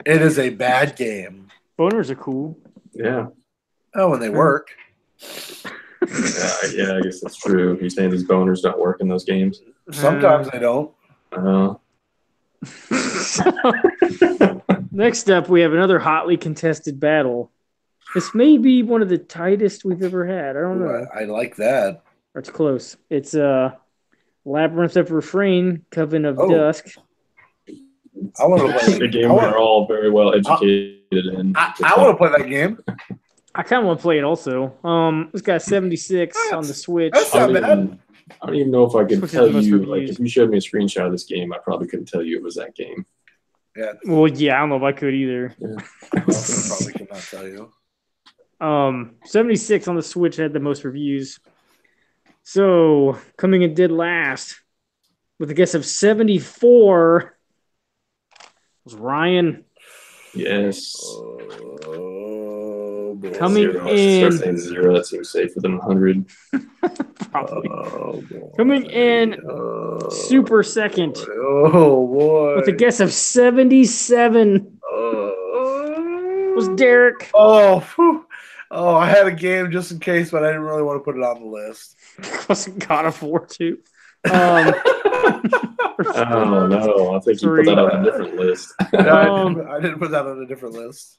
It is a bad game. Boners are cool. Yeah. Oh, when they work. Yeah, I guess that's true. You're saying these boners don't work in those games? Sometimes they don't. Next up, we have another hotly contested battle. This may be one of the tightest we've ever had. I don't know. I like that. Or it's close. It's Labyrinth of Refrain, Coven of Dusk. I want to play the game we're all very well educated in. I want to play that game. I kind of want to play it also. It's got 76 on the Switch. That's not bad. I don't even know if I could Which is tell the most you. reviews. Like, if you showed me a screenshot of this game, I probably couldn't tell you it was that game. Yeah, Well, yeah, I don't know if I could either. I probably could not tell you. 76 on the Switch had the most reviews. So coming in dead last with a guess of 74 was Ryan. Yes. Oh, boy. Coming Zero. in. Start saying 0. That seems safer than 100. Probably. Oh, boy. Coming in super second Oh, boy. with a guess of 77 was Derek. Oh, whew. Oh, I had a game just in case, but I didn't really want to put it on the list. Wasn't God of War 2. Oh, no. I think you put that on a different list. No, I didn't put that on a different list.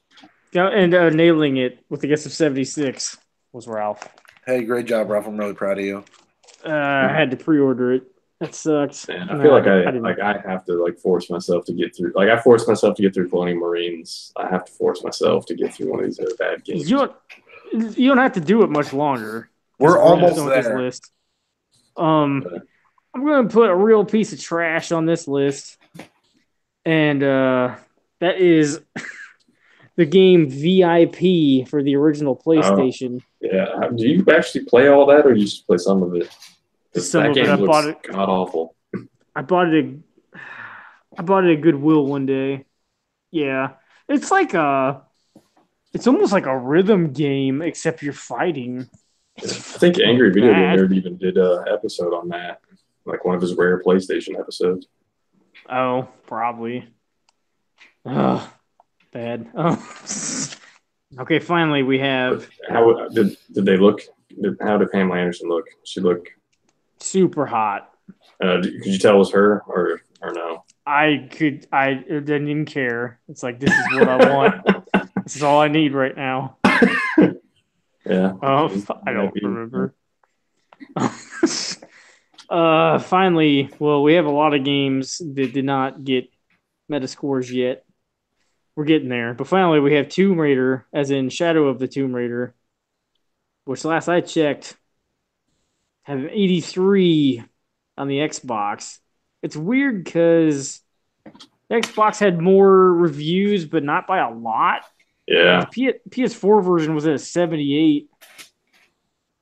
And nailing it with a guess of 76 was Ralph. Hey, great job, Ralph. I'm really proud of you. I had to pre-order it. That sucks. Man, I feel like I have to force myself to get through. Like, I forced myself to get through Colonial Marines. I have to force myself to get through one of these other bad games. You don't have to do it much longer. We're almost there. This list. I'm going to put a real piece of trash on this list, and that is the game VIP for the original PlayStation. Yeah. Do you actually play all that, or you just play some of it? Some of it. I bought it. God awful. I bought it at Goodwill one day. Yeah, it's like it's almost like a rhythm game, except you're fighting. I think Angry Video Game Nerd even did an episode on that, like one of his rare PlayStation episodes. Oh, probably. Bad. Okay, finally we have. How did they look? How did Pamela Anderson look? She looked super hot. Could you tell it was her or no? I didn't even care. It's like, this is what I want. This is all I need right now. Yeah. I don't remember. Finally, well, we have a lot of games that did not get Metascores yet. We're getting there. But finally, we have Tomb Raider, as in Shadow of the Tomb Raider, which last I checked had an 83 on the Xbox. It's weird because Xbox had more reviews, but not by a lot. Yeah. The PS4 version was at a 78.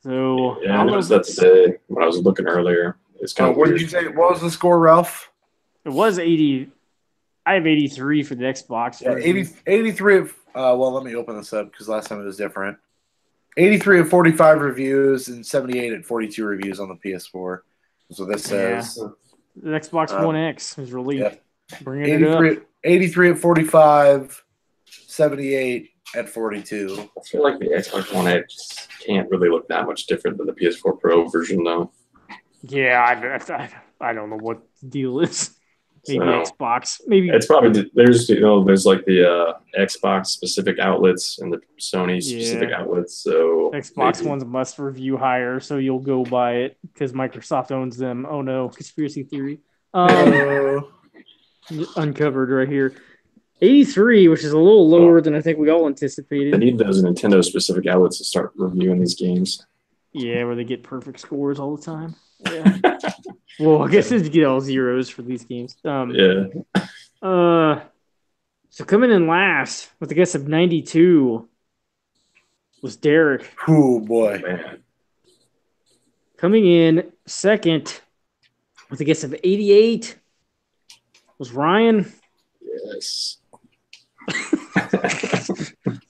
So yeah, I noticed that today when I was looking earlier. It's kind of what weird. did you say? What was the score, Ralph? It was 80. I have 83 for the Xbox. Yeah, 83. Well, let me open this up because last time it was different. 83 of 45 reviews and 78 at 42 reviews on the PS4. So this says. Yeah. The Xbox One X is released. Yeah. Bringing it up. 83 at 45, 78 at 42. I feel like the Xbox One X can't really look that much different than the PS4 Pro version, though. Yeah, I don't know what the deal is. Maybe So, Xbox. Maybe it's probably there's like the Xbox specific outlets and the Sony specific outlets. So Xbox One's must review higher, so you'll go buy it because Microsoft owns them. Oh no, conspiracy theory. Uncovered right here. 83, which is a little lower than I think we all anticipated. They need those Nintendo specific outlets to start reviewing these games. Yeah, where they get perfect scores all the time. Yeah. Well, I guess they get all zeros for these games. Yeah. So coming in last with a guess of 92 was Derek. Oh boy. Man. Coming in second with a guess of 88 was Ryan. Yes.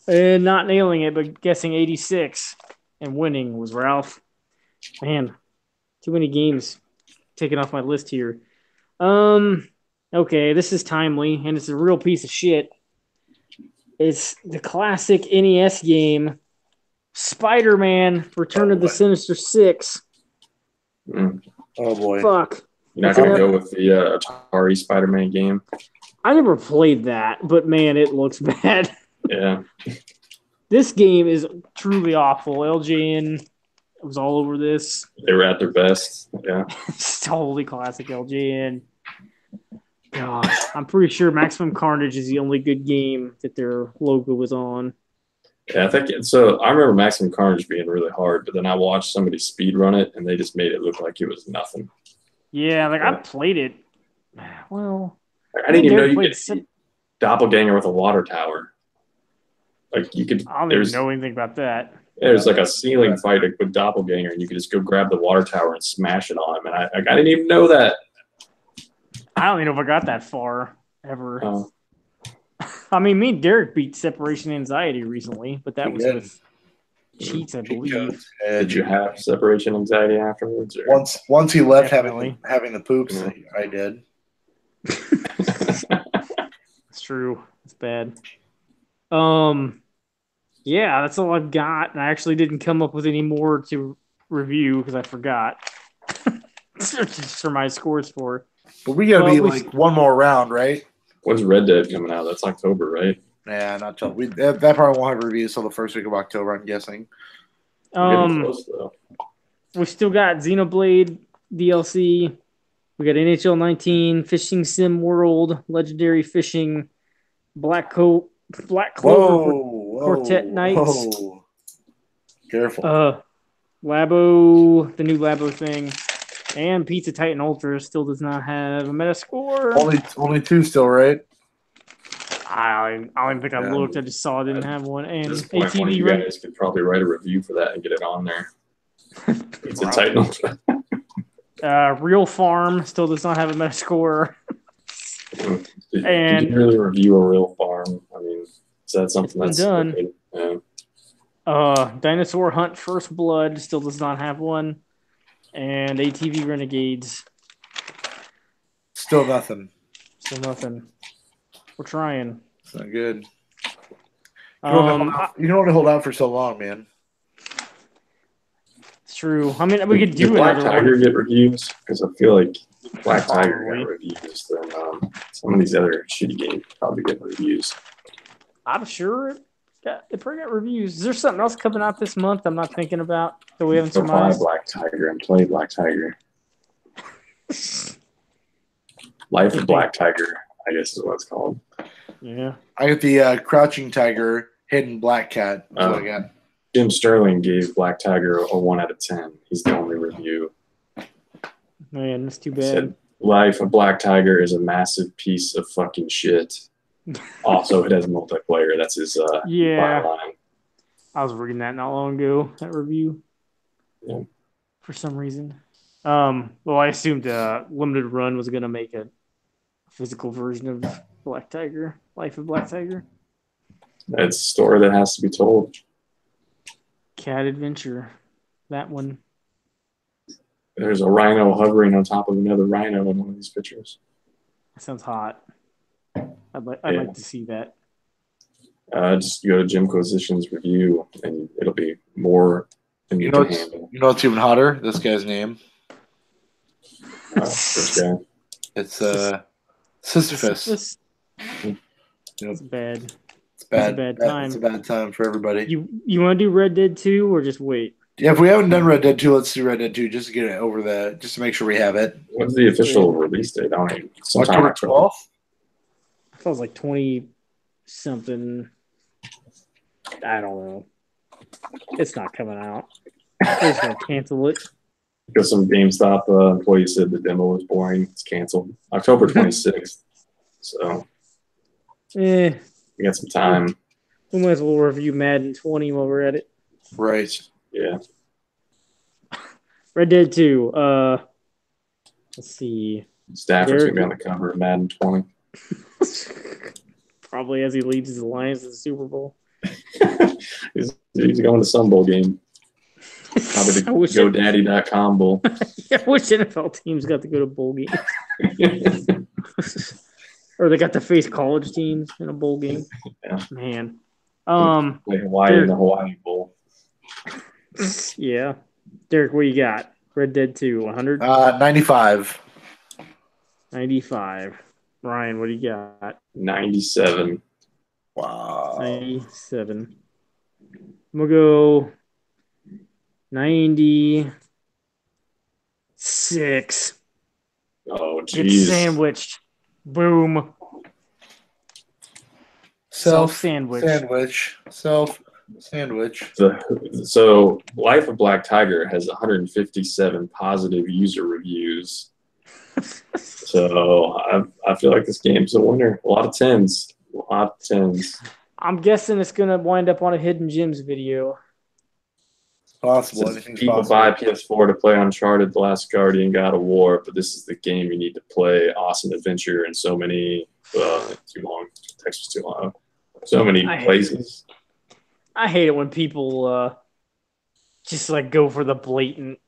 And not nailing it, but guessing 86 and winning was Ralph. Man, too many games taken off my list here. Okay, this is timely, and it's a real piece of shit. It's the classic NES game, Spider-Man: Return of the Sinister Six. Mm. Oh boy. Fuck. You're not going to go with the Atari Spider-Man game? I never played that, but man, it looks bad. Yeah. This game is truly awful. LJN was all over this. They were at their best. Yeah. It's totally classic LJN. Gosh, I'm pretty sure Maximum Carnage is the only good game that their logo was on. Yeah, I think so. I remember Maximum Carnage being really hard, but then I watched somebody speed run it, and they just made it look like it was nothing. Yeah, like I played it. Well, I didn't even know you could doppelganger with a water tower. Like you could. I don't even know anything about that. There's like a ceiling fight with doppelganger, and you could just go grab the water tower and smash it on him. And I didn't even know that. I don't even know if I got that far ever. I mean, me and Derek beat Separation Anxiety recently, but that was with cheats, I believe. Did you have Separation Anxiety afterwards? Or? Once he left having the poops, I did. It's true. It's bad. Yeah, that's all I've got. And I actually didn't come up with any more to review because I forgot. Just for my scores for. But we gotta be like one more round, right? When's Red Dead coming out? That's October, right? Yeah, not till that probably won't have reviews till the first week of October, I'm guessing. Close, we still got Xenoblade DLC. We got NHL 19, Fishing Sim World, Legendary Fishing, Black Clover Quartet Knights. Whoa. Careful. Labo, the new Labo thing. And Pizza Titan Ultra still does not have a Metascore. Only 2 still, right? I don't even think I looked. I just saw I didn't have one. And at this point, one of you guys could probably write a review for that and get it on there. Pizza Titan Ultra. Real Farm still does not have a Metascore. Did you really review a Real Farm? I mean, is that something that's done? Yeah. Dinosaur Hunt First Blood still does not have one. And ATV Renegades. Still nothing. We're trying. It's not good. You can only hold out for so long, man. It's true. I mean, we could do Black another Tiger one. Get reviews? Because I feel like Black Tiger got reviews. Then some of these other shitty games probably get reviews. I'm sure it probably got reviews. Is there something else coming out this month I'm not thinking about that we haven't surmised? Black Tiger and play Black Tiger. Life of Black Tiger, I guess is what it's called. Yeah. I got the Crouching Tiger, Hidden Black Cat. That's what I got. Jim Sterling gave Black Tiger a 1 out of 10. He's the only review. Man, that's too bad. Said, Life of Black Tiger is a massive piece of fucking shit. Also, it has multiplayer. That's his byline. I was reading that not long ago, that review. Yeah. For some reason. Well, I assumed Limited Run was going to make a physical version of Black Tiger, Life of Black Tiger. It's a story that has to be told. Cat Adventure. That one. There's a rhino hovering on top of another rhino in one of these pictures. That sounds hot. I'd like to see that. Just go to Jim Quisition's review, and it'll be more than you can handle. You know what's even hotter? This guy's name. This guy. It's Sisyphus. It's bad. It's bad. It's a bad time. It's a bad time for everybody. You want to do Red Dead 2 or just wait? Yeah, if we haven't done Red Dead 2, let's do Red Dead 2 just to get it over just to make sure we have it. What's the official release date? October 12th? I thought it was like 20-something. I don't know. It's not coming out. They're just going to cancel it. Because some GameStop employee said the demo was boring. It's canceled. October 26th. So, we got some time. We might as well review Madden 20 while we're at it. Right. Yeah. Red Dead 2. Let's see. Stafford's going to be on the cover of Madden 20. Probably as he leads his Lions to the Super Bowl. he's going to some bowl game. Probably the GoDaddy.com bowl. Yeah, I wish NFL teams got to go to bowl games. Or they got to face college teams in a bowl game. Yeah. Man. Play Hawaii in the Hawaii Bowl. Yeah. Derek, what you got? Red Dead 2, 100? 95. 95. Ryan, what do you got? 97. Wow. 97. I'm going to go 96. Oh, jeez. Get sandwiched. Boom. Self-sandwich. Sandwich. So Life of Black Tiger has 157 positive user reviews. So I feel like this game's a winner. A lot of tens. I'm guessing it's gonna wind up on a Hidden Gems video. Possible. Anything's people possible. buy PS4 to play Uncharted, The Last Guardian, God of War, but this is the game you need to play. Awesome adventure and so many. Too long. Text was too long. So many places. I hate it when people just like go for the blatant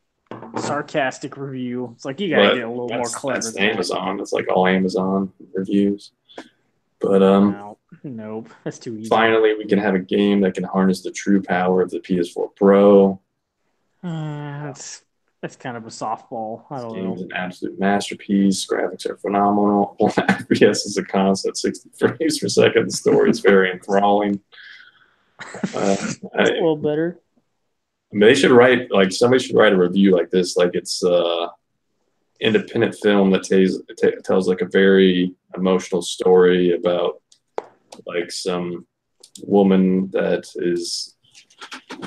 sarcastic review. It's like you gotta get a little more clever. That's Amazon. It's like all Amazon reviews. But nope, that's too easy. Finally, we can have a game that can harness the true power of the PS4 Pro. That's kind of a softball. I don't know. This game's an absolute masterpiece. Graphics are phenomenal. FPS is a constant 60 frames per second. The story is very enthralling. It's a little better. I mean, somebody should write a review like this, like it's independent film that tells like a very emotional story about like some woman that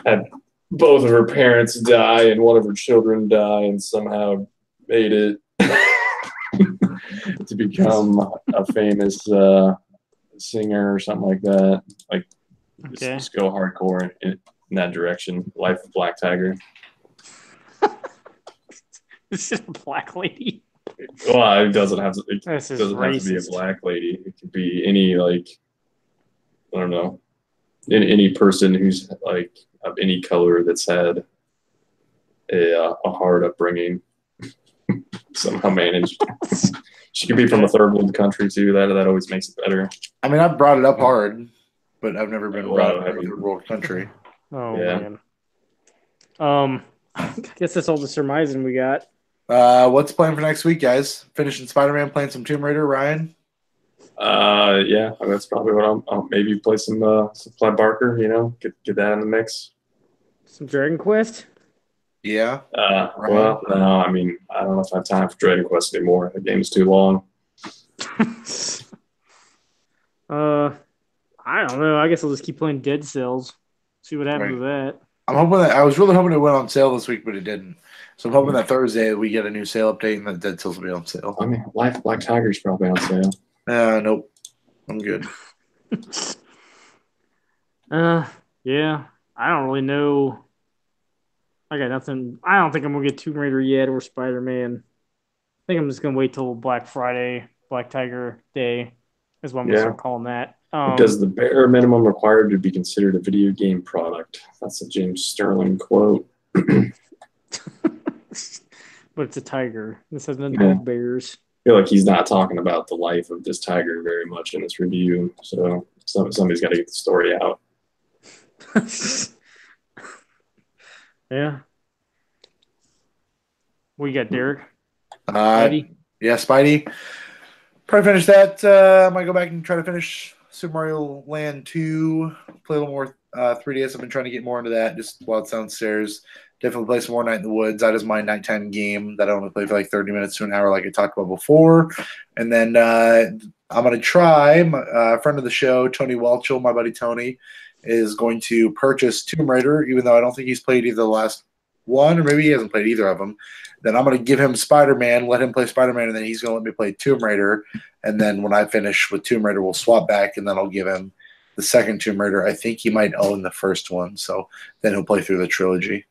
had both of her parents die and one of her children die and somehow made it to become a famous singer or something like that. Like, just go hardcore in that direction. Life of Black Tiger. This is a black lady. Well, it doesn't have to. It doesn't have to be a black lady. It could be any I don't know, any person who's like of any color that's had a hard upbringing. Somehow managed. She could be from a third world country too. That always makes it better. I mean, I've brought it up hard, but I've never been brought up in a third world country. Oh man. I guess that's all the surmising we got. What's planned for next week, guys? Finishing Spider-Man, playing some Tomb Raider, Ryan? Yeah, that's probably what I'll maybe play some Clive Barker, get that in the mix. Some Dragon Quest? Yeah. Well, no, I mean, I don't know if I have time for Dragon Quest anymore. The game's too long. I don't know. I guess I'll just keep playing Dead Cells. See what happens with that. I was really hoping it went on sale this week, but it didn't. So I'm hoping that Thursday we get a new sale update and that Dead Cells will be on sale. I mean, Life of Black Tiger's probably on sale. Nope. I'm good. Yeah. I don't really know. I got nothing. I don't think I'm gonna get Tomb Raider yet or Spider-Man. I think I'm just gonna wait till Black Friday, Black Tiger Day is what I'm gonna start calling that. Does the bare minimum required to be considered a video game product? That's a James Sterling quote. But it's a tiger. This has nothing to do with bears. I feel like he's not talking about the life of this tiger very much in this review. So somebody's got to get the story out. Yeah. What you got, Derek? Spidey? Yeah, Spidey. Probably finish that. I might go back and try to finish Super Mario Land 2. Play a little more 3DS. I've been trying to get more into that just while it's downstairs. Definitely play some more Night in the Woods. That is my nighttime game that I only play for like 30 minutes to an hour like I talked about before. And then I'm going to try, my friend of the show, Tony Welchel, my buddy Tony, is going to purchase Tomb Raider, even though I don't think he's played either the last one, or maybe he hasn't played either of them. Then I'm going to give him Spider-Man, let him play Spider-Man, and then he's going to let me play Tomb Raider. And then when I finish with Tomb Raider, we'll swap back, and then I'll give him the second Tomb Raider. I think he might own the first one, so then he'll play through the trilogy.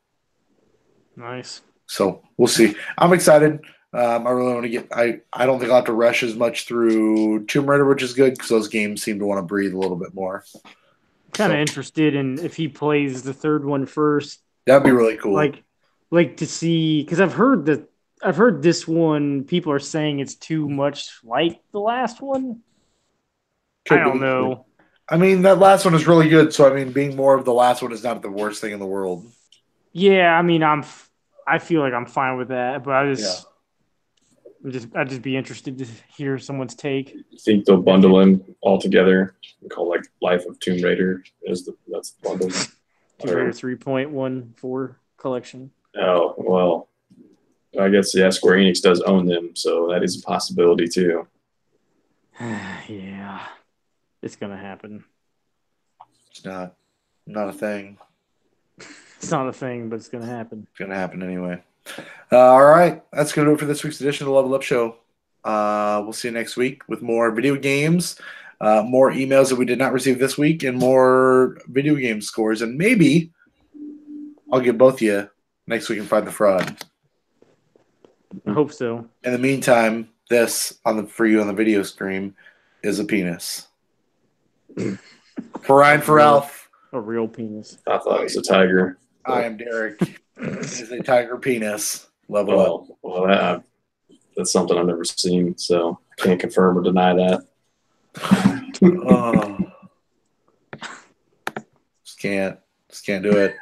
Nice. So we'll see. I'm excited. I really want to get. I don't think I'll have to rush as much through Tomb Raider, which is good because those games seem to want to breathe a little bit more. Kind of interested in if he plays the third one first. That'd be really cool. Like to see, because I've heard this one. People are saying it's too much like the last one. I don't know. I mean, that last one is really good. So I mean, being more of the last one is not the worst thing in the world. Yeah, I mean, I feel like I'm fine with that, but I'd just be interested to hear someone's take. You think they'll bundle them all together and call like Life of Tomb Raider that's the bundle? Tomb Raider 3.14 collection. Oh, well, I guess, Square Enix does own them, so that is a possibility too. Yeah, it's going to happen. It's not. Not a thing. It's not a thing, but it's going to happen. It's going to happen anyway. All right. That's going to do it for this week's edition of the Level Up Show. We'll see you next week with more video games, more emails that we did not receive this week, and more video game scores. And maybe I'll give both of you next week and Find the Fraud. I hope so. In the meantime, this for you on the video stream is a penis. For Ryan, for Ralph. A real penis. I thought it was a tiger. I am Derek. It is a tiger penis. Level up. Well, that's something I've never seen, so can't confirm or deny that. Just can't do it.